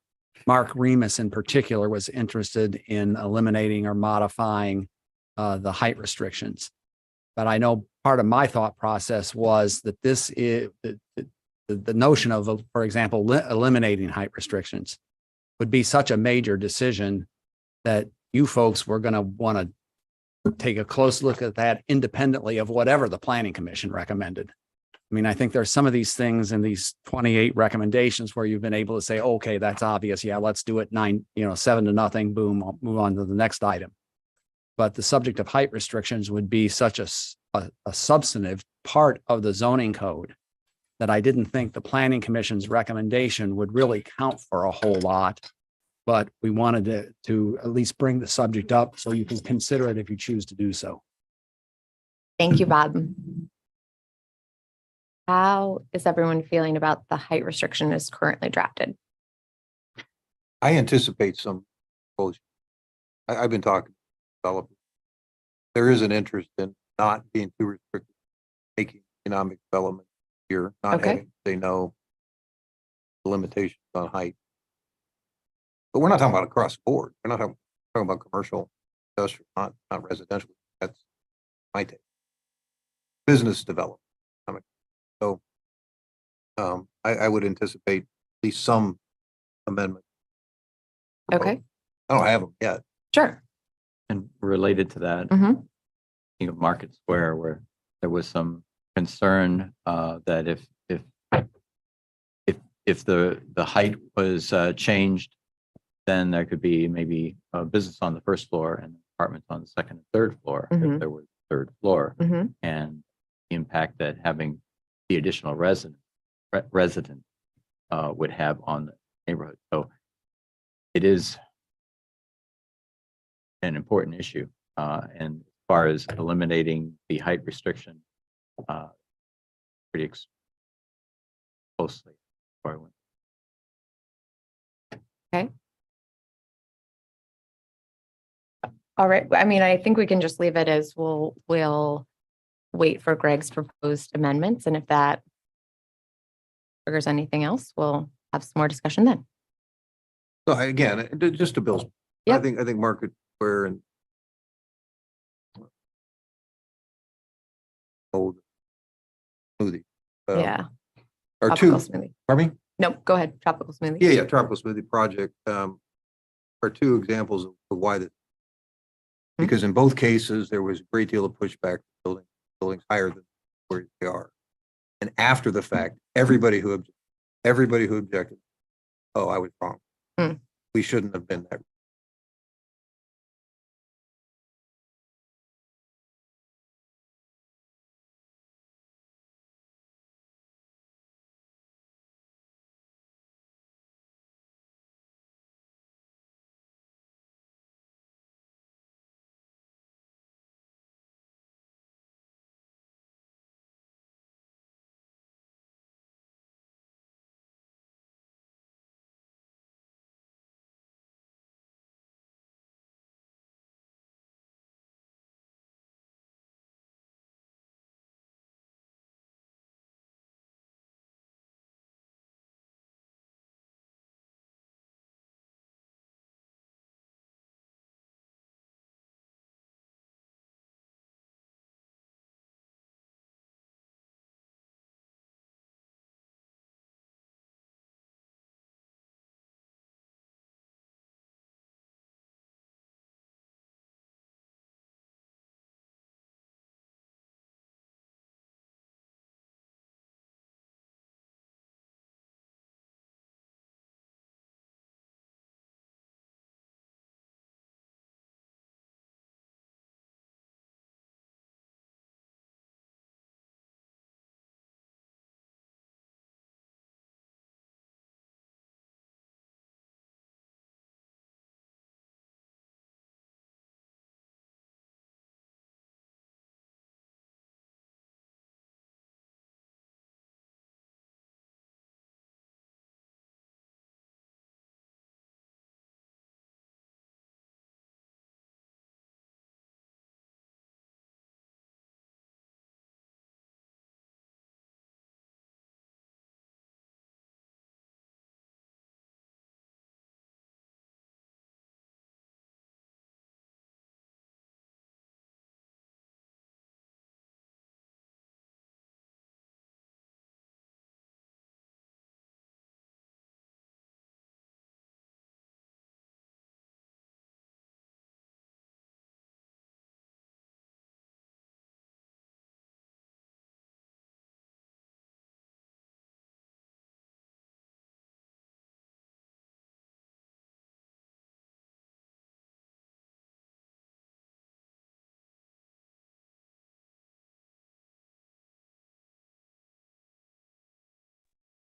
Mark Remus in particular was interested in eliminating or modifying the height restrictions. But I know part of my thought process was that this is the notion of, for example, eliminating height restrictions would be such a major decision that you folks were going to want to take a close look at that independently of whatever the Planning Commission recommended. I mean, I think there's some of these things in these 28 recommendations where you've been able to say, okay, that's obvious. Yeah, let's do it 7-0, boom, I'll move on to the next item. But the subject of height restrictions would be such a substantive part of the zoning code that I didn't think the Planning Commission's recommendation would really count for a whole lot. But we wanted to at least bring the subject up so you can consider it if you choose to do so. Thank you, Bob. How is everyone feeling about the height restriction as currently drafted? I anticipate some. I've been talking to developers. There is an interest in not being too restricted, making economic development here, not Okay. having to say no limitations on height. But we're not talking about across the board. We're not talking about commercial, industrial, not residential. That's my take. Business development. So I would anticipate at least some amendment. Okay, I don't have them yet. sure. And related to that, Mhm. Market Square, where there was some concern that if the height was changed, then there could be maybe a business on the first floor and apartments on the second and third floor if Mhm. there was a third floor, Mhm. and the impact that having the additional resident would have on the neighborhood. So it is an important issue. And as far as eliminating the height restriction, pretty closely. Okay. All right. I mean, I think we can just leave it as we'll wait for Greg's proposed amendments. And if that triggers anything else, we'll have some more discussion then. So again, just to Bill's, I think Market Square and smoothie. Yeah. Are Tropical two. smoothie. Pardon me? Nope, go ahead. Tropical smoothie. Yeah, tropical smoothie project are two examples of why that. Because in both cases, there was a great deal of pushback from buildings higher than where they are. And after the fact, everybody who objected, oh, I was wrong. We shouldn't have been that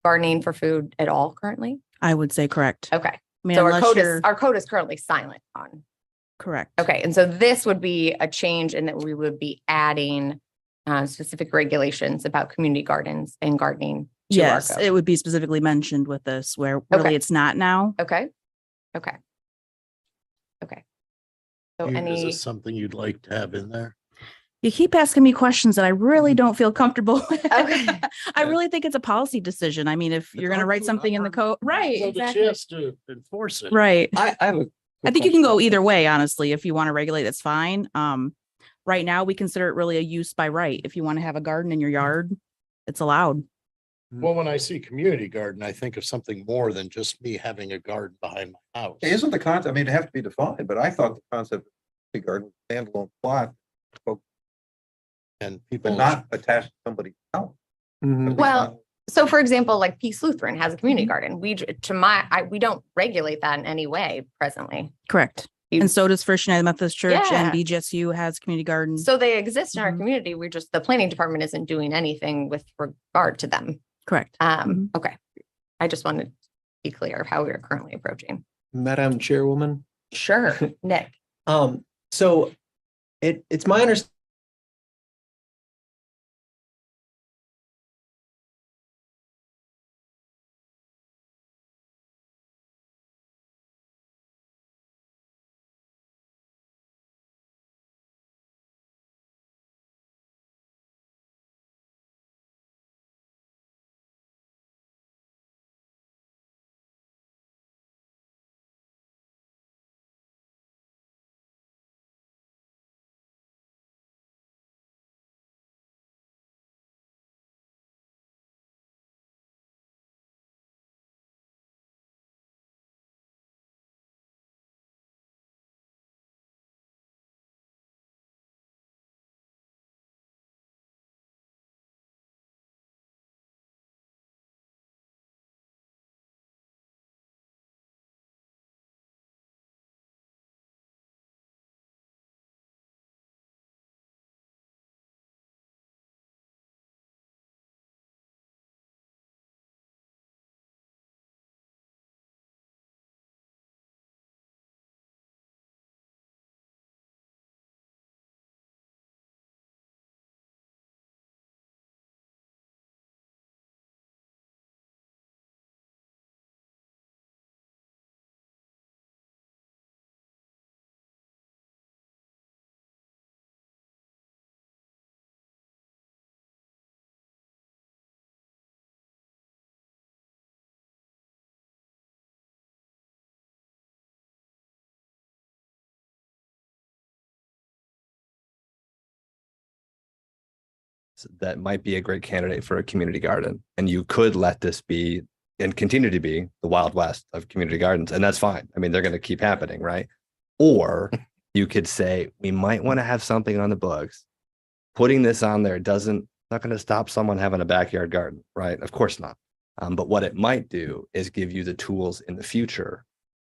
gardening for food at all currently? I would say correct. Okay. I mean, So unless you're our code is currently silent on. correct. Okay. And so this would be a change in that we would be adding specific regulations about community gardens and gardening. To our Yes, code. it would be specifically mentioned with this where really Okay. it's not now. Okay. Okay. Okay. So Is any, this something you'd like to have in there? You keep asking me questions that I really don't feel comfortable with. Okay. I really think it's a policy decision. I mean, if you're going to write something in the code, right? So the Exactly. chance to enforce it. Right. I have a. I think you can go either way, honestly. If you want to regulate, that's fine. Right now we consider it really a use by right. If you want to have a garden in your yard, it's allowed. Well, when I see community garden, I think of something more than just me having a garden behind my house. Isn't the concept, I mean, it have to be defined, but I thought the concept of a garden, standalone plot, And people. but not attached to somebody's house. well, so for example, like Peace Lutheran has a community garden. We don't regulate that in any way presently. Correct. And so does First United Methodist Church, Yeah. and BGSU has community gardens. So they exist in our community. We're just, the planning department isn't doing anything with regard to them. Correct. Okay. I just wanted to be clear of how we are currently approaching. Madam Chairwoman. Sure, Nick. So it's my understanding. That might be a great candidate for a community garden. And you could let this be and continue to be the Wild West of community gardens. And that's fine. I mean, they're going to keep happening, right? Or you could say, we might want to have something on the books. Putting this on there not going to stop someone having a backyard garden, right? Of course not. But what it might do is give you the tools in the future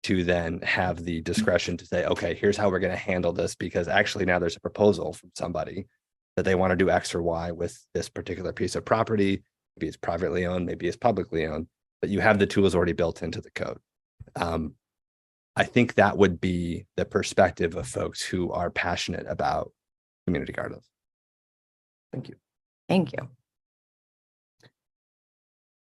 to then have the discretion to say, okay, here's how we're going to handle this, because actually now there's a proposal from somebody that they want to do X or Y with this particular piece of property. Maybe it's privately owned, maybe it's publicly owned, but you have the tools already built into the code. I think that would be the perspective of folks who are passionate about community gardens. Thank you. Thank you.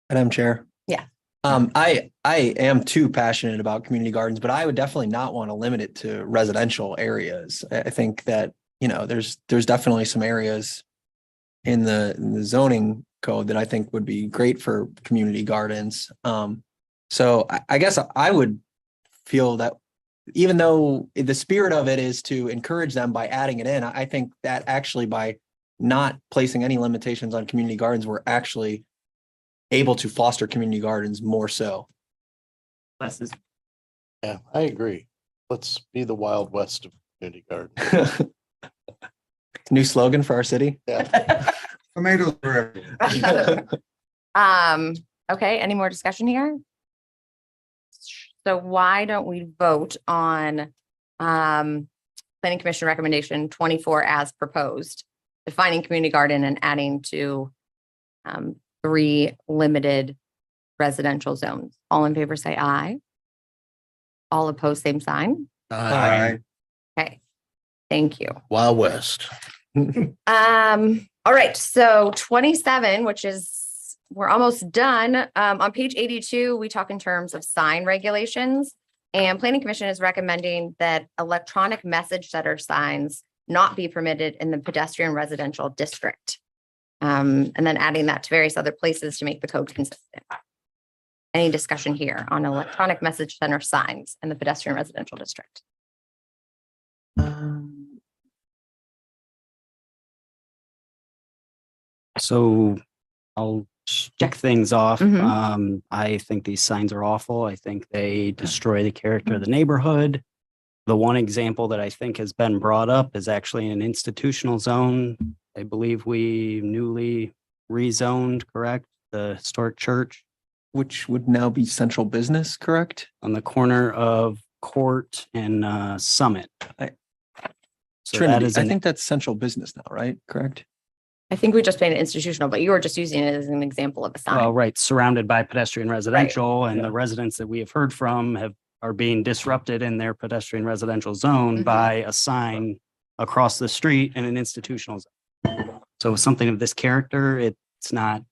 Madam Chair. Yeah. I am too passionate about community gardens, but I would definitely not want to limit it to residential areas. I think that, there's definitely some areas in the zoning code that I think would be great for community gardens. So I guess I would feel that even though the spirit of it is to encourage them by adding it in, I think that actually by not placing any limitations on community gardens, we're actually able to foster community gardens more so. Yeah, I agree. Let's be the Wild West of community garden. New slogan for our city. Yeah. Tomatoes for everyone. Okay, any more discussion here? So why don't we vote on Planning Commission recommendation 24 as proposed, defining community garden and adding to 3 limited residential zones. All in favor, say aye. All opposed, same sign. Aye. Okay, thank you. Wild West. All right, so 27, which is, we're almost done. On page 82, we talk in terms of sign regulations. And Planning Commission is recommending that electronic message center signs not be permitted in the pedestrian residential district. And then adding that to various other places to make the code consistent. Any discussion here on electronic message center signs in the pedestrian residential district? So I'll check things off. Mhm. I think these signs are awful. I think they destroy the character of the neighborhood. The one example that I think has been brought up is actually an institutional zone. I believe we newly rezoned, correct? The historic church. Which would now be central business, correct? On the corner of Court and Summit. So that Trinity, is I an think that's central business now, right? Correct? I think we just made it institutional, but you were just using it as an example of a sign. Well, right, surrounded by pedestrian residential, and the residents that we have heard from are being disrupted in their pedestrian residential zone by a sign across the street in an institutional zone. So something of this character, it's not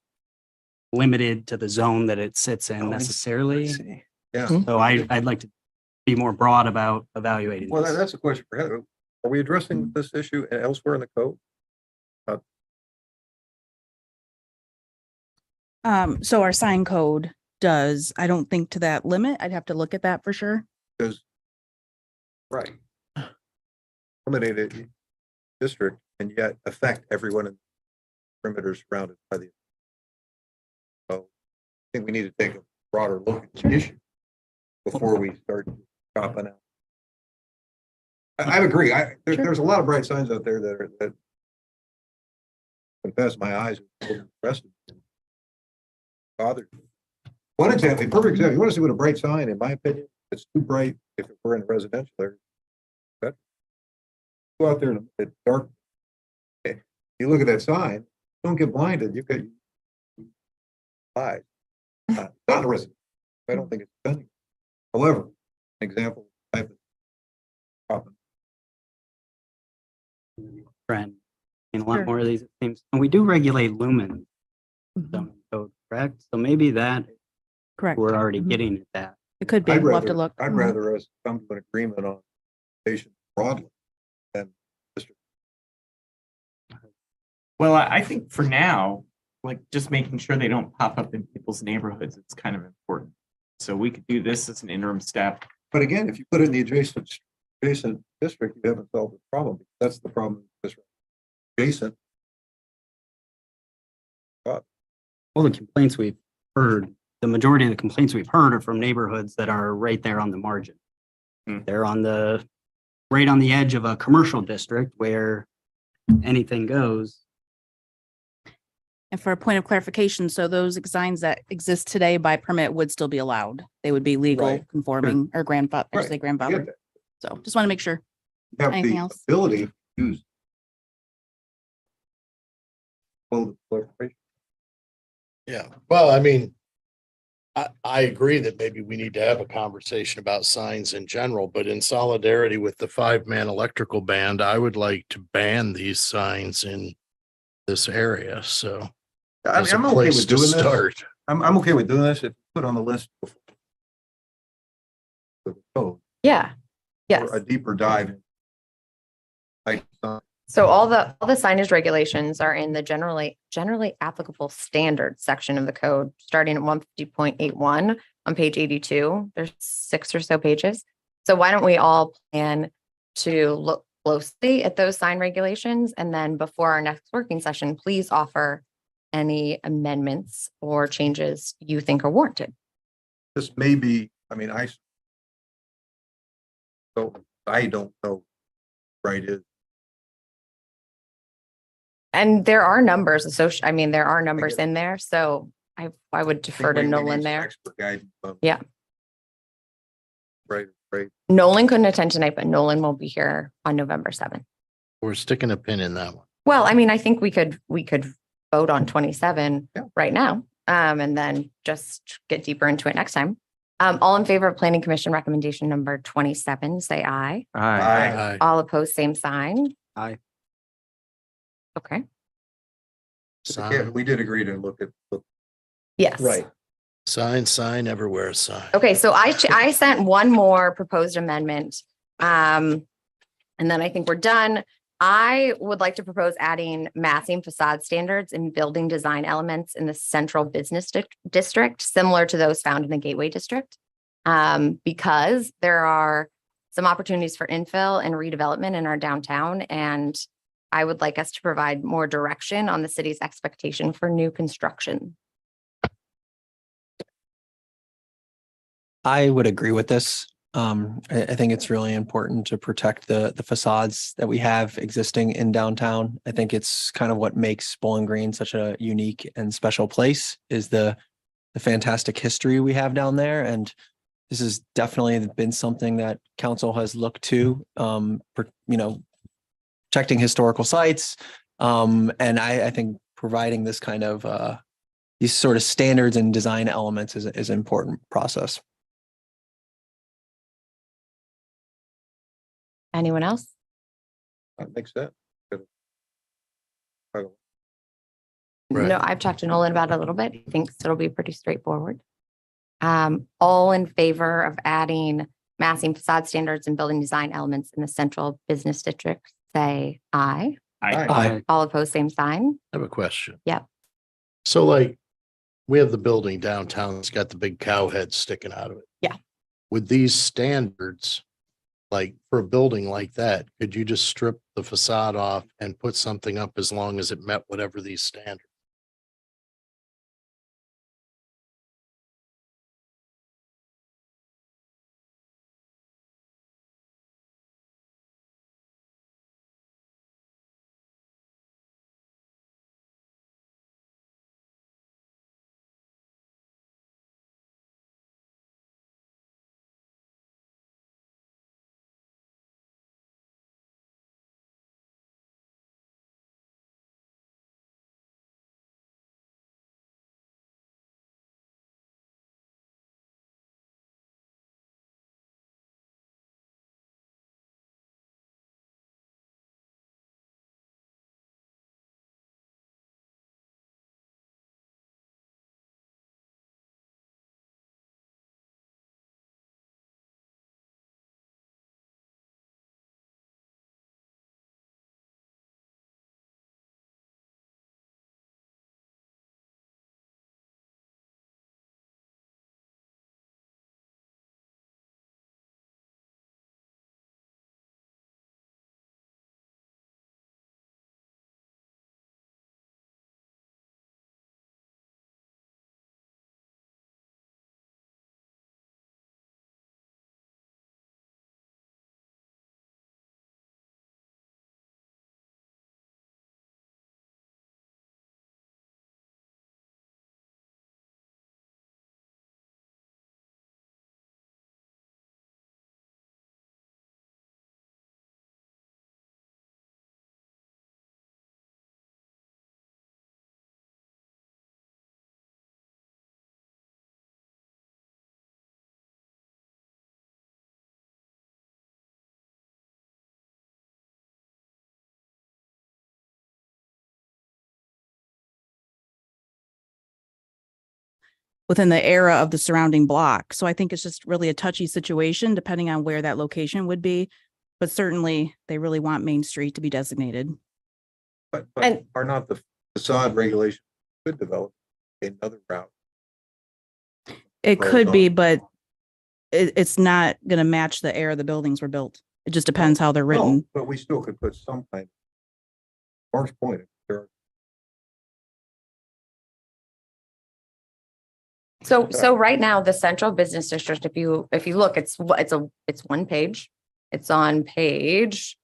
limited to the zone that it sits in necessarily. Yeah. So I'd like to be more broad about evaluating Well, this. that's a question for Heather. Are we addressing this issue elsewhere in the code? So our sign code does, I don't think to that limit. I'd have to look at that for sure. Because, right. Eliminated district and yet affect everyone in the perimeter surrounded by the. So I think we need to take a broader look at the issue before we start chopping out. I agree. There's a lot of bright signs out there that pass my eyes. Bothered. One example, a perfect example. You want to see what a bright sign, in my opinion, it's too bright if it were in a residential area. But go out there and it's dark. Okay. You look at that sign, don't get blinded. You could eyes. Not a resident. I don't think it's offending. However, an example type of problem. Trend. And a lot more of these it seems. And we do regulate lumen zoning code, correct? So maybe that Correct. we're already getting at that. It could be. I'd We'll have to rather, look. I'd rather us come to an agreement on station broadly than district. Well, I think for now, like just making sure they don't pop up in people's neighborhoods, it's kind of important. So we could do this as an interim step. But again, if you put it in the adjacent district, you haven't solved the problem. That's the problem. Adjacent. Well, the complaints we've heard, the majority of the complaints we've heard are from neighborhoods that are right there on the margin. They're right on the edge of a commercial district where anything goes. And for a point of clarification, so those signs that exist today by permit would still be allowed. They would be legal, Right. conforming, or grandfather, Right. actually I get grandfather. that. So just want to make sure. You have Anything the else? ability to use. Well, Yeah, well, I mean, I agree that maybe we need to have a conversation about signs in general, but in solidarity with the 5-man electrical band, I would like to ban these signs in this area, so. as a I'm okay place with to doing this. start. I'm okay with doing this if put on the list before. The code, Yeah, yes. or a deeper dive. So all the signage regulations are in the generally applicable standards section of the code, starting at 150.81 on page 82. There's 6 or so pages. So why don't we all plan to look closely at those sign regulations, and then before our next working session, please offer any amendments or changes you think are warranted. This may be, I mean, I don't know, right, is. And there are numbers associated, I mean, there are numbers in there, so I would defer to Nolan there. Expert guidance on- Yeah. Right. Nolan couldn't attend tonight, but Nolan will be here on November 7th. We're sticking a pin in that one. Well, I mean, I think we could vote on 27 right now. and then just get deeper into it next time. All in favor of planning commission recommendation number 27, say aye. Aye. All opposed, same sign. Aye. Okay. Sign. We did agree to look. Yes. Sign everywhere, sign. Okay, so I sent one more proposed amendment. And then I think we're done. I would like to propose adding massing facade standards and building design elements in the central business district, similar to those found in the Gateway District. Because there are some opportunities for infill and redevelopment in our downtown, and I would like us to provide more direction on the city's expectation for new construction. I would agree with this. I think it's really important to protect the facades that we have existing in downtown. I think it's kind of what makes Bowling Green such a unique and special place is the fantastic history we have down there. And this has definitely been something that council has looked to, protecting historical sites. And I think providing this kind of these sort of standards and design elements is an important process. Anyone else? That makes sense. Right. No, I've talked to Nolan about it a little bit. He thinks it'll be pretty straightforward. All in favor of adding massing facade standards and building design elements in the central business district, say aye. Aye. All opposed, same sign. I have a question. Yep. So like, we have the building downtown that's got the big cow head sticking out of it. Yeah. With these standards, like for a building like that, could you just strip the facade off and put something up as long as it met whatever these standards? within the era of the surrounding block. So I think it's just really a touchy situation depending on where that location would be. But certainly they really want Main Street to be designated. But are not the facade regulations could develop another route? It could be, but it's not going to match the era the buildings were built. It just depends how they're written. No, but we still could put some kind of Mark's point. So right now, the central business district, if you look, it's one page. It's on page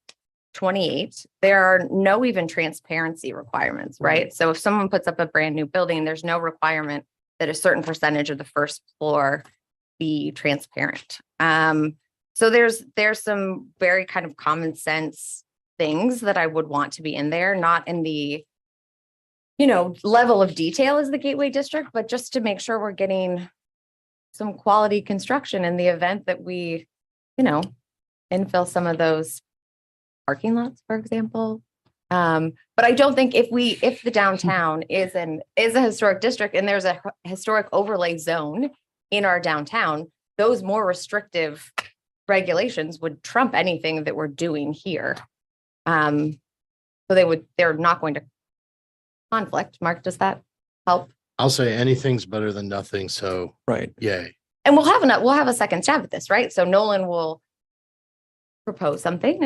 28. There are no even transparency requirements, right? So if someone puts up a brand new building, there's no requirement that a certain percentage of the first floor be transparent. So there's some very kind of common sense things that I would want to be in there, not in the, level of detail as the Gateway District, but just to make sure we're getting some quality construction in the event that we, infill some of those parking lots, for example. But I don't think if the downtown is a historic district and there's a historic overlay zone in our downtown, those more restrictive regulations would trump anything that we're doing here. So they're not going to conflict. Mark, does that help? I'll say anything's better than nothing. So, Right. Yay. And we'll have a second stab at this, right? So Nolan will propose something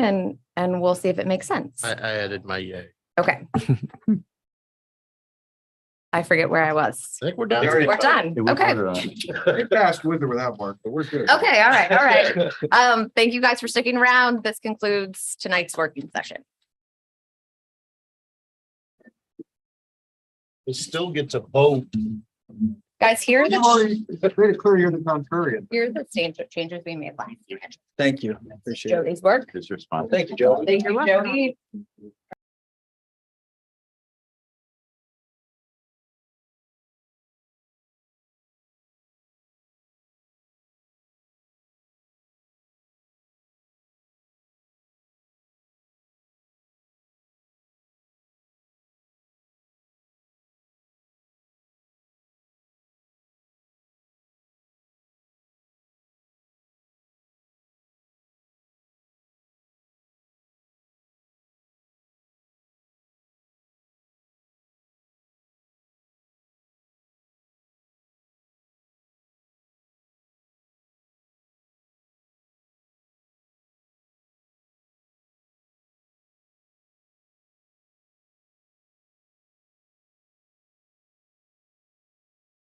and we'll see if it makes sense. I added my yay. Okay. I forget where I was. I think we're done. We're done. Okay. We passed with or without Mark, but we're good. Okay. All right. Thank you guys for sticking around. This concludes tonight's working session. We still get to vote. Guys, here are the Pretty clear you're the contrarian. here are the changes we made last year. Thank you. Appreciate it. Jody's work. His response. Thank you, Joe. Thank you, Jody.